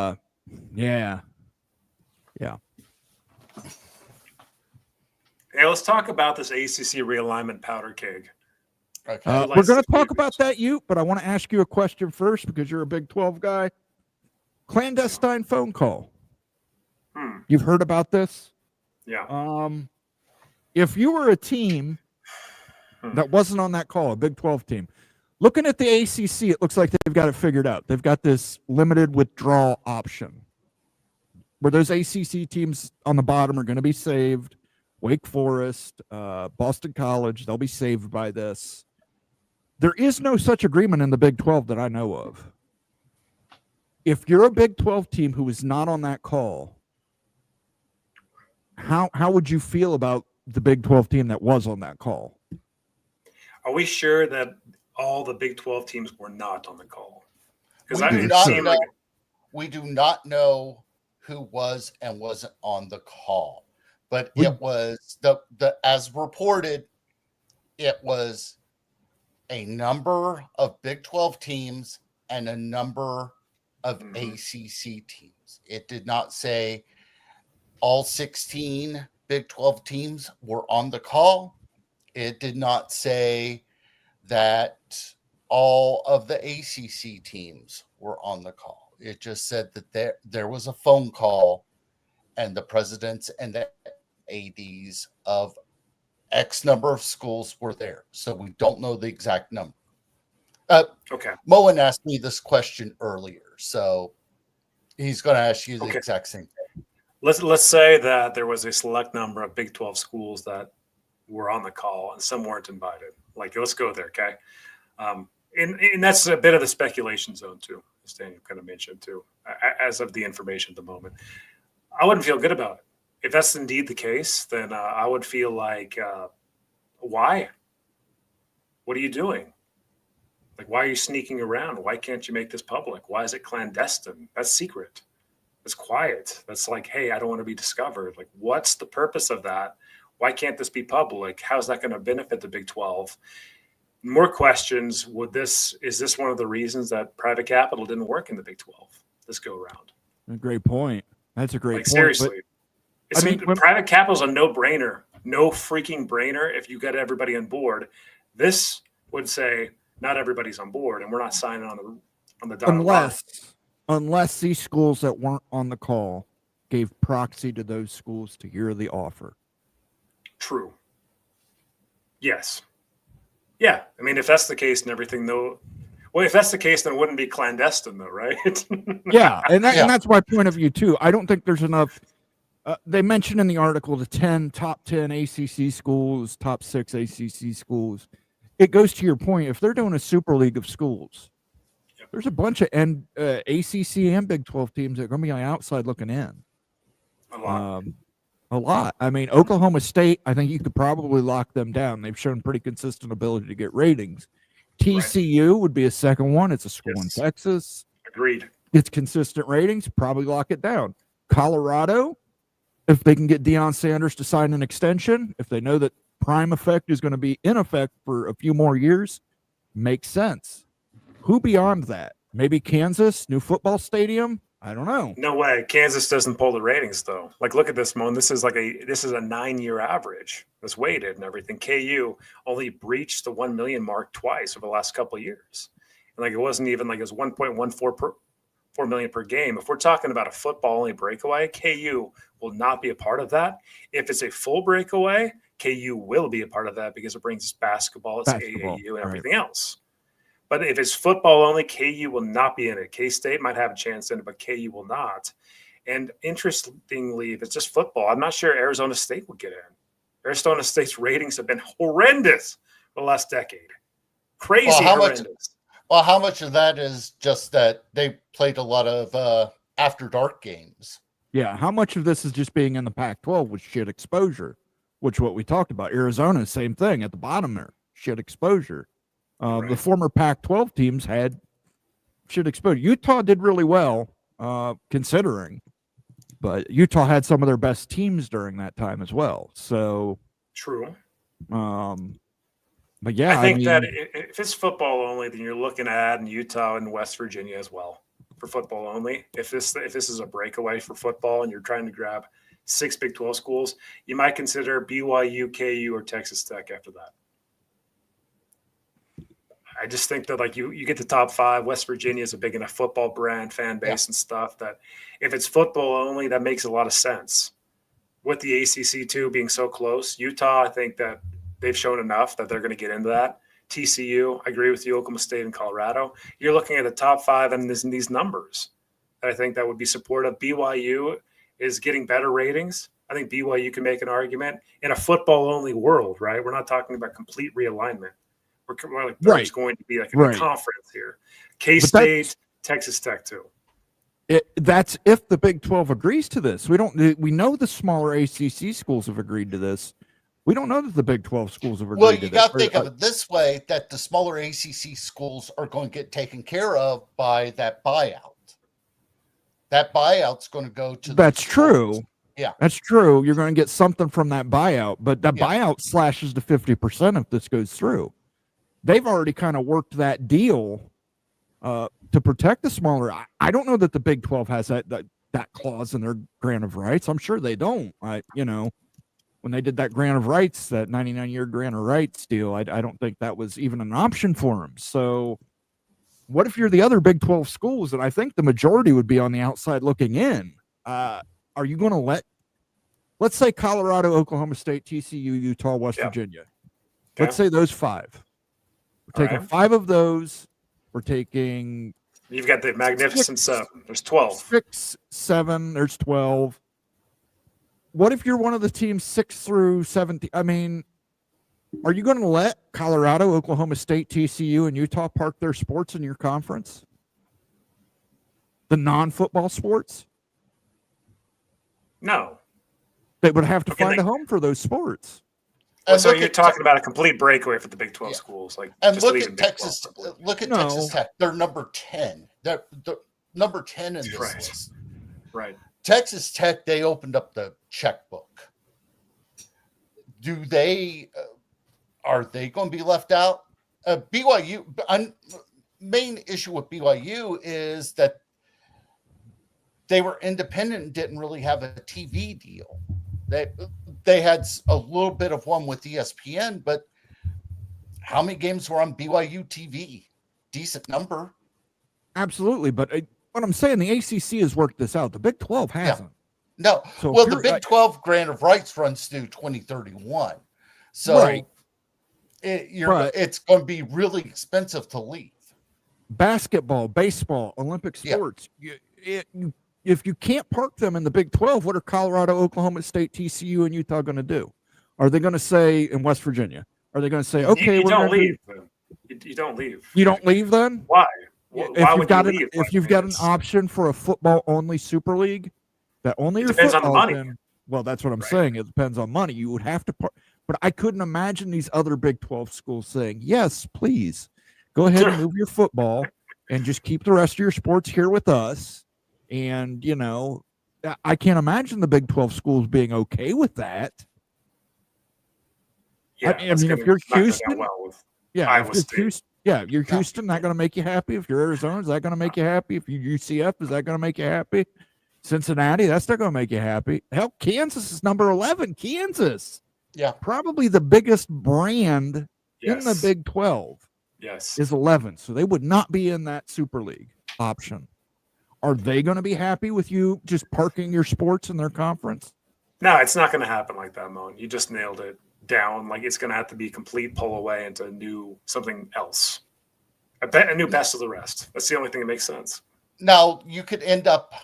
Hey, let's talk about this ACC realignment powder keg. Okay. We're going to talk about that, but I want to ask you a question first because you're a Big 12 guy. Clandestine phone call. Hmm. You've heard about this? Yeah. If you were a team that wasn't on that call, a Big 12 team, looking at the ACC, it looks like they've got it figured out. They've got this limited withdrawal option where those ACC teams on the bottom are going to be saved. Wake Forest, Boston College, they'll be saved by this. There is no such agreement in the Big 12 that I know of. If you're a Big 12 team who is not on that call, how would you feel about the Big 12 team that was on that call? Are we sure that all the Big 12 teams were not on the call? Because we do not know who was and wasn't on the call, but it was the as reported, it was a number of Big 12 teams and a number of ACC teams. It did not say all 16 Big 12 teams were on the call. It did not say that all of the ACC teams were on the call. It just said that there was a phone call and the presidents and the ADs of X number of schools were there. So we don't know the exact number. Okay. Moen asked me this question earlier, so he's going to ask you the exact same thing. Let's say that there was a select number of Big 12 schools that were on the call and some weren't invited. Like, let's go there, okay? And that's a bit of the speculation zone too, as Daniel kind of mentioned too, as of the information at the moment. I wouldn't feel good about it. If that's indeed the case, then I would feel like, why? What are you doing? Like, why are you sneaking around? Why can't you make this public? Why is it clandestine? That's secret. It's quiet. That's like, hey, I don't want to be discovered. Like, what's the purpose of that? Why can't this be public? How's that going to benefit the Big 12? More questions. Is this one of the reasons that private capital didn't work in the Big 12 this go around? A great point. That's a great point. Seriously. Private capital is a no-brainer. No freaking brainer if you get everybody on board. This would say not everybody's on board, and we're not signing on the dotted line. Unless these schools that weren't on the call gave proxy to those schools to hear the offer. True. Yes. Yeah. I mean, if that's the case and everything, though, well, if that's the case, then it wouldn't be clandestine, though, right? Yeah, and that's my point of view too. I don't think there's enough. They mentioned in the article the top 10 ACC schools, top 6 ACC schools. It goes to your point. If they're doing a super league of schools, there's a bunch of ACC and Big 12 teams that are going to be on the outside looking in. A lot. I mean, Oklahoma State, I think you could probably lock them down. They've shown pretty consistent ability to get ratings. TCU would be a second one. It's a school in Texas. Agreed. It's consistent ratings. Probably lock it down. Colorado, if they can get Deion Sanders to sign an extension, if they know that prime effect is going to be in effect for a few more years, makes sense. Who beyond that? Maybe Kansas, new football stadium? I don't know. No way. Kansas doesn't pull the ratings, though. Like, look at this, Moan. This is a 9-year average that's weighted and everything. KU only breached the 1 million mark twice over the last couple of years. And like, it wasn't even like it was 1.14 4 million per game. If we're talking about a football only breakaway, KU will not be a part of that. If it's a full breakaway, KU will be a part of that because it brings basketball, AAU, and everything else. But if it's football only, KU will not be in it. K-State might have a chance in it, but KU will not. And interestingly, if it's just football, I'm not sure Arizona State would get in. Arizona State's ratings have been horrendous for the last decade. Crazy horrendous. How much of that is just that they played a lot of after dark games? Yeah, how much of this is just being in the Pac-12 with shit exposure, which what we talked about. Arizona, same thing at the bottom there, shit exposure. The former Pac-12 teams had shit exposure. Utah did really well, considering, but Utah had some of their best teams during that time as well. So true. But yeah, I think that if it's football only, then you're looking at adding Utah and West Virginia as well for football only. If this is a breakaway for football and you're trying to grab 6 Big 12 schools, you might consider BYU, KU, or Texas Tech after that. I just think that like you get the top 5. West Virginia is a big enough football brand, fan base, and stuff that if it's football only, that makes a lot of sense. With the ACC too being so close, Utah, I think that they've shown enough that they're going to get into that. TCU, I agree with you. Oklahoma State and Colorado. You're looking at the top 5 and these numbers. I think that would be supportive. BYU is getting better ratings. I think BYU can make an argument in a football-only world, right? We're not talking about complete realignment. We're like there's going to be like a conference here. K-State, Texas Tech too. That's if the Big 12 agrees to this. We know the smaller ACC schools have agreed to this. We don't know that the Big 12 schools have agreed to this. Well, you got to think of it this way, that the smaller ACC schools are going to get taken care of by that buyout. That buyout's going to go to That's true. Yeah. That's true. You're going to get something from that buyout, but that buyout slashes to 50% if this goes through. They've already kind of worked that deal to protect the smaller. I don't know that the Big 12 has that clause in their grant of rights. I'm sure they don't. When they did that grant of rights, that 99-year grant of rights deal, I don't think that was even an option for them. So what if you're the other Big 12 schools? And I think the majority would be on the outside looking in. Are you going to let's say Colorado, Oklahoma State, TCU, Utah, West Virginia. Okay. Let's say those 5. We're taking 5 of those. We're taking. You've got the Magnificent 7. There's 12. 6, 7. There's 12. What if you're one of the teams 6 through 17? I mean, are you going to let Colorado, Oklahoma State, TCU, and Utah park their sports in your conference? The non-football sports? No. They would have to find a home for those sports. So you're talking about a complete breakaway for the Big 12 schools, and look at Texas. Look at Texas Tech. They're number 10. They're number 10 in this list. Right. Texas Tech. They opened up the checkbook. Do they? Are they going to be left out? BYU. Main issue with BYU is that they were independent and didn't really have a TV deal. They had a little bit of one with ESPN, but how many games were on BYU TV? Decent number. Absolutely, but what I'm saying, the ACC has worked this out. The Big 12 hasn't. No. So well, the Big 12 grant of rights runs through 2031. So it's going to be really expensive to leave. Basketball, baseball, Olympic sports. If you can't park them in the Big 12, what are Colorado, Oklahoma State, TCU, and Utah going to do? Are they going to say in West Virginia? Are they going to say, okay, you don't leave? You don't leave. You don't leave then? Why? If you've got an option for a football-only Super League, that only your depends on the money. Well, that's what I'm saying. It depends on money. You would have to park. But I couldn't imagine these other Big 12 schools saying, yes, please, go ahead and move your football and just keep the rest of your sports here with us. And, I can't imagine the Big 12 schools being okay with that. Yeah, I mean, if you're Houston, you're Houston, that going to make you happy? If you're Arizona, is that going to make you happy? If you're UCF, is that going to make you happy? Cincinnati, that's not going to make you happy. Hell, Kansas is number 11. Kansas. Yeah. Probably the biggest brand in the Big 12. Yes. Is 11. So they would not be in that Super League option. Are they going to be happy with you just parking your sports in their conference? No, it's not going to happen like that, Moan. You just nailed it down. Like it's going to have to be a complete pull away into something else. A new best of the rest. That's the only thing that makes sense. Now you could end up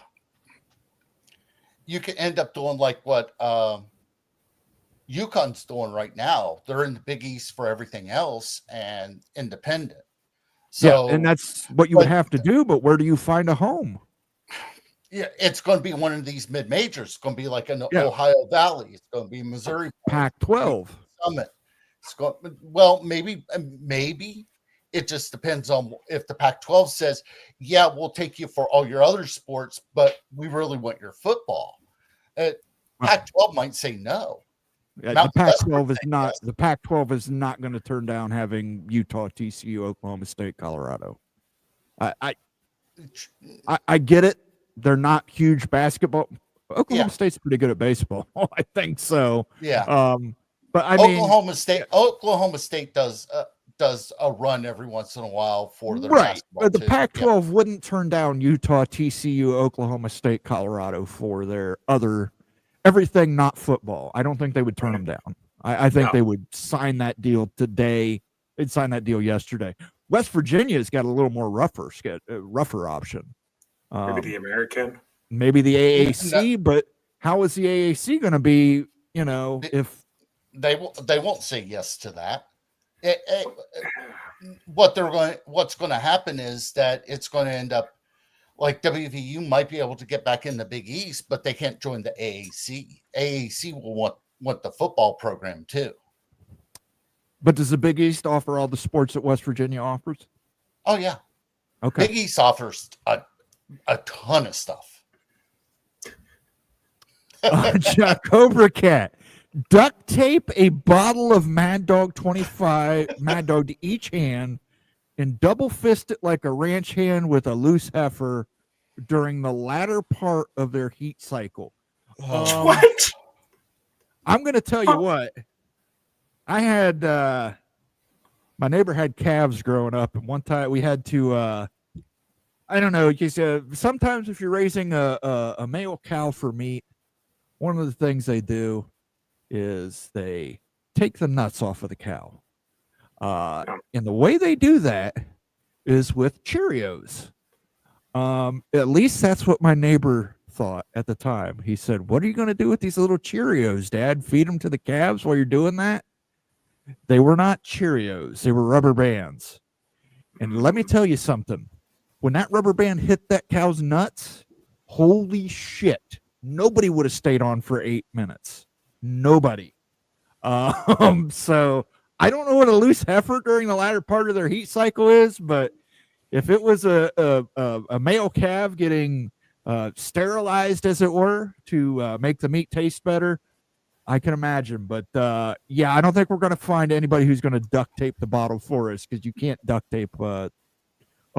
doing like what UConn's doing right now. They're in the Big East for everything else and independent. So, and that's what you would have to do. But where do you find a home? Yeah, it's going to be one of these mid majors. It's going to be like in the Ohio Valley. It's going to be Missouri. Pac-12 Summit. Maybe it just depends on if the Pac-12 says, "Yeah, we'll take you for all your other sports, but we really want your football." Pac-12 might say no. The Pac-12 is not. The Pac-12 is not going to turn down having Utah, TCU, Oklahoma State, Colorado. I get it. They're not huge basketball. Oklahoma State's pretty good at baseball. I think so. Yeah. But I mean, Oklahoma State does does a run every once in a while for their Right. basketball. But the too. Pac-12 wouldn't turn down Utah, TCU, Oklahoma State, Colorado for their other everything not football. I don't think they would turn them down. I think they would sign that deal today. They'd sign that deal yesterday. West Virginia's got a little more rougher option. Maybe the American. Maybe the AAC, but how is the AAC going to be, if they won't say yes to that. What's going to happen is that it's going to end up like WVU might be able to get back in the Big East, but they can't join the AAC. AAC will want the football program too. But does the Big East offer all the sports that West Virginia offers? Oh yeah. Okay. Big East offers a ton of stuff. Cobra Cat. Duct tape a bottle of Mad Dog 25 Mad Dog to each hand and double fist it like a ranch hand with a loose heifer during the latter part of their heat cycle. What? I'm going to tell you what. I had my neighbor had calves growing up, and one time we had to I don't know, sometimes if you're raising a male cow for meat, one of the things they do is they take the nuts off of the cow. And the way they do that is with Cheerios. At least that's what my neighbor thought at the time. He said, "What are you going to do with these little Cheerios, Dad? Feed them to the calves while you're doing that?" They were not Cheerios. They were rubber bands. And let me tell you something. When that rubber band hit that cow's nuts, holy shit. Nobody would have stayed on for 8 minutes. Nobody. So I don't know what a loose heifer during the latter part of their heat cycle is, but if it was a male calf getting sterilized, as it were, to make the meat taste better, I can imagine. But yeah, I don't think we're going to find anybody who's going to duct tape the bottle for us, because you can't duct tape a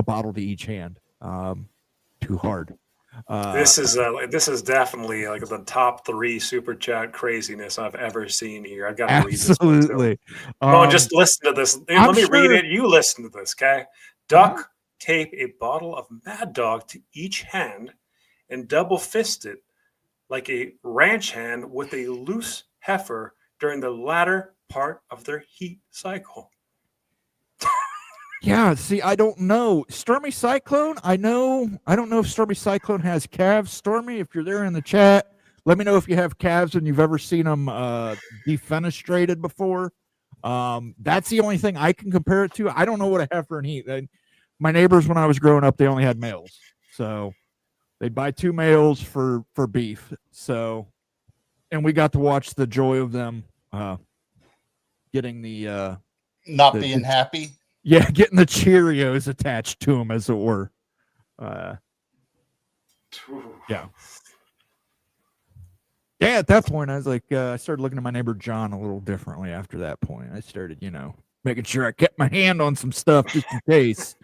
bottle to each hand. Too hard. This is definitely like the top 3 super chat craziness I've ever seen here. I got to read this. Absolutely. Just listen to this. Let me read it. You listen to this, okay? Duct tape a bottle of Mad Dog to each hand and double fist it like a ranch hand with a loose heifer during the latter part of their heat cycle. Yeah, see, I don't know. Stormy Cyclone, I don't know if Stormy Cyclone has calves. Stormy, if you're there in the chat, let me know if you have calves and you've ever seen them defenestrated before. That's the only thing I can compare it to. I don't know what a heifer and heat. My neighbors, when I was growing up, they only had males. So they'd buy 2 males for beef. So, and we got to watch the joy of them getting the being happy. Yeah, getting the Cheerios attached to them, as it were. Yeah. Yeah, at that point, I was like, I started looking at my neighbor John a little differently after that point. I started, making sure I kept my hand on some stuff just in case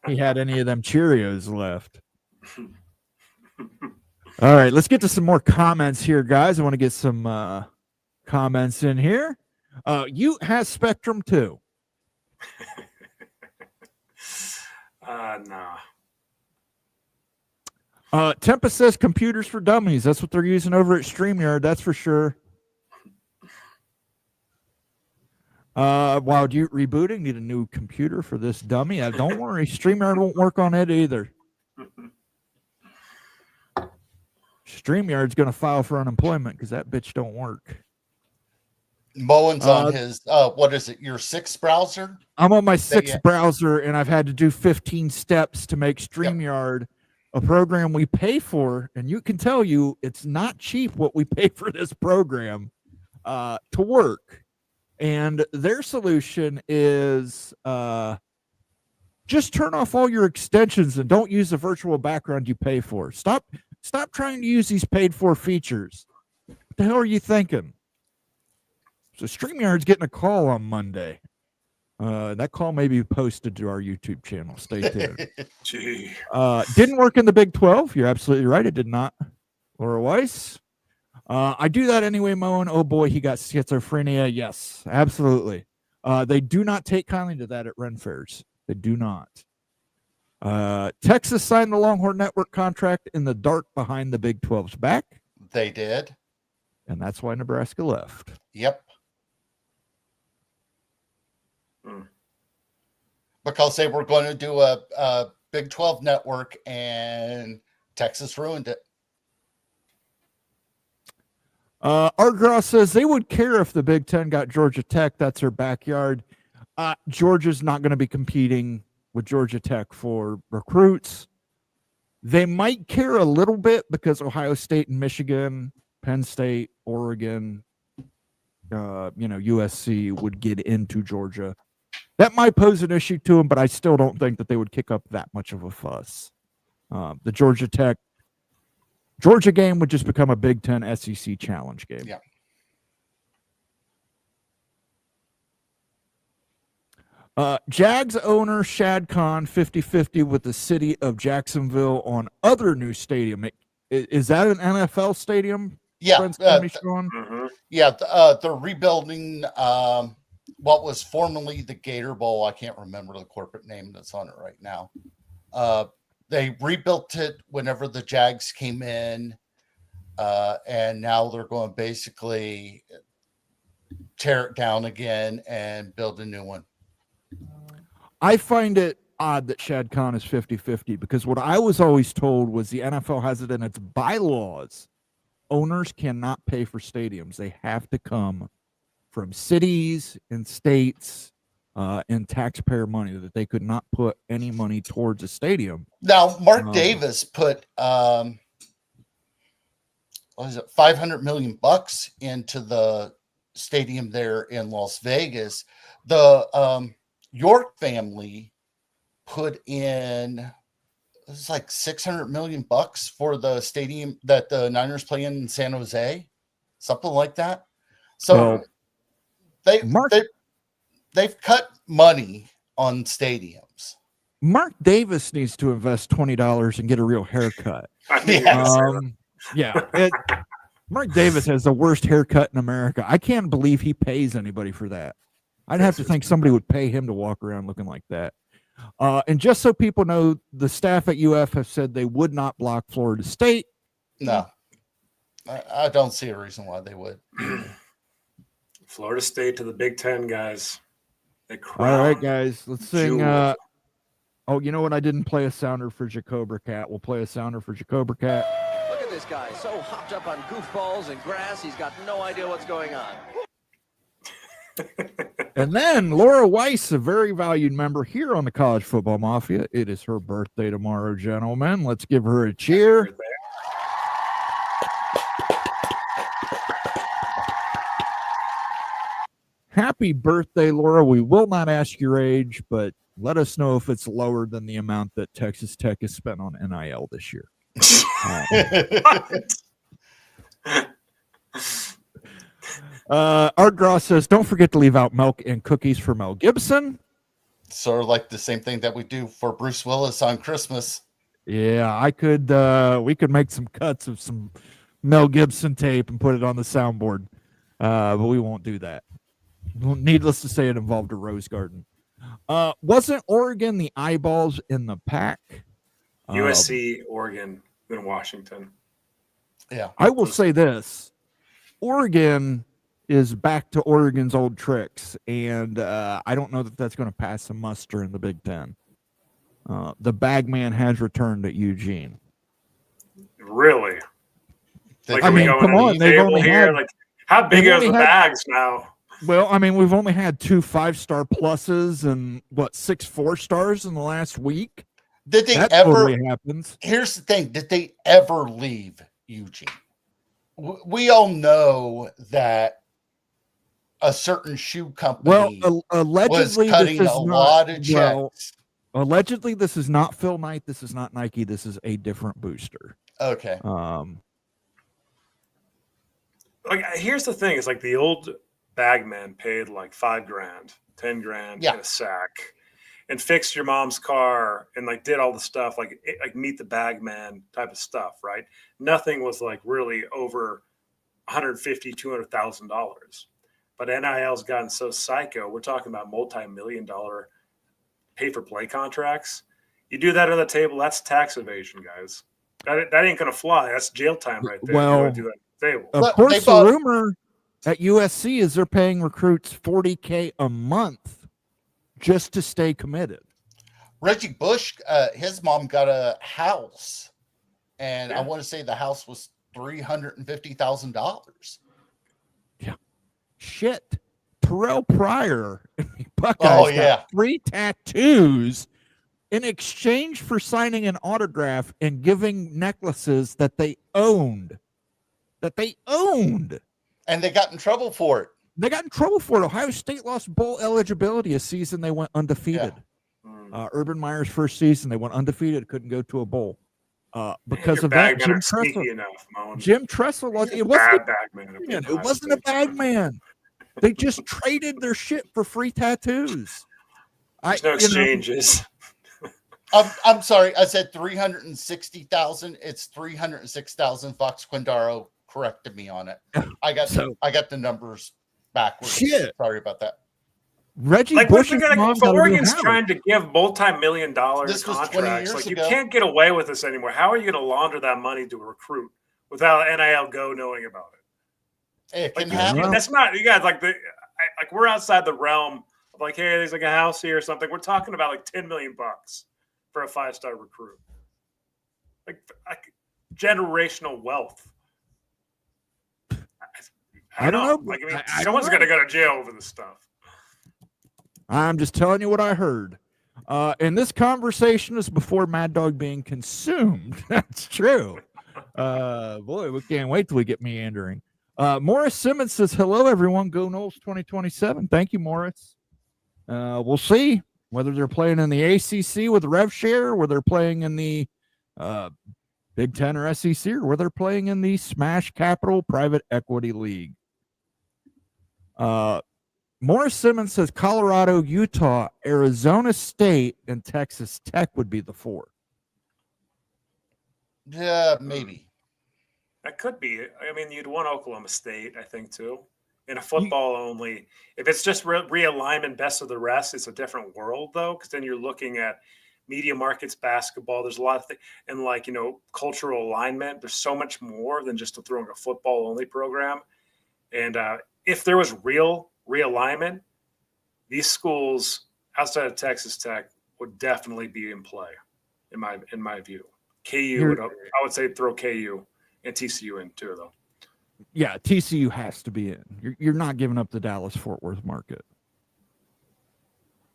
he had any of them Cheerios left. All right, let's get to some more comments here, guys. I want to get some comments in here. You has Spectrum too. Nah. Tempest says computers for dummies. That's what they're using over at StreamYard. That's for sure. Wild Ute rebooting. Need a new computer for this dummy. Don't worry. StreamYard won't work on it either. StreamYard's going to file for unemployment because that bitch don't work. Moen's on his, what is it, your 6th browser? I'm on my 6th browser, and I've had to do 15 steps to make StreamYard a program we pay for. And you can tell you it's not cheap what we pay for this program to work. And their solution is just turn off all your extensions and don't use the virtual background you pay for. Stop trying to use these paid-for features. What the hell are you thinking? So StreamYard's getting a call on Monday. That call may be posted to our YouTube channel. Stay tuned. Gee. Didn't work in the Big 12. You're absolutely right. It did not. Laura Weiss. I do that anyway, Moen. Oh, boy, he got schizophrenia. Yes, absolutely. They do not take kindly to that at Ren Fairs. They do not. Texas signed the Longhorn Network contract in the dark behind the Big 12's back. They did. And that's why Nebraska left. Yep. Because they were going to do a Big 12 network, and Texas ruined it. Artgraw says they would care if the Big Ten got Georgia Tech. That's their backyard. Georgia's not going to be competing with Georgia Tech for recruits. They might care a little bit because Ohio State and Michigan, Penn State, Oregon, USC would get into Georgia. That might pose an issue to them, but I still don't think that they would kick up that much of a fuss. The Georgia game would just become a Big Ten SEC challenge game. Yeah. Jags owner Shad Khan 50-50 with the city of Jacksonville on other new stadium. Is that an NFL stadium? Yeah. Yeah, they're rebuilding what was formerly the Gator Bowl. I can't remember the corporate name that's on it right now. They rebuilt it whenever the Jags came in, and now they're going to basically tear it down again and build a new one. I find it odd that Shad Khan is 50-50 because what I was always told was the NFL has it in its bylaws. Owners cannot pay for stadiums. They have to come from cities and states and taxpayer money, that they could not put any money towards a stadium. Now, Mark Davis put $500 million into the stadium there in Las Vegas. The York family put in, it was like $600 million for the stadium that the Niners play in San Jose, something like that. So they've cut money on stadiums. Mark Davis needs to invest $20 and get a real haircut. Mark Davis has the worst haircut in America. I can't believe he pays anybody for that. I'd have to think somebody would pay him to walk around looking like that. And just so people know, the staff at UF have said they would not block Florida State. No, I don't see a reason why they would. Florida State to the Big Ten, guys. All right, guys, let's sing. You know what? I didn't play a sounder for Jacobra Cat. We'll play a sounder for Jacobra Cat. Look at this guy, so hopped up on goofballs and grass, he's got no idea what's going on. And then Laura Weiss, a very valued member here on the College Football Mafia. It is her birthday tomorrow, gentlemen. Let's give her a cheer. Happy birthday, Laura. We will not ask your age, but let us know if it's lower than the amount that Texas Tech has spent on NIL this year. Art Gross says, don't forget to leave out milk and cookies for Mel Gibson. Sort of like the same thing that we do for Bruce Willis on Christmas. Yeah, we could make some cuts of some Mel Gibson tape and put it on the soundboard. But we won't do that. Needless to say, it involved a rose garden. Wasn't Oregon the eyeballs in the pack? USC, Oregon, then Washington. Yeah. I will say this. Oregon is back to Oregon's old tricks, and I don't know that that's going to pass some muster in the Big Ten. The bagman has returned at Eugene. Really? I mean, come on. They've only had, how big are the bags now? Well, I mean, we've only had 2 5-star pluses and 6 4-stars in the last week. Did they that ever? Totally happens. Here's the thing: did they ever leave Eugene? We all know that a certain shoe company allegedly was cutting a lot of checks. Allegedly, this is not Phil Knight. This is not Nike. This is a different booster. Okay. Here's the thing: it's like the old bagman paid like $5,000, $10,000 in a sack, and fixed your mom's car and did all the stuff like meet the bagman type of stuff, right? Nothing was really over $150,000, $200,000. but NIL's gotten so psycho. We're talking about multi-million-dollar pay-for-play contracts. You do that on the table, that's tax evasion, guys. That ain't going to fly. That's jail time right there. Well, if you do that on the table. Of course, the rumor at USC is they're paying recruits $40K a month just to stay committed. Reggie Bush, his mom got a house, and I want to say the house was $350,000. Yeah, shit. Terrell Pryor, Buckeyes, got 3 tattoos in exchange for signing an autograph and giving necklaces that they owned. And they got in trouble for it. Ohio State lost bowl eligibility a season they went undefeated. Urban Meyer's first season, they went undefeated, couldn't go to a bowl. Because of that, Jim Tressel lost. It wasn't a bag man. They just traded their shit for free tattoos. There's no exchanges. I'm sorry, I said 360,000. It's 306,000. Fox Quindaro corrected me on it. I got the numbers backwards. Shit. Sorry about that. Reggie Bush's mom got Oregon's trying to give multi-million-dollar This was 20 contracts. years Like, you ago. can't get away with this anymore. How are you going to launder that money to a recruit without NIL Go knowing about it? It can Like, happen. that's not, you guys, like we're outside the realm of like, hey, there's like a house here or something. We're talking about like $10 million for a 5-star recruit. Like generational wealth. I don't know. Like, I mean, someone's going to go to jail over this stuff. I'm just telling you what I heard. And this conversation is before Mad Dog being consumed. That's true. Boy, we can't wait till we get meandering. Morris Simmons says, hello, everyone. Go Knowles 2027. Thank you, Morris. We'll see whether they're playing in the ACC with Rev Share, or whether they're playing in the Big Ten or SEC, or whether they're playing in the Smash Capital Private Equity League. Morris Simmons says Colorado, Utah, Arizona State, and Texas Tech would be the 4. Yeah, maybe. That could be. I mean, you'd want Oklahoma State, I think, too. In a football only. If it's just realignment, best of the rest, it's a different world, though, because then you're looking at media markets, basketball. There's a lot of things. And, like, cultural alignment. There's so much more than just throwing a football only program. And if there was real realignment, these schools outside of Texas Tech would definitely be in play, in my view. KU, I would say throw KU and TCU in too, though. Yeah, TCU has to be in. You're not giving up the Dallas-Fort Worth market.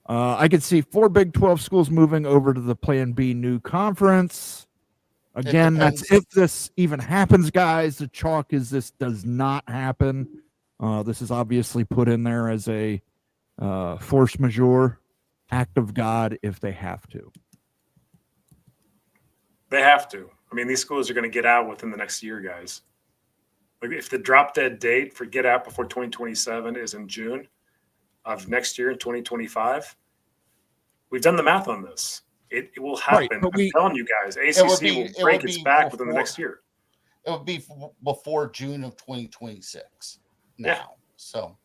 I could see 4 Big 12 schools moving over to the Plan B new conference. Again, that's if this even happens, guys. The chalk is this does not happen. This is obviously put in there as a force majeure, act of God if they have to. They have to. I mean, these schools are going to get out within the next year, guys. Like, if the drop dead date for get out before 2027 is in June of next year in 2025, we've done the math on this. It will happen. Right, I'm telling you guys, ACC will break its back within the next year. It would be before June of 2026 now. Yeah. So.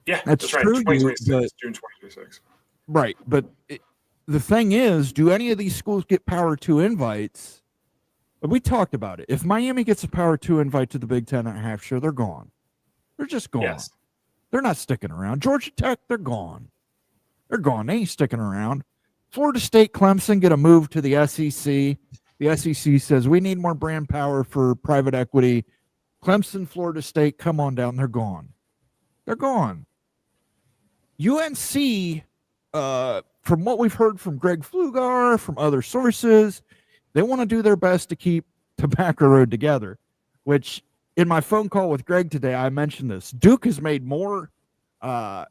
Yeah, that's right. True, 2026, June 2026. Right. But the thing is, do any of these schools get Power 2 invites? We talked about it. If Miami gets a Power 2 invite to the Big Ten at half share, they're gone. They're just gone. Yes. They're not sticking around. Georgia Tech, they're gone. They're gone. They ain't sticking around. Florida State, Clemson get a move to the SEC. The SEC says, we need more brand power for private equity. Clemson, Florida State, come on down. They're gone. They're gone. UNC, from what we've heard from Greg Flugar, from other sources, they want to do their best to keep Tobacco Road together, which in my phone call with Greg today, I mentioned this. Duke has made more. I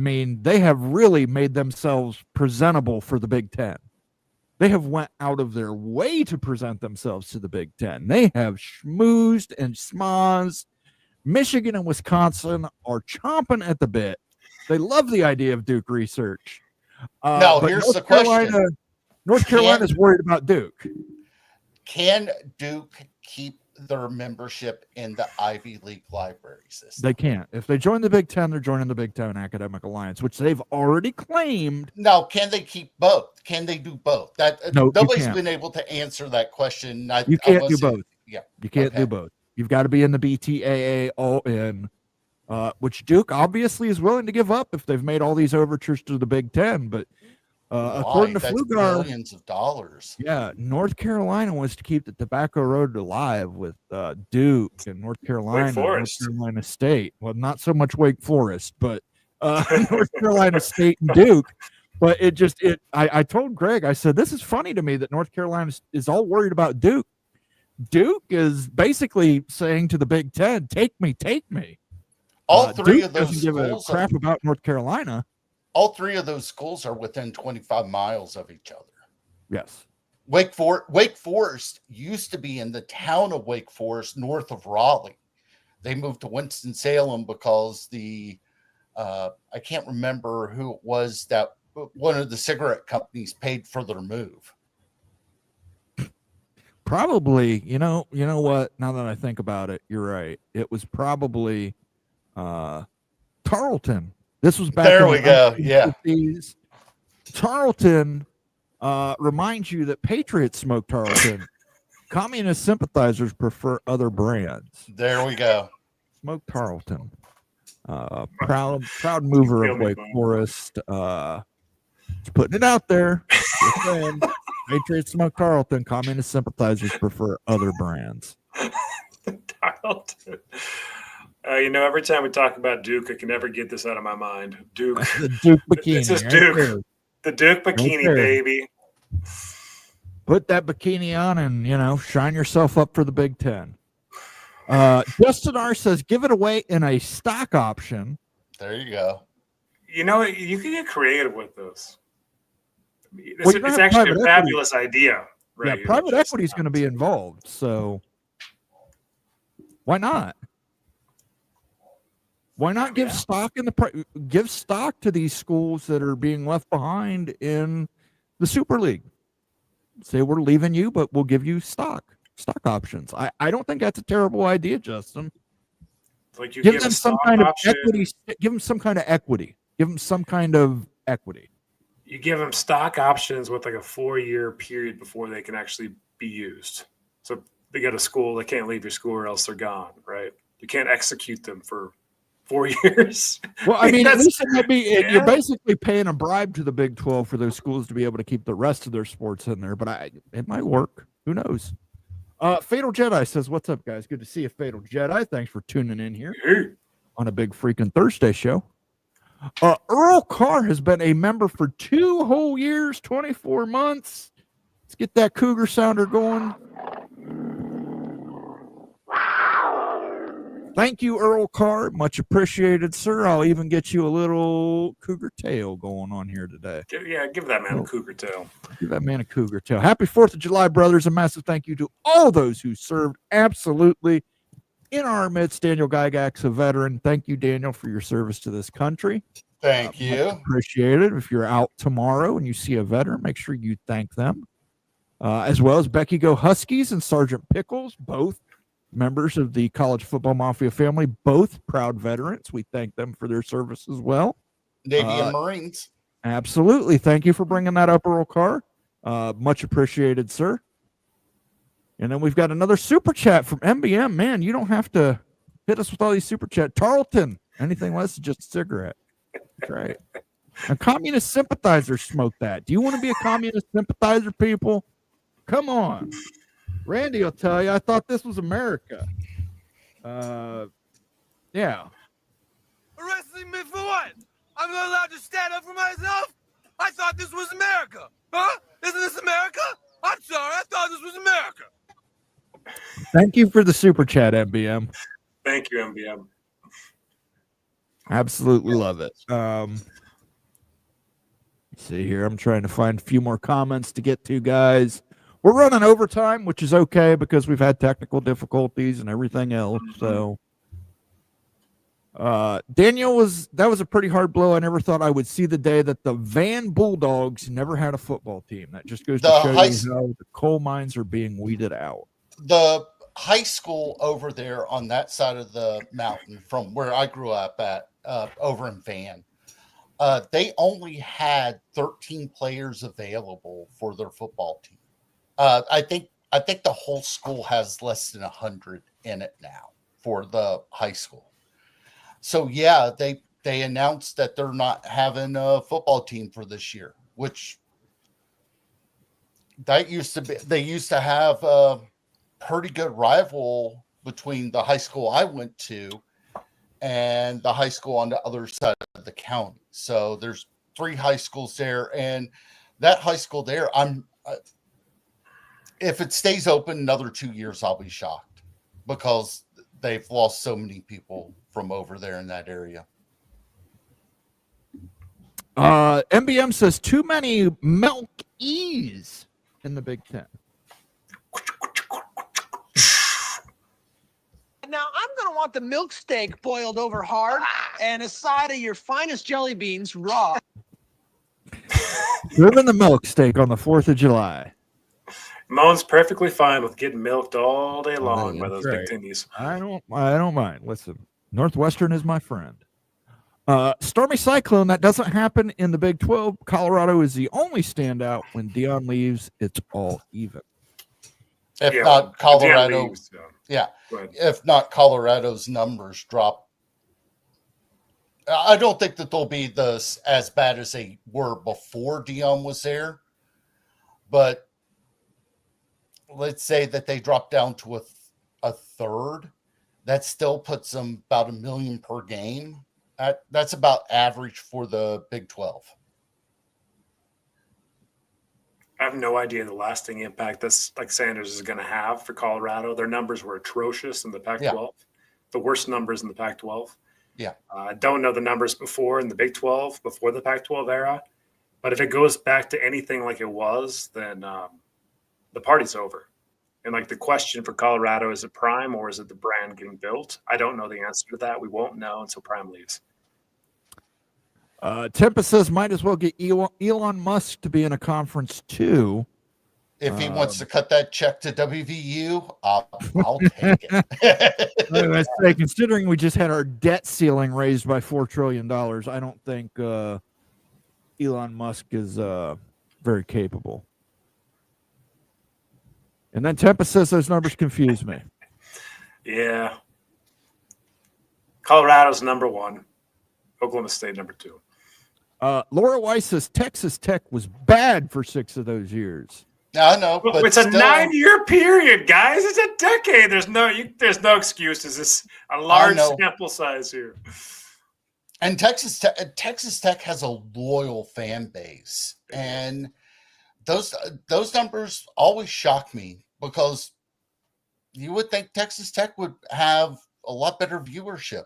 mean, they have really made themselves presentable for the Big Ten. They have went out of their way to present themselves to the Big Ten. They have schmoozed and schmozzed. Michigan and Wisconsin are chomping at the bit. They love the idea of Duke research. Now, here's the question. North Carolina's worried about Duke. Can Duke keep their membership in the Ivy League library system. They can't. If they join the Big Ten, they're joining the Big Ten Academic Alliance, which they've already claimed. Now, can they keep both? Can they do both? That No, you nobody's can't. been able to answer that question. You can't do both. Yeah, You can't do both. You've got to be in the BTAA all in, which Duke obviously is willing to give up if they've made all these overtures to the Big Ten. But according to That's Flugar, billions of dollars. yeah, North Carolina wants to keep the Tobacco Road alive with Duke and North Carolina, North Carolina State. Well, not so much Wake Forest, but North Carolina State and Duke. But I told Greg, I said, this is funny to me that North Carolina is all worried about Duke. Duke is basically saying to the Big Ten, take me. All three Duke of those doesn't give a crap about North Carolina. All three of those schools are within 25 miles of each other. Yes. Wake Forest used to be in the town of Wake Forest, north of Raleigh. They moved to Winston-Salem because I can't remember who it was that one of the cigarette companies paid for their move. Probably, you know what? Now that I think about it, you're right. It was probably Tarleton. This was back. There in we the go. Yeah. 1950s. Tarleton reminds you that patriots smoke Tarleton. Communist sympathizers prefer other brands. There we go. Smoke Tarleton. Proud mover of Wake Forest. Just putting it out there. Just saying, patriots smoke Tarleton. Communist sympathizers prefer other brands. Tarleton. Every time we talk about Duke, I can never get this out of my mind. Duke. The Duke bikini. This is right Duke. there. The Duke bikini, there. baby. Put that bikini on and, shine yourself up for the Big Ten. Justin R. says, give it away in a stock option. There you go. You can get creative with this. Well, It's actually a fabulous idea. Right, yeah, private equity is going to be involved. So why not? Why not give stock give stock to these schools that are being left behind in the Super League? Say we're leaving you, but we'll give you stock options. I don't think that's a terrible idea, Justin. Like you give them some kind of equity. Give them some kind of equity. Give them some kind of equity. You give them stock options with like a 4-year period before they can actually be used. So they go to school, they can't leave your school or else they're gone, right? You can't execute them for 4 years. Well, I mean, at least it might be, you're basically paying a bribe to the Big 12 for those schools to be able to keep the rest of their sports in there, but it might work. Who knows? Fatal Jedi says, what's up, guys? Good to see you, Fatal Jedi. Thanks for tuning in here on a big freaking Thursday show. Earl Carr has been a member for 2 whole years, 24 months. Let's get that cougar sounder going. Thank you, Earl Carr. Much appreciated, sir. I'll even get you a little cougar tail going on here today. Yeah, give that man a cougar tail. Give that man a cougar tail. Happy 4th of July, brothers. A massive thank you to all those who served absolutely in our midst. Daniel Gygax, a veteran. Thank you, Daniel, for your service to this country. Thank you. Appreciate it. If you're out tomorrow and you see a veteran, make sure you thank them. As well as Becky Go Huskies and Sergeant Pickles, both members of the College Football Mafia family, both proud veterans. We thank them for their service as well. Navy and Marines. Absolutely. Thank you for bringing that up, Earl Carr. Much appreciated, sir. And then we've got another super chat from MBM. Man, you don't have to hit us with all these super chat. Tarleton, anything less than just a cigarette. That's right. And communist sympathizers smoke that. Do you want to be a communist sympathizer, people? Come on. Randy will tell you, I thought this was America. Yeah. Arresting me for what? I'm not allowed to stand up for myself? I thought this was America. Huh? Isn't this America? I'm sorry, I thought this was America. Thank you for the super chat, MBM. Thank you, MBM. Absolutely love it. Let's see here. I'm trying to find a few more comments to get to, guys. We're running overtime, which is okay because we've had technical difficulties and everything else. So, Daniel, that was a pretty hard blow. I never thought I would see the day that the Van Bulldogs never had a football team. That just goes to show you how the coal mines are being weeded out. The high school over there on that side of the mountain from where I grew up at, over in Van, they only had 13 players available for their football team. I think the whole school has less than 100 in it now for the high school. So yeah, they announced that they're not having a football team for this year, which that used to be, they used to have a pretty good rival between the high school I went to and the high school on the other side of the county. So there's 3 high schools there, and that high school there, if it stays open another 2 years, I'll be shocked because they've lost so many people from over there in that area. MBM says too many milk E's in the Big Ten. Now, I'm going to want the milk steak boiled over hard and a side of your finest jelly beans raw. Serving the milk steak on the 4th of July. Moan's perfectly fine with getting milked all day long by those right. Big Tendies. I don't mind. Listen, Northwestern is my friend. Stormy Cyclone, that doesn't happen in the Big 12. Colorado is the only standout. When Dion leaves, it's all even. If not Colorado, leaves, if not Colorado's numbers drop. I don't think that they'll be as bad as they were before Dion was there, but let's say that they drop down to a third. That still puts them about $1 million per game. That's about average for the Big 12. I have no idea the lasting impact this like Sanders is going to have for Colorado. Their numbers were atrocious in the Pac-12, the worst numbers in the Pac-12. Yeah, I don't know the numbers before in the Big 12, before the Pac-12 era, but if it goes back to anything like it was, then the party's over. And like the question for Colorado, is it Prime or is it the brand getting built? I don't know the answer to that. We won't know until Prime leaves. Tempest says might as well get Elon Musk to be in a conference too. If he wants to cut that check to WVU, I'll take it. I say, considering we just had our debt ceiling raised by $4 trillion, I don't think Elon Musk is very capable. And then Tempest says those numbers confuse me. Yeah. Colorado's number 1. Oklahoma State number 2. Laura Weiss says Texas Tech was bad for 6 of those years. I know, but it's a 9-year period, guys. It's a decade. There's no excuses. It's a large sample size here. And Texas Tech has a loyal fan base, and those numbers always shock me because you would think Texas Tech would have a lot better viewership.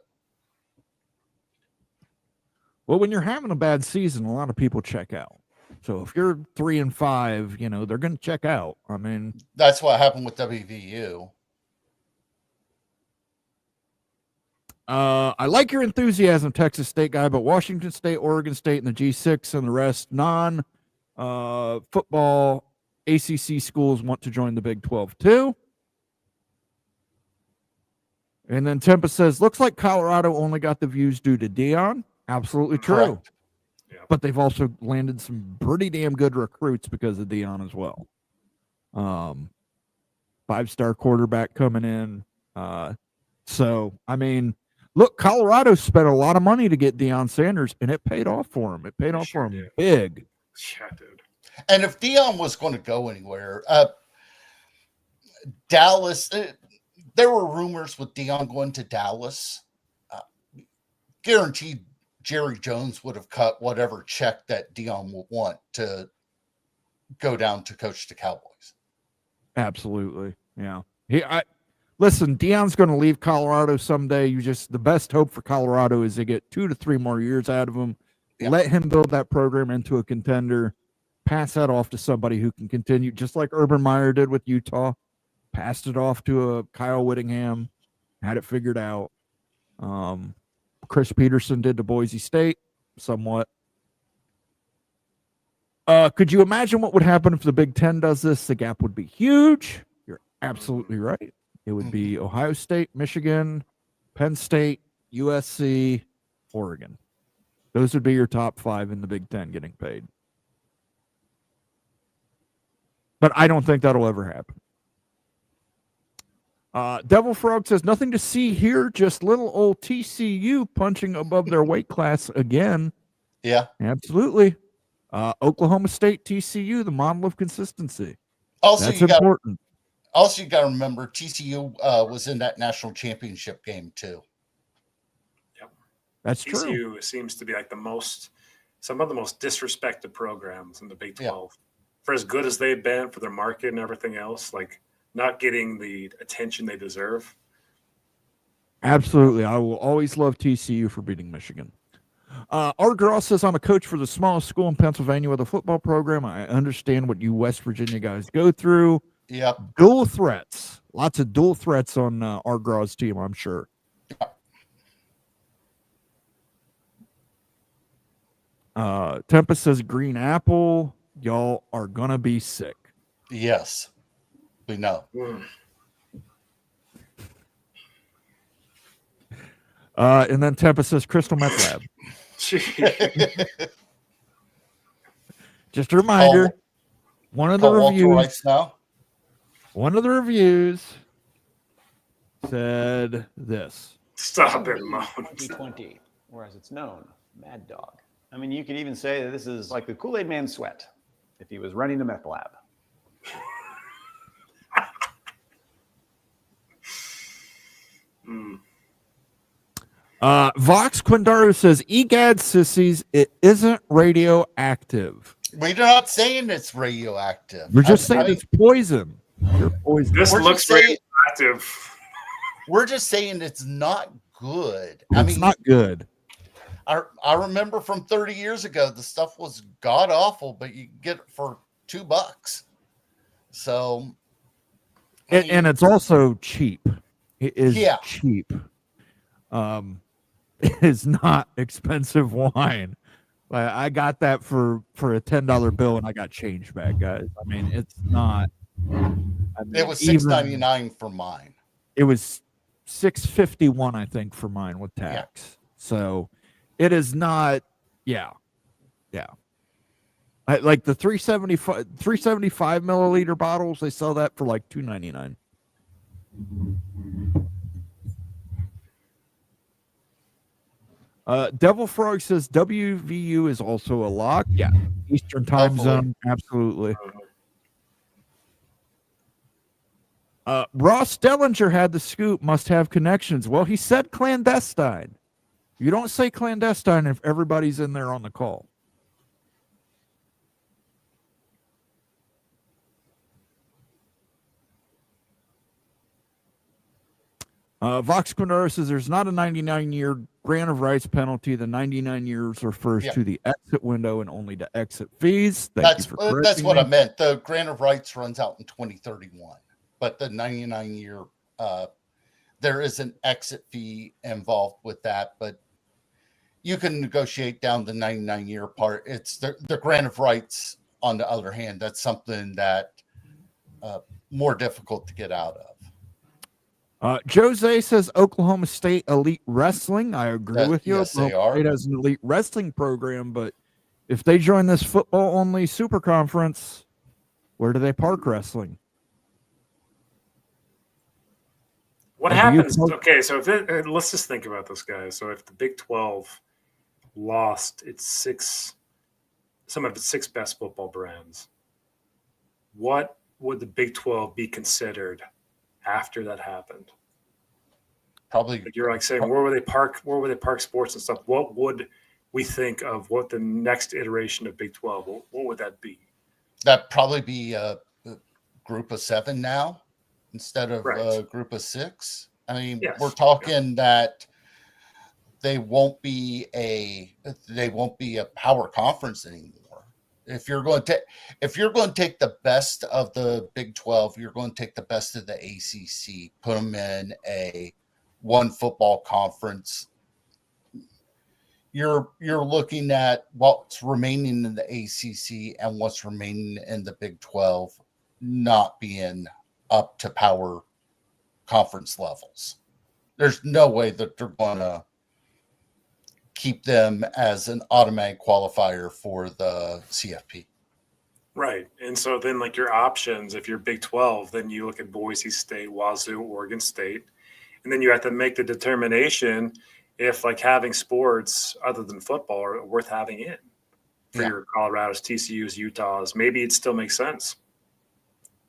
Well, when you're having a bad season, a lot of people check out. So if you're 3-5, they're going to check out. I mean, that's what happened with WVU. I like your enthusiasm, Texas State guy, but Washington State, Oregon State, and the G6 and the rest non-football ACC schools want to join the Big 12 too. And then Tempest says, looks like Colorado only got the views due to Dion. Absolutely true. Yeah. But they've also landed some pretty damn good recruits because of Dion as well. 5-star quarterback coming in. So, I mean, look, Colorado spent a lot of money to get Deion Sanders, and it paid off for him. It paid off for him big. Yeah, dude. And if Dion was going to go anywhere, Dallas, there were rumors with Dion going to Dallas. Guaranteed Jerry Jones would have cut whatever check that Dion would want to go down to coach the Cowboys. Absolutely. Yeah. Listen, Deion's going to leave Colorado someday. The best hope for Colorado is they get 2 to 3 more years out of him. Yep. Let him build that program into a contender. Pass that off to somebody who can continue, just like Urban Meyer did with Utah. Passed it off to a Kyle Whittingham. Had it figured out. Chris Peterson did to Boise State, somewhat. Could you imagine what would happen if the Big Ten does this? The gap would be huge. You're absolutely right. it would be Ohio State, Michigan, Penn State, USC, Oregon. Those would be your top 5 in the Big Ten getting paid. But I don't think that'll ever happen. Devil Frog says, nothing to see here, just little old TCU punching above their weight class again. Yeah. Absolutely. Oklahoma State, TCU, the model of consistency. Also, That's you important. got to remember TCU was in that national championship game too. That's true. TCU seems to be like some of the most disrespected programs in the Big 12. For as good as they've been, for their market and everything else, like not getting the attention they deserve. Absolutely. I will always love TCU for beating Michigan. Art Gross says, I'm a coach for the smallest school in Pennsylvania with a football program. I understand what you West Virginia guys go through. Yep. Dual threats. Lots of dual threats on Art Gross' team, I'm sure. Tempest says, Green Apple, y'all are going to be sick. Yes, we know. And then Tempest says, Crystal Meth Lab. Just a reminder, one of the reviews said this. Stop it, Mo. 2020, or as it's known, Mad Dog. I mean, you could even say that this is like the Kool-Aid Man Sweat if he was running a meth lab. Vox Quindaro says, EGAD sissies, it isn't radioactive. We're not saying it's radioactive. We're just saying it's poison. You're poison. This looks radioactive. We're just saying it's not good. It's not good. I remember from 30 years ago, the stuff was god awful, but you get it for $2. So, and it's also cheap. It is cheap. It is not expensive wine. I got that for a $10 bill, and I got change back, guys. I mean, it's not. It was $6.99 for mine. It was $6.51, I think, for mine with tax. Yeah. So it is not. Yeah. Like the 375 milliliter bottles, they sell that for like $2.99. Devil Frog says WVU is also a lock. Yeah, Eastern time zone, absolutely. Ross Dellinger had the scoop. Must have connections. Well, he said clandestine. You don't say clandestine if everybody's in there on the call. Vox Quindaro says there's not a 99-year grant of rights penalty. The 99 years refers to the exit window and only to exit fees. That's what I meant. The grant of rights runs out in 2031, but the 99-year, there is an exit fee involved with that, but you can negotiate down the 99-year part. It's the grant of rights, on the other hand, that's something that more difficult to get out of. Jose says Oklahoma State Elite Wrestling. I agree with you. Yes, Oklahoma State has an elite wrestling program, but if they join this football-only super conference, where do they park wrestling? What happens? Okay, so let's just think about this, guys. So if the Big 12 lost some of its 6 best football brands, what would the Big 12 be considered after that happened? Probably, like you're like saying, where would they park sports and stuff? What would we think of what the next iteration of Big 12? What would that be? That'd probably be a group of 7 now instead of a group of 6. I mean, we're talking that they won't be a power conference anymore. If you're going to take the best of the Big 12, you're going to take the best of the ACC, put them in a one football conference. You're looking at what's remaining in the ACC and what's remaining in the Big 12 not being up to power conference levels. There's no way that they're going to keep them as an automatic qualifier for the CFP. Right. And so then like your options, if you're Big 12, then you look at Boise State, Wazoo, Oregon State, and then you have to make the determination if like having sports other than football are worth having in for your Colorado's, TCU's, Utah's. Maybe it still makes sense.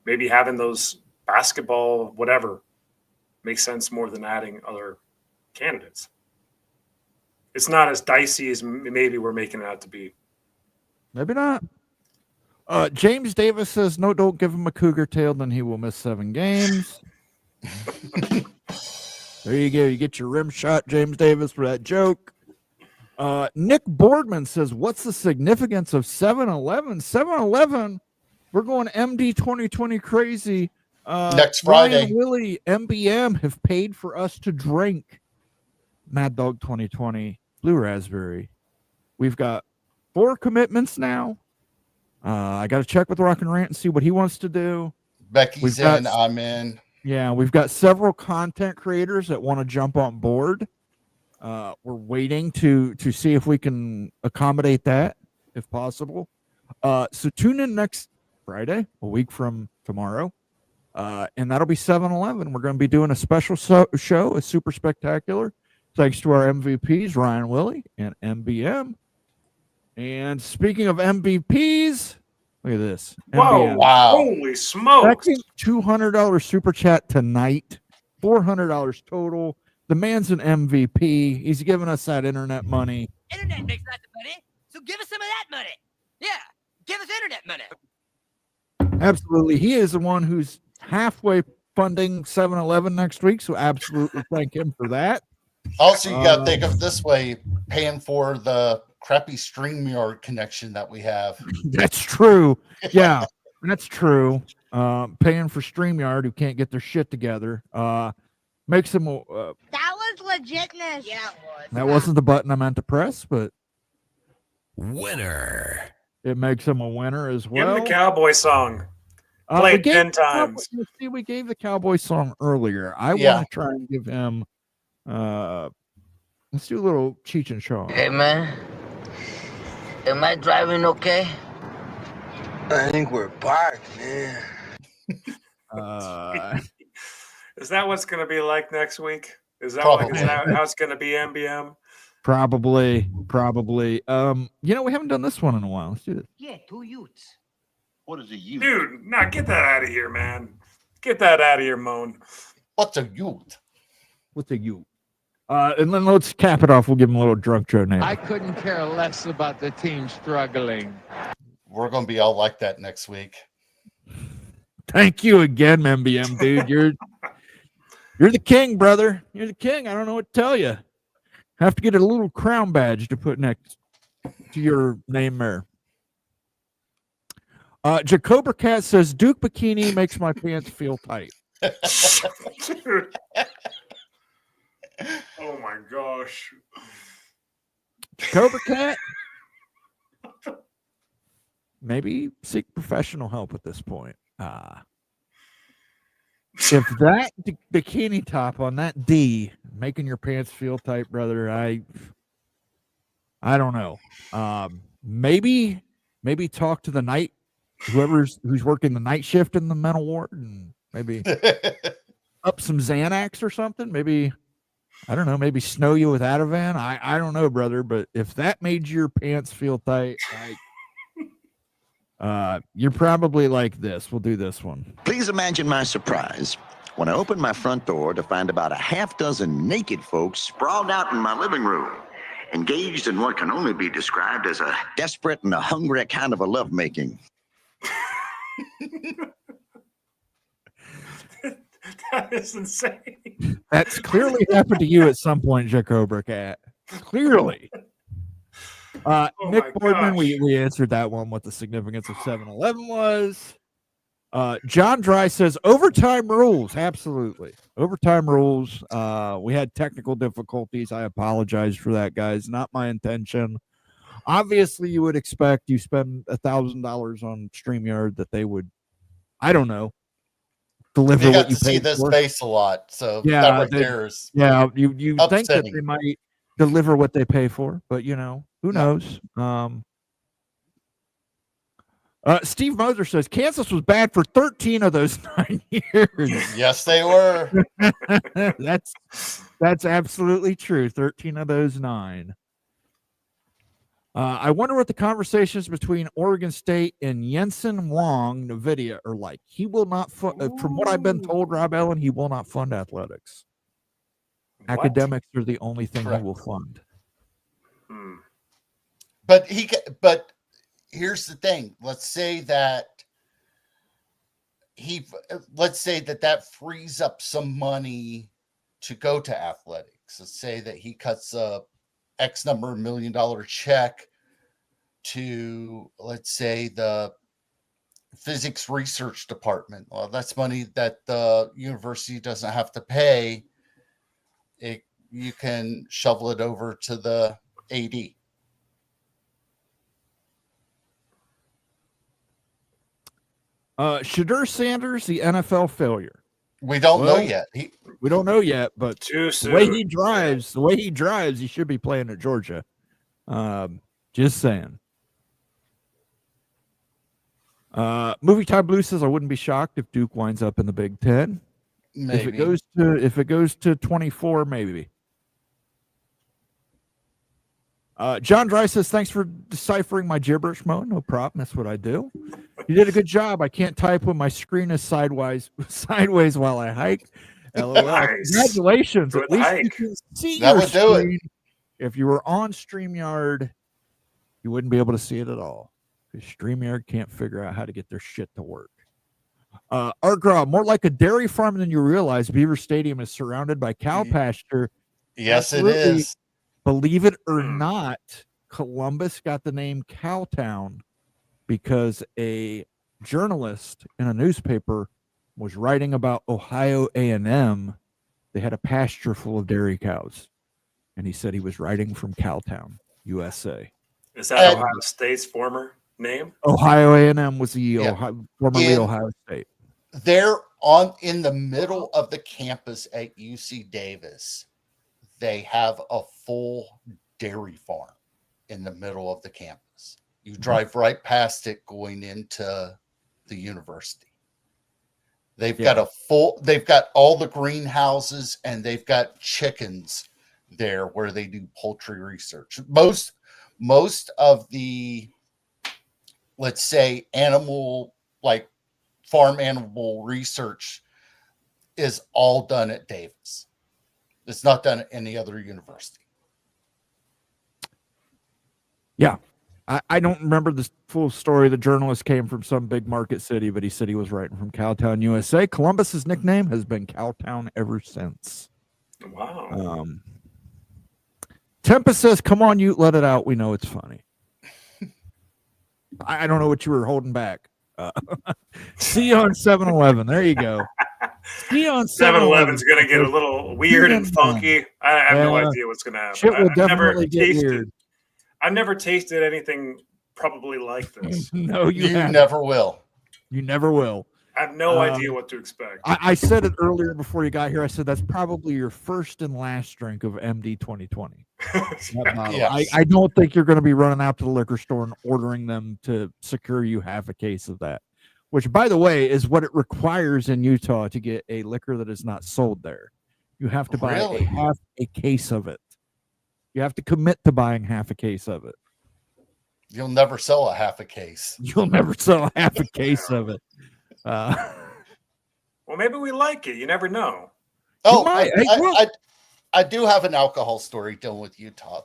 Maybe having those basketball, whatever, makes sense more than adding other candidates. It's not as dicey as maybe we're making it out to be. Maybe not. James Davis says, no, don't give him a cougar tail, then he will miss 7 games. There you go. You get your rim shot, James Davis, for that joke. Nick Boardman says, what's the significance of 7-Eleven? 7-Eleven, we're going MD 2020 crazy. Next Friday. Ryan, Willie, MBM have paid for us to drink Mad Dog 2020 Blue Raspberry. We've got 4 commitments now. I got to check with Rock and Rant and see what he wants to do. Becky's in, I'm in. Yeah, we've got several content creators that want to jump on board. We're waiting to see if we can accommodate that, if possible. So tune in next Friday, a week from tomorrow, and that'll be 7-Eleven. We're going to be doing a special show, a super spectacular, thanks to our MVPs, Ryan Willie and MBM. And speaking of MVPs, look at this. Whoa, MBM. Wow. Holy smokes. Second $200 super chat tonight, $400 total. The man's an MVP. He's giving us that internet money. Internet makes lots of money, so give us some of that money. Yeah, give us internet money. Absolutely. He is the one who's halfway funding 7-Eleven next week, so absolutely thank him for that. Also, you got to think of it this way, paying for the crappy StreamYard connection that we have. That's true. Yeah, that's true. Paying for StreamYard, who can't get their shit together, makes them. That was legitness. Yeah, it was. That wasn't the button I meant to press, but Winner. it makes him a winner as Give well. him the cowboy song. We Play it gave 10 the Cowboy- times. you see, we gave the Cowboy song earlier. I Yeah. want to try and give him. Let's do a little Cheech and Chong. Hey, man. Am I driving okay? I think we're parked, man. Is that what's going to be like next week? Is that Probably. like, is that how it's going to be, MBM? Probably. We haven't done this one in a while. Let's do this. Yeah, 2 Utes. What is a Ute? Dude, nah, get that out of here, man. Get that out of here, Moan. What's a Ute? What's a you? And then let's cap it off. We'll give him a little drunk Joe name. I couldn't care less about the team struggling. We're going to be all like that next week. Thank you again, MBM, dude. You're the king, brother. You're the king. I don't know what to tell you. Have to get a little crown badge to put next to your name there. Jacoba Cat says Duke Bikini makes my pants feel tight. Dude. Oh my gosh. Jacoba Cat, maybe seek professional help at this point. If that bikini top on that D making your pants feel tight, brother, I don't know. Maybe talk to the night, who's working the night shift in the mental ward, and maybe up some Xanax or something. Maybe, I don't know, maybe snow you with Ativan. I don't know, brother, but if that made your pants feel tight, you're probably like this. We'll do this one. Please imagine my surprise when I opened my front door to find about a half dozen naked folks sprawled out in my living room, engaged in what can only be described as a desperate and a hungry kind of a lovemaking. That is insane. That's clearly happened to you at some point, Jacoba Cat. Clearly. Nick Boardman, we answered that one, what the significance of 7-Eleven was. John Dry says overtime rules. Absolutely. Overtime rules. We had technical difficulties. I apologize for that, guys. Not my intention. Obviously, you would expect you spend $1,000 on StreamYard that they would, I don't know, deliver You got what you to see paid this for. face a lot, so Yeah, that right they- there is Yeah, you think that upsetting. they might deliver what they pay for, but who knows? Steve Moser says Kansas was bad for 13 of those 9 years. Yes, they were. That's absolutely true. 13 of those 9. I wonder what the conversations between Oregon State and Jensen Wong Nvidia are like. He will not fund, from what I've been told, Rob Allen, he will not fund athletics. What? Academics are the only thing Correct. he will fund. But here's the thing. Let's say that that frees up some money to go to athletics. Let's say that he cuts a X number of $1 million check to, let's say, the physics research department. Well, that's money that the university doesn't have to pay. You can shovel it over to the AD. Shadur Sanders, the NFL failure. We don't know yet. We don't know yet, but Too the way soon. he drives, he should be playing at Georgia. Just saying. Movie Time Blue says I wouldn't be shocked if Duke winds up in the Big Ten. Maybe. If it goes to 24, maybe. John Dry says, thanks for deciphering my gibberish, Mo. No problem. That's what I do. You did a good job. I can't type when my screen is sideways while I hike. LOL. Nice. Congratulations. Good At least hike. you can see That your would do it. screen. If you were on StreamYard, you wouldn't be able to see it at all. Because StreamYard can't figure out how to get their shit to work. Art Grau, more like a dairy farm than you realize. Beaver Stadium is surrounded by cow pasture. Yes, Absolutely. it is. Believe it or not, Columbus got the name Cowtown because a journalist in a newspaper was writing about Ohio A&M. They had a pasture full of dairy cows, and he said he was writing from Cowtown, USA. Is that Ohio State's former name? Ohio A&M was the formerly Ohio State. They're in the middle of the campus at UC Davis. They have a full dairy farm in the middle of the campus. You drive right past it going into the university. They've got all the greenhouses, and they've got chickens there where they do poultry research. Most of the, let's say, farm animal research is all done at Davis. It's not done at any other university. Yeah. I don't remember the full story. The journalist came from some big market city, but he said he was writing from Cowtown, USA. Columbus's nickname has been Cowtown ever since. Wow. Tempest says, come on, you let it out. We know it's funny. I don't know what you were holding back. See you on 7-Eleven. There you go. See you on 7-Eleven's going to get a little weird and funky. I have no idea what's going to happen. Shit will definitely get weird. I've never tasted anything probably like this. No, you never will. You never will. I have no idea what to expect. I said it earlier before you got here. I said that's probably your first and last drink of MD 2020. Yes. I don't think you're going to be running out to the liquor store and ordering them to secure you half a case of that, which, by the way, is what it requires in Utah to get a liquor that is not sold there. You have to buy half a case of it. You have to commit to buying half a case of it. You'll never sell a half a case. You'll never sell half a case of it. Well, maybe we like it. You never know. Oh, I do have an alcohol story dealing with Utah.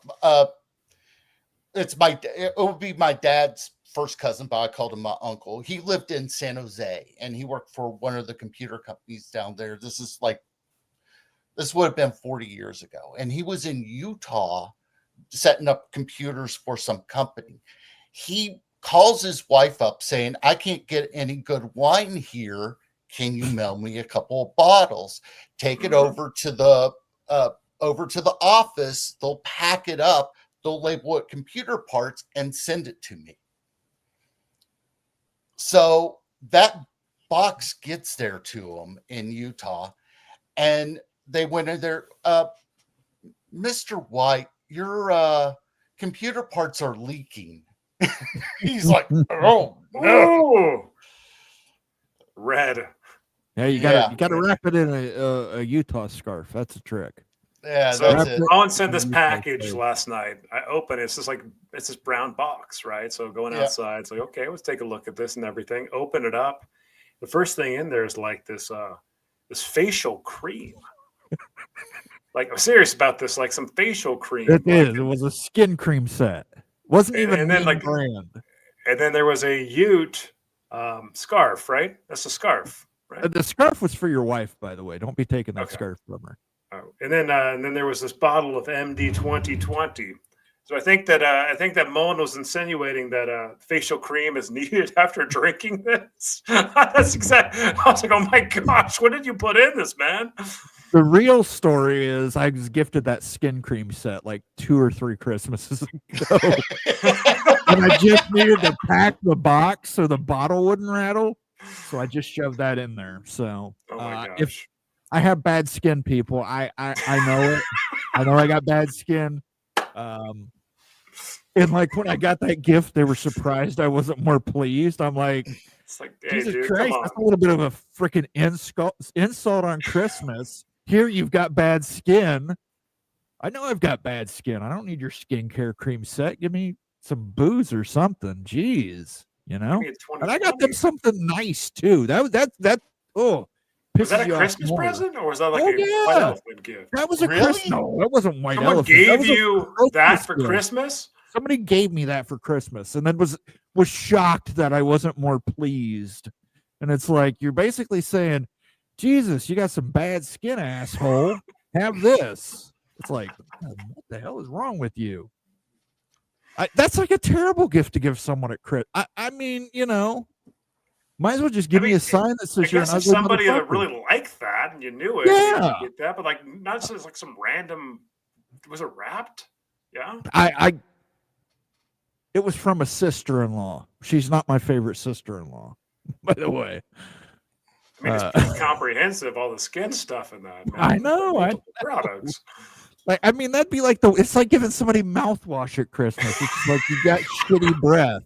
It would be my dad's first cousin, but I called him my uncle. He lived in San Jose, and he worked for one of the computer companies down there. This would have been 40 years ago. And he was in Utah setting up computers for some company. He calls his wife up saying, I can't get any good wine here. Can you mail me a couple of bottles? Take it over to the office. They'll pack it up. They'll label it computer parts and send it to me. So that box gets there to them in Utah, and they went in there. Mr. White, your computer parts are leaking. He's like, oh no. Red. Yeah, you gotta wrap it in a Utah scarf. That's a trick. Yeah, so that's it. Owen sent this package last night. I open it. It's this brown box, right? So going outside, it's like, okay, let's take a look at this and everything. Open it up. The first thing in there is like this facial cream. Like, I'm serious about this, like some facial cream. It was a skin cream set. Wasn't even and then like brand. And then there was a Ute scarf, right? That's a scarf, right? The scarf was for your wife, by the way. Don't be taking that scarf from her. Oh, and then there was this bottle of MD 2020. So I think that Mullen was insinuating that facial cream is needed after drinking this. That's exactly. I was like, oh my gosh, what did you put in this, man? The real story is I was gifted that skin cream set like 2 or 3 Christmases ago. And I just needed to pack the box so the bottle wouldn't rattle. So I just shoved that in there. So if I have bad skin, people, I know it. I know I got bad skin. And like when I got that gift, they were surprised I wasn't more pleased. I'm like, it's like, hey, Jesus dude, Christ, that's a little bit of a freaking insult on Christmas. Here you've got bad skin. I know I've got bad skin. I don't need your skincare cream set. Give me some booze or something. Jeez, you know. And I got them something nice too. That oh. Was that a Christmas present, or was that like a white elephant gift? That was a Christmas. No, that wasn't white Someone elephant. gave you that for Christmas? Somebody gave me that for Christmas, and then was shocked that I wasn't more pleased. And it's like, you're basically saying, Jesus, you got some bad skin, asshole. Have this. It's like, what the hell is wrong with you? That's like a terrible gift to give someone at Christmas. I mean, you know, might as well just give me a sign that says you're an ugly somebody that motherfucker. really liked that and you knew it. Yeah. You get that, but like not just like some random. Was it wrapped? Yeah. It was from a sister-in-law. She's not my favorite sister-in-law, by the way. I mean, it's pretty comprehensive, all the skin stuff in that. Man. I know. Products. Like, I mean, that'd be like it's like giving somebody mouthwash at Christmas. It's like you got shitty breath.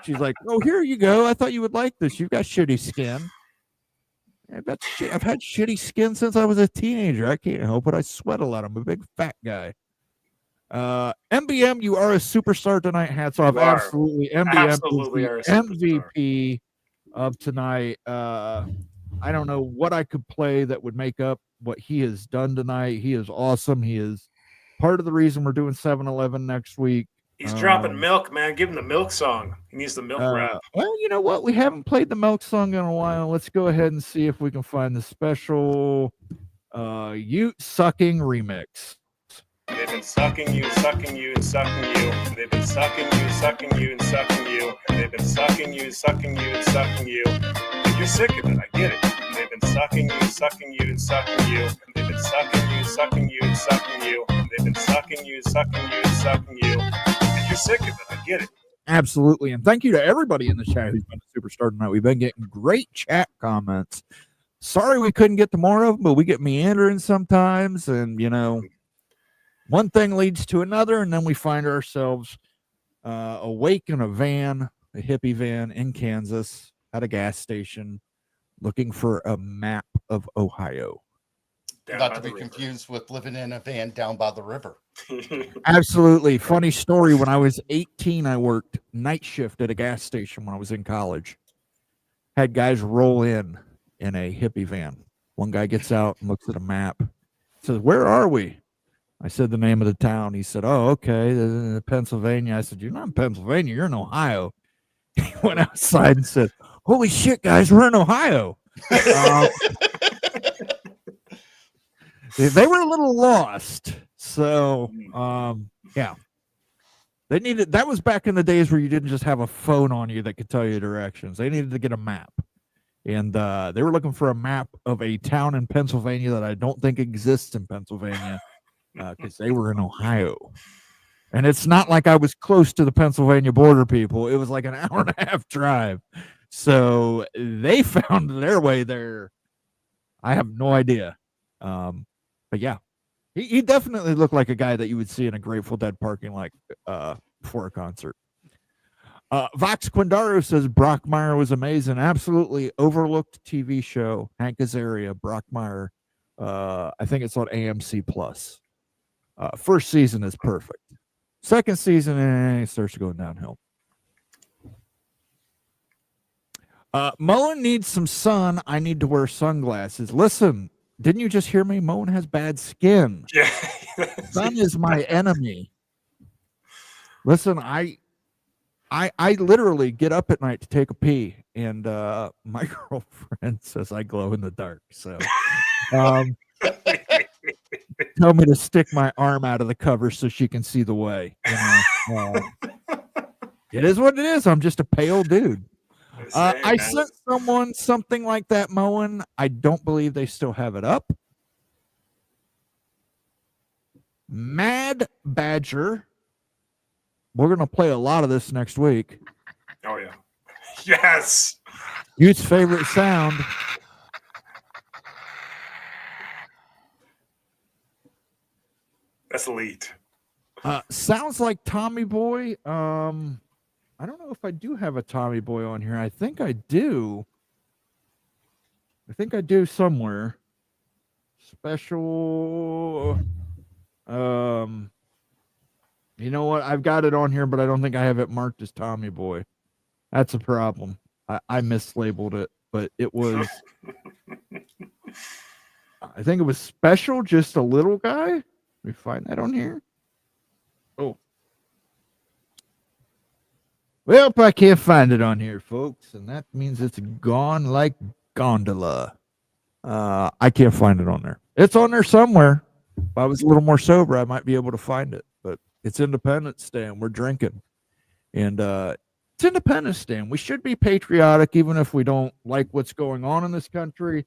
She's like, "Oh, here you go. I thought you would like this. You've got shitty skin." I've had shitty skin since I was a teenager. I can't help it. I sweat a lot. I'm a big fat guy. MBM, you are a superstar tonight. Hats off. Absolutely. MBM Absolutely is the MVP of tonight. I don't know what I could play that would make up what he has done tonight. He is awesome. He is part of the reason we're doing 7-Eleven next week. He's dropping milk, man. Give him the milk song. He needs the milk rap. Well, you know what? We haven't played the milk song in a while. Let's go ahead and see if we can find the special Ute sucking remix. They've been sucking you, and sucking you. They've been sucking you, and sucking you. They've been sucking you, and sucking you. If you're sick of it, I get it. They've been sucking you, and sucking you. They've been sucking you, and sucking you. They've been sucking you, and sucking you. If you're sick of it, I get it. Absolutely. And thank you to everybody in the chat who's been a superstar tonight. We've been getting great chat comments. Sorry we couldn't get to more of them, but we get meandering sometimes. And, you know, one thing leads to another, and then we find ourselves awake in a van, a hippie van in Kansas at a gas station looking for a map of Ohio. Not to be confused with living in a van down by the river. Absolutely. Funny story. When I was 18, I worked night shift at a gas station when I was in college. Had guys roll in a hippie van. One guy gets out and looks at a map. Says, "Where are we?" I said the name of the town. He said, "Oh, okay, in Pennsylvania." I said, "You're not in Pennsylvania. You're in Ohio." He went outside and said, "Holy shit, guys, we're in Ohio." They were a little lost. So, yeah. They needed, that was back in the days where you didn't just have a phone on you that could tell you directions. They needed to get a map. And they were looking for a map of a town in Pennsylvania that I don't think exists in Pennsylvania because they were in Ohio. And it's not like I was close to the Pennsylvania border, people. It was like an hour and a half drive. So they found their way there. I have no idea. But yeah, he definitely looked like a guy that you would see in a Grateful Dead parking lot for a concert. Vox Quindaro says Brockmire was amazing. Absolutely overlooked TV show. Hank Azaria, Brockmire. I think it's on AMC Plus. First season is perfect. Second season, it starts going downhill. Mullen needs some sun. I need to wear sunglasses. Listen, didn't you just hear me? Mullen has bad skin. Yeah. Sun is my enemy. Listen, I literally get up at night to take a pee, and my girlfriend says I glow in the dark. So tell me to stick my arm out of the cover so she can see the way. It is what it is. I'm just a pale dude. I sent someone something like that, Moen. I don't believe they still have it up. Mad Badger. We're going to play a lot of this next week. Oh, yeah. Yes. Youth's favorite sound. That's elite. Sounds like Tommy Boy. I don't know if I do have a Tommy Boy on here. I think I do. I think I do somewhere. Special. You know what? I've got it on here, but I don't think I have it marked as Tommy Boy. That's a problem. I mislabeled it, but it was. I think it was special, just a little guy. Let me find that on here. Oh. Well, I can't find it on here, folks, and that means it's gone like gondola. I can't find it on there. It's on there somewhere. If I was a little more sober, I might be able to find it, but it's Independence Day, and we're drinking. And it's Independence Day, and we should be patriotic, even if we don't like what's going on in this country.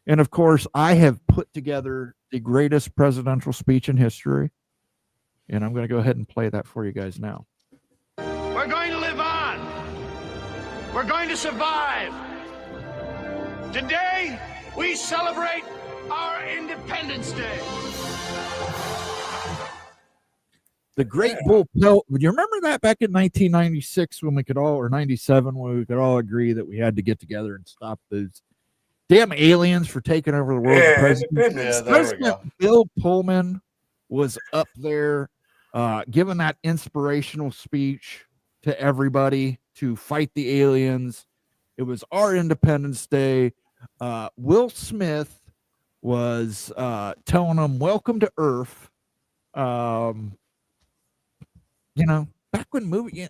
And, of course, I have put together the greatest presidential speech in history, and I'm going to go ahead and play that for you guys now. We're going to live on. We're going to survive. Today, we celebrate our Independence Day. The Great Bull Pelt. Do you remember that back in 1996 when we could all, or 97, when we could all agree that we had to get together and stop those damn aliens for taking over the world? President Bill Pullman was up there giving that inspirational speech to everybody to fight the aliens. It was our Independence Day. Will Smith was telling them, welcome to Earth. You know, back when I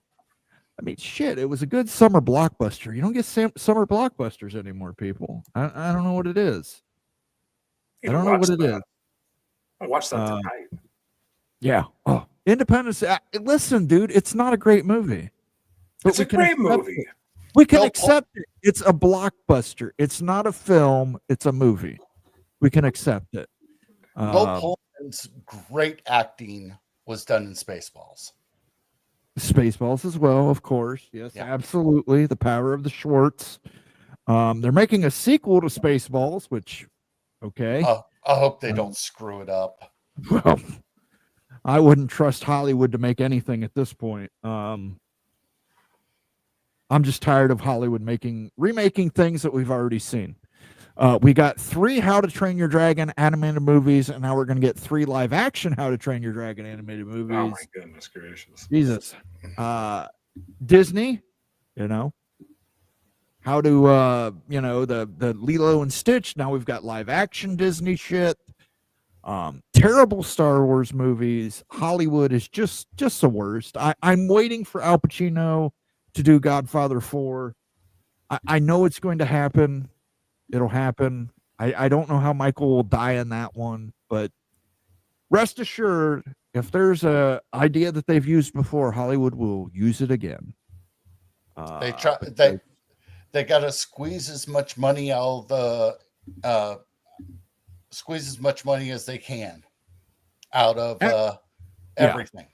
mean, shit, it was a good summer blockbuster. You don't get summer blockbusters anymore, people. I don't know what it is. I don't know what it is. I watched that tonight. Yeah. Oh, Independence. Listen, dude, it's not a great movie. It's a great movie. We can accept it. It's a blockbuster. It's not a film. It's a movie. We can accept it. Bill Pullman's great acting was done in Spaceballs. Spaceballs as well, of course. Yes, absolutely. The Power of the Schwartz. They're making a sequel to Spaceballs, which, okay. I hope they don't screw it up. Well, I wouldn't trust Hollywood to make anything at this point. I'm just tired of Hollywood remaking things that we've already seen. We got 3 How to Train Your Dragon animated movies, and now we're going to get 3 live action How to Train Your Dragon animated movies. Oh my goodness gracious. Jesus. Disney, you know, how to, you know, the Lilo and Stitch. Now we've got live action Disney shit. Terrible Star Wars movies. Hollywood is just the worst. I'm waiting for Al Pacino to do Godfather 4. I know it's going to happen. It'll happen. I don't know how Michael will die in that one, but rest assured, if there's a idea that they've used before, Hollywood will use it again. They got to squeeze as much money out of the squeeze as much money as they can out of everything.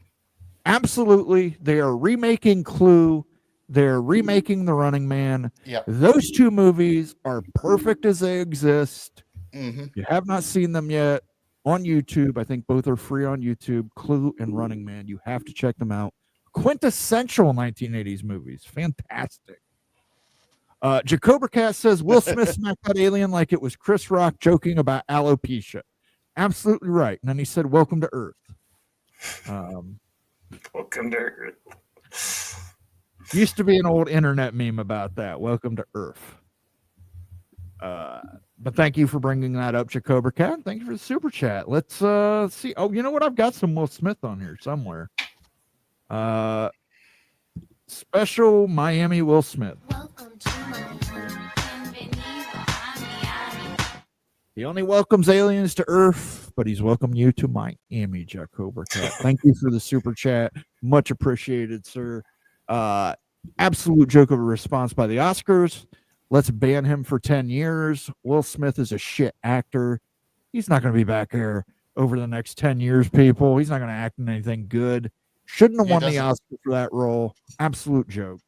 Absolutely. They are remaking Clue They're remaking The Running Man. Yep. Those two movies are perfect as they exist. Mm-hmm. You have not seen them yet on YouTube. I think both are free on YouTube. Clue and Running Man. You have to check them out. Quintessential 1980s movies. Fantastic. Jacober Cat says Will Smith smacked that alien like it was Chris Rock joking about alopecia. Absolutely right. And then he said, "Welcome to Earth." Welcome to Earth. Used to be an old internet meme about that. Welcome to Earth. But thank you for bringing that up, Jacober Cat. Thank you for the super chat. Let's see. Oh, you know what? I've got some Will Smith on here somewhere. Special Miami Will Smith. He only welcomes aliens to Earth, but he's welcomed you to Miami, Jacober Cat. Thank you for the super chat. Much appreciated, sir. Absolute joke of a response by the Oscars. Let's ban him for 10 years. Will Smith is a shit actor. He's not going to be back here over the next 10 years, people. He's not going to act in anything good. Shouldn't have won the Oscar for that role. Absolute joke.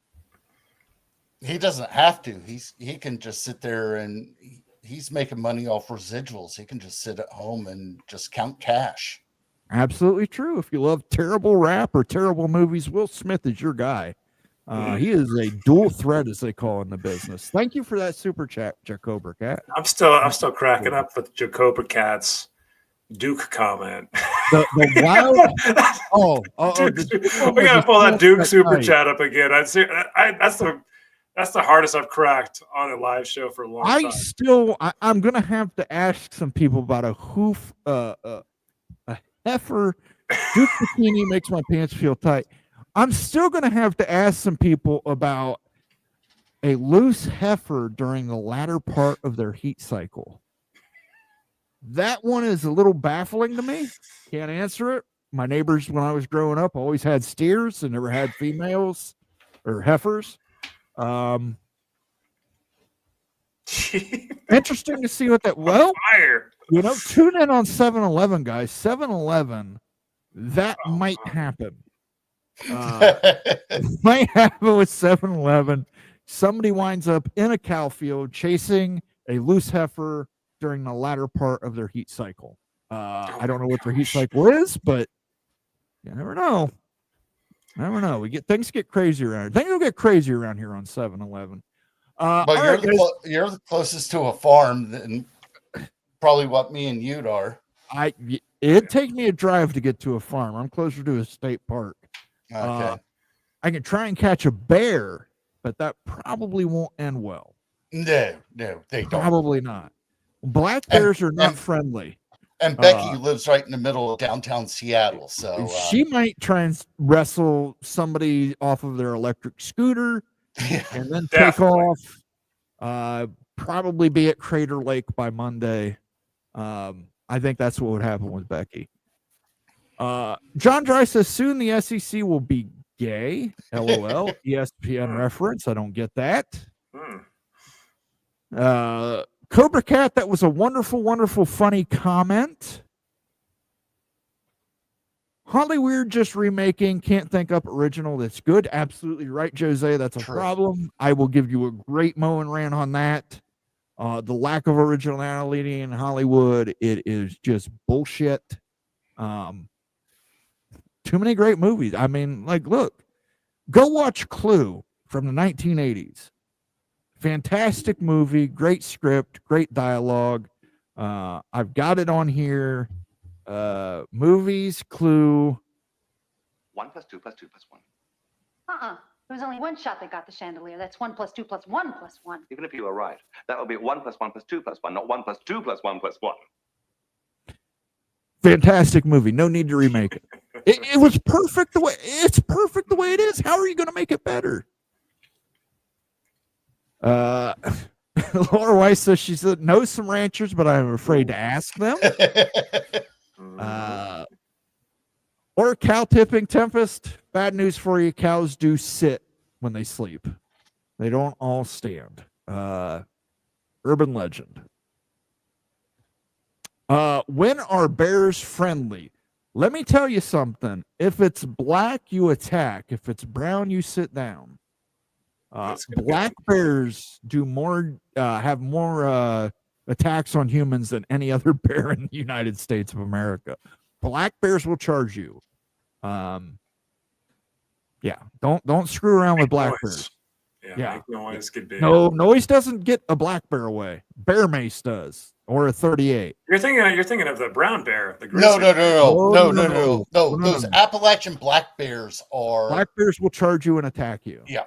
He doesn't have to. He can just sit there and he's making money off residuals. He can just sit at home and just count cash. Absolutely true. If you love terrible rap or terrible movies, Will Smith is your guy. He is a dual threat, as they call in the business. Thank you for that super chat, Jacober Cat. I'm still cracking up with Jacober Cat's Duke comment. The wild. We gotta pull that Duke super chat up again. That's the hardest I've cracked on a live show for a long time. I'm gonna have to ask some people about a heifer. Duke bikini makes my pants feel tight. I'm still gonna have to ask some people about a loose heifer during the latter part of their heat cycle. That one is a little baffling to me. Can't answer it. My neighbors, when I was growing up, always had steers and never had females or heifers. Interesting to see what that. Well, tune in on 7-Eleven, guys. 7-Eleven, that might happen. Might happen with 7-Eleven. Somebody winds up in a cow field chasing a loose heifer during the latter part of their heat cycle. I don't know what their heat cycle is, but you never know. Things get crazy around here. Things will get crazy around here on 7-Eleven. But you're the closest to a farm than probably what me and you are. It'd take me a drive to get to a farm. I'm closer to a state park. Okay. I can try and catch a bear, but that probably won't end well. No, they don't. Probably not. Black bears are not friendly. And Becky lives right in the middle of downtown Seattle, so she might try and wrestle somebody off of their electric scooter and then take off. Probably be at Crater Lake by Monday. I think that's what would happen with Becky. John Dry says soon the SEC will be gay. LOL. ESPN reference. I don't get that. Cobra Cat, that was a wonderful, wonderful, funny comment. Hollywood just remaking, can't think up original that's good. Absolutely right, Jose. That's a problem. I will give you a great mow and rant on that. The lack of originality in Hollywood, it is just bullshit. Too many great movies. I mean, look, go watch Clue from the 1980s. Fantastic movie, great script, great dialogue. I've got it on here. Movies, Clue. 1 + 2 + 2 + 1. There was only one shot that got the chandelier. That's 1 + 2 + 1 + 1. Even if you were right, that would be 1 + 1 + 2 + 1, not 1 + 2 + 1 + 1. Fantastic movie. No need to remake it. It was perfect the way it's perfect the way it is. How are you going to make it better? Laura Weiss says she knows some ranchers, but I'm afraid to ask them. Or cow tipping Tempest. Bad news for you. Cows do sit when they sleep. They don't all stand. Urban legend. When are bears friendly? Let me tell you something. If it's black, you attack. If it's brown, you sit down. Black bears do more, have more attacks on humans than any other bear in the United States of America. Black bears will charge you. Yeah, don't screw around with black bears. Yeah, make noise, get big. No, noise doesn't get a black bear away. Bear mace does, or a 38. You're thinking of the brown bear, the grizzly. No. Those Appalachian black bears are. Black bears will charge you and attack you. Yeah.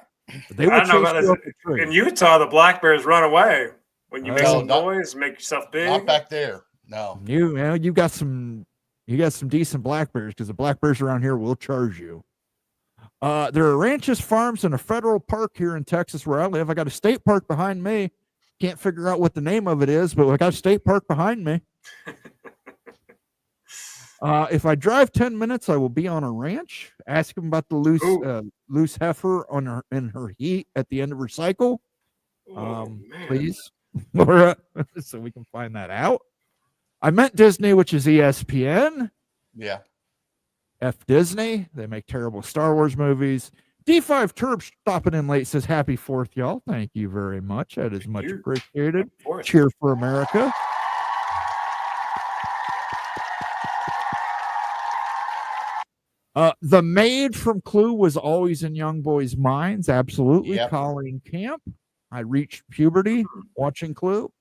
They will I don't know chase about you up this. the tree. In Utah, the black bears run away when you make No, some noise, make yourself big. Not back there. No. You got some decent black bears, because the black bears around here will charge you. There are ranches, farms, and a federal park here in Texas where I live. I got a state park behind me. Can't figure out what the name of it is, but I got a state park behind me. If I drive 10 minutes, I will be on a ranch. Ask him about the loose heifer in her heat at the end of her cycle. Please, Laura, so we can find that out. I meant Disney, which is ESPN. Yeah. F Disney. They make terrible Star Wars movies. D5 Turb stopping in late says, Happy 4th, y'all. Thank you very much. That is much appreciated. Cheer for America. The maid from Clue was always in young boys' minds. Absolutely. Yep. Colleen Camp. I reached puberty watching Clue.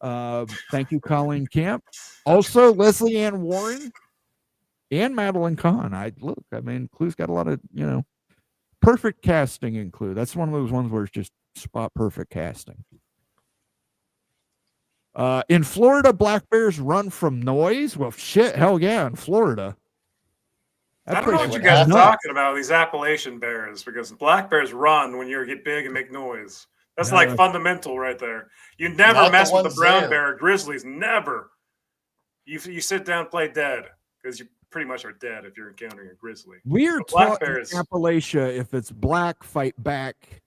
Thank you, Colleen Camp. Also, Leslie Ann Warren and Madeline Kahn. Clue's got a lot of, perfect casting in Clue. That's one of those ones where it's just spot perfect casting. In Florida, black bears run from noise. Well, shit, hell yeah, in Florida. I don't know what you guys are talking about, these Appalachian bears, because black bears run when you get big and make noise. That's like fundamental right there. You never mess with the brown bear or grizzlies. Never. You sit down, play dead, because you pretty much are dead if you're encountering a grizzly. We're taught in Appalachia, if it's black, fight back.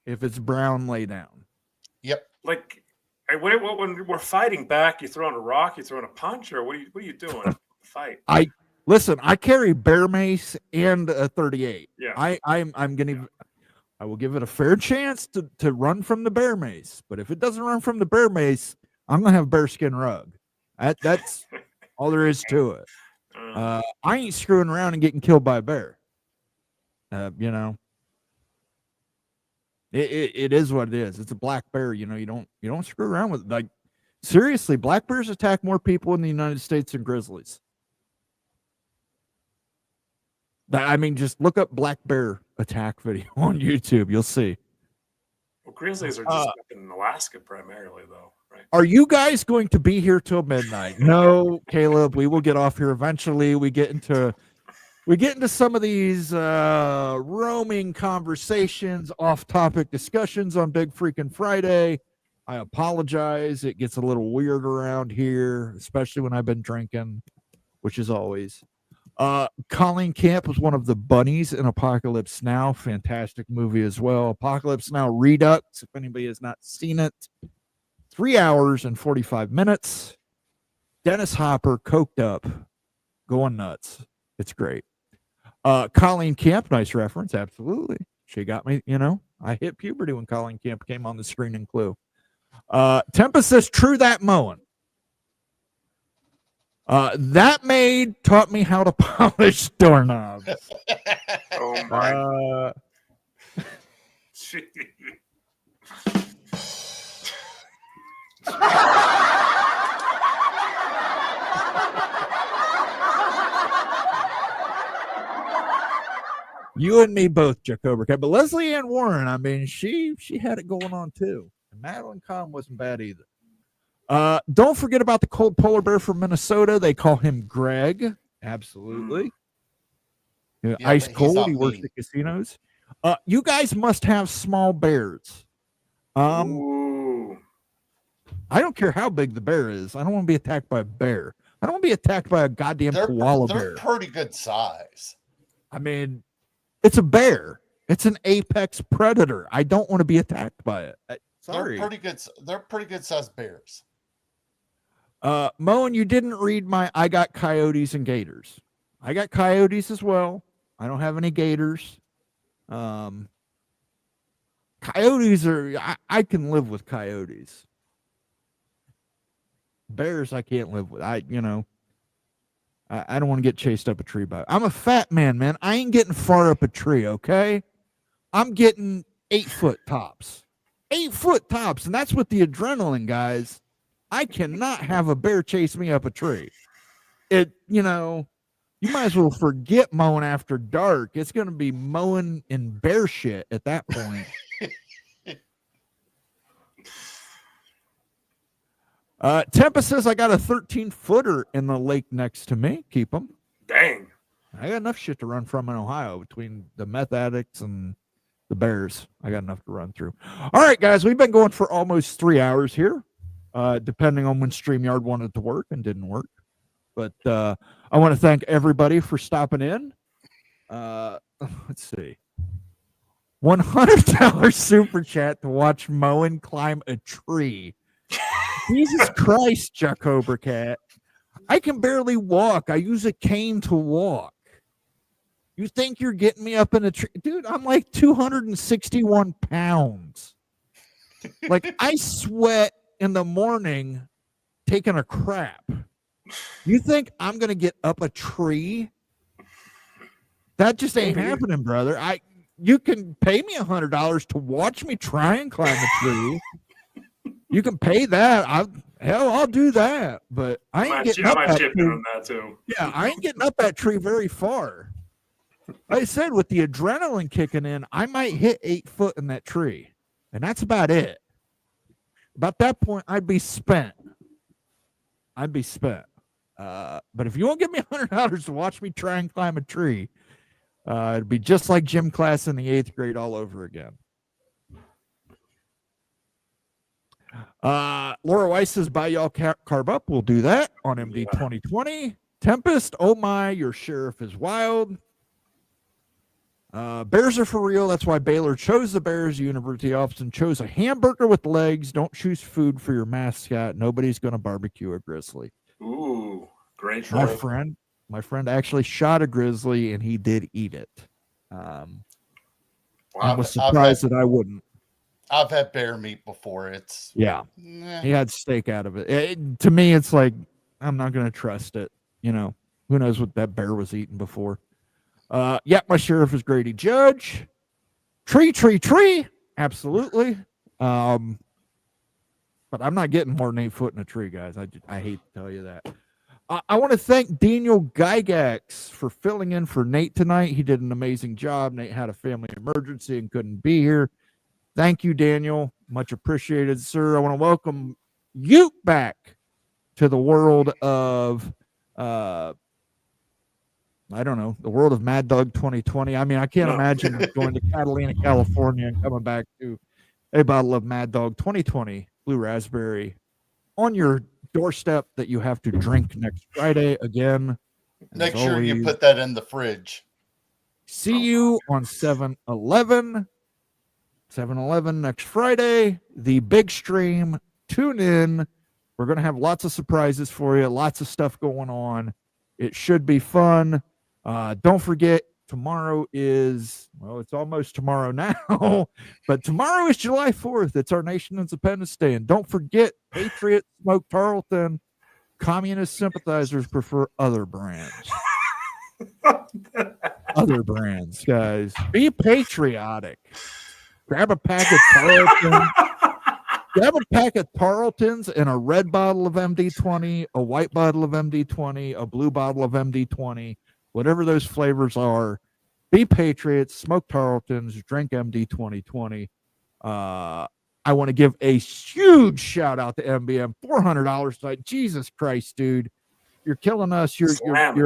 If it's brown, lay down. Yep. Like, when we're fighting back, you throwing a rock, you throwing a punch, or what are you doing? Fight. Listen, I carry bear mace and a 38. Yeah. I will give it a fair chance to run from the bear mace. But if it doesn't run from the bear mace, I'm gonna have a bearskin rug. That's all there is to it. I ain't screwing around and getting killed by a bear. It is what it is. It's a black bear. You don't screw around with it. Like, seriously, black bears attack more people in the United States than grizzlies. Just look up black bear attack video on YouTube. You'll see. Well, grizzlies are just up in Alaska primarily, though, right? Are you guys going to be here till midnight? No, Caleb. We will get off here eventually. We get into some of these roaming conversations, off-topic discussions on Big Freaking Friday. I apologize. It gets a little weird around here, especially when I've been drinking, which is always. Colleen Camp was one of the bunnies in Apocalypse Now. Fantastic movie as well. Apocalypse Now Redux, if anybody has not seen it. 3 hours and 45 minutes. Dennis Hopper, coked up, going nuts. It's great. Colleen Camp, nice reference. Absolutely. She got me, I hit puberty when Colleen Camp came on the screen in Clue. Tempest says, true that mowing. That maid taught me how to polish doorknobs. Oh my. You and me both, Jacober. But Leslie Ann Warren, she had it going on too. And Madeline Kahn wasn't bad either. Don't forget about the cold polar bear from Minnesota. They call him Greg. Absolutely. Ice cold. He works at casinos. You guys must have small bears. Ooh. I don't care how big the bear is. I don't want to be attacked by a bear. I don't want to be attacked by a goddamn koala bear. They're pretty good size. It's a bear. It's an apex predator. I don't want to be attacked by it. Sorry. They're pretty good sized bears. Moen, you didn't read I got coyotes and gators. I got coyotes as well. I don't have any gators. Coyotes I can live with coyotes. Bears I can't live with. I don't want to get chased up a tree by. I'm a fat man. I ain't getting far up a tree, okay? I'm getting 8-foot tops. 8-foot tops, and that's with the adrenaline, guys. I cannot have a bear chase me up a tree. You might as well forget mowing after dark. It's going to be mowing in bear shit at that point. Tempest says I got a 13-footer in the lake next to me. Keep them. Dang. I got enough shit to run from in Ohio between the meth addicts and the bears. I got enough to run through. All right, guys, we've been going for almost 3 hours here, depending on when StreamYard wanted to work and didn't work. But I want to thank everybody for stopping in. Let's see. $100 super chat to watch Moen climb a tree. Jesus Christ, Chuck Cobra Cat. I can barely walk. I use a cane to walk. You think you're getting me up in a tree? Dude, I'm like 261 pounds. Like, I sweat in the morning taking a crap. You think I'm going to get up a tree? That just ain't happening, brother. You can pay me $100 to watch me try and climb a tree. You can pay that. I'll do that. But I ain't getting up that tree. On that too. Yeah, I ain't getting up that tree very far. Like I said, with the adrenaline kicking in, I might hit 8 foot in that tree. And that's about it. About that point, I'd be spent. But if you won't give me $100 to watch me try and climb a tree, it'd be just like gym class in the 8th grade all over again. Laura Weiss says, buy y'all carb up. We'll do that on MD 2020. Tempest, oh my, your sheriff is wild. Bears are for real. That's why Baylor chose the Bears. University of Austin chose a hamburger with legs. Don't choose food for your mascot. Nobody's going to barbecue a grizzly. Ooh, great. My friend actually shot a grizzly, and he did eat it. I was surprised that I wouldn't. I've had bear meat before. He had steak out of it. To me, it's like, I'm not going to trust it. Who knows what that bear was eating before. My sheriff is Grady Judge. Tree. Absolutely. But I'm not getting more than 8 foot in a tree, guys. I hate to tell you that. I want to thank Daniel Gygax for filling in for Nate tonight. He did an amazing job. Nate had a family emergency and couldn't be here. Thank you, Daniel. Much appreciated, sir. I want to welcome you back to the world of, the world of Mad Dog 2020. I mean, I can't imagine going to Catalina, California and coming back to a bottle of Mad Dog 2020 Blue Raspberry on your doorstep that you have to drink next Friday again. Make sure you put that in the fridge. See you on 7-Eleven. 7-Eleven next Friday. The big stream. Tune in. We're going to have lots of surprises for you. Lots of stuff going on. It should be fun. Don't forget, tomorrow is, it's almost tomorrow now, but tomorrow is July 4th. It's our nation's Independence Day. And don't forget, Patriot Smoke Tarleton. Communist sympathizers prefer other brands. Other brands, guys. Be patriotic. Grab a pack of Tarleton. Grab a pack of Tarletons and a red bottle of MD20, a white bottle of MD20, a blue bottle of MD20, whatever those flavors are. Be patriots, smoke Tarletons, drink MD 2020. I want to give a huge shout out to MBM. $400 tonight. Jesus Christ, dude. You're killing us. You're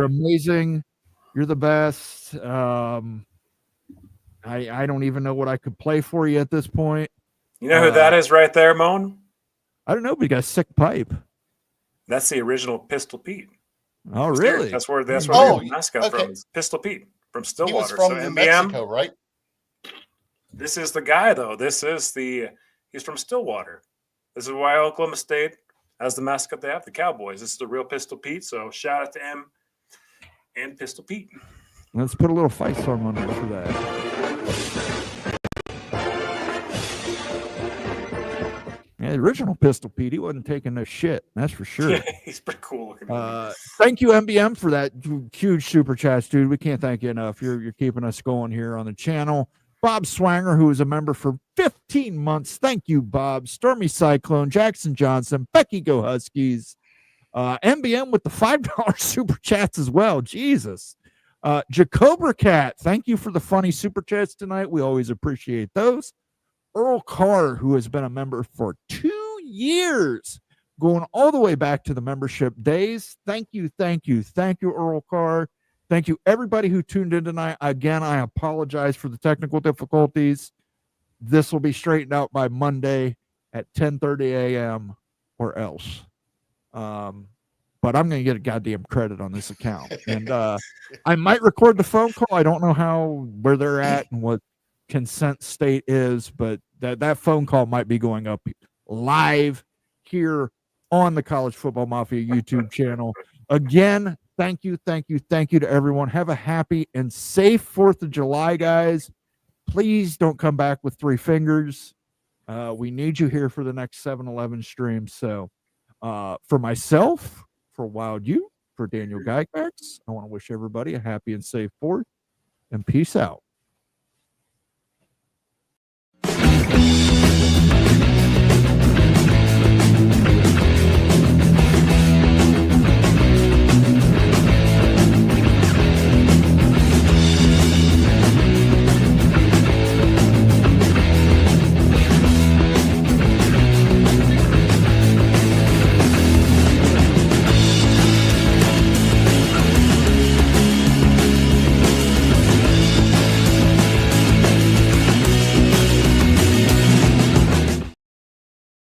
amazing. You're the best. I don't even know what I could play for you at this point. You know who that is right there, Moan? I don't know, but he got a sick pipe. That's the original Pistol Pete. Oh, really? That's where the mascot from is. Pistol Pete from Stillwater. He was from New Mexico, right? This is the guy, though. He's from Stillwater. This is why Oklahoma State has the mascot they have, the Cowboys. This is the real Pistol Pete. So shout out to him and Pistol Pete. Let's put a little fight song on for that. Yeah, the original Pistol Pete, he wasn't taking no shit. That's for sure. Yeah, he's pretty cool looking. Thank you, MBM, for that huge super chats, dude. We can't thank you enough. You're keeping us going here on the channel. Bob Swanger, who is a member for 15 months. Thank you, Bob. Stormy Cyclone, Jackson Johnson, Becky Go Huskies. MBM with the $5 super chats as well. Jesus. Jacobra Cat, thank you for the funny super chats tonight. We always appreciate those. Earl Carr, who has been a member for 2 years, going all the way back to the membership days. Thank you, Earl Carr. Thank you, everybody who tuned in tonight. Again, I apologize for the technical difficulties. This will be straightened out by Monday at 10:30 a.m. or else. But I'm going to get a goddamn credit on this account. And I might record the phone call. I don't know where they're at and what consent state is, but that phone call might be going up live here on the College Football Mafia YouTube channel. Again, thank you to everyone. Have a happy and safe 4th of July, guys. Please don't come back with 3 fingers. We need you here for the next 7-Eleven stream. So for myself, for Wild You, for Daniel Gygax, I want to wish everybody a happy and safe 4th, and peace out.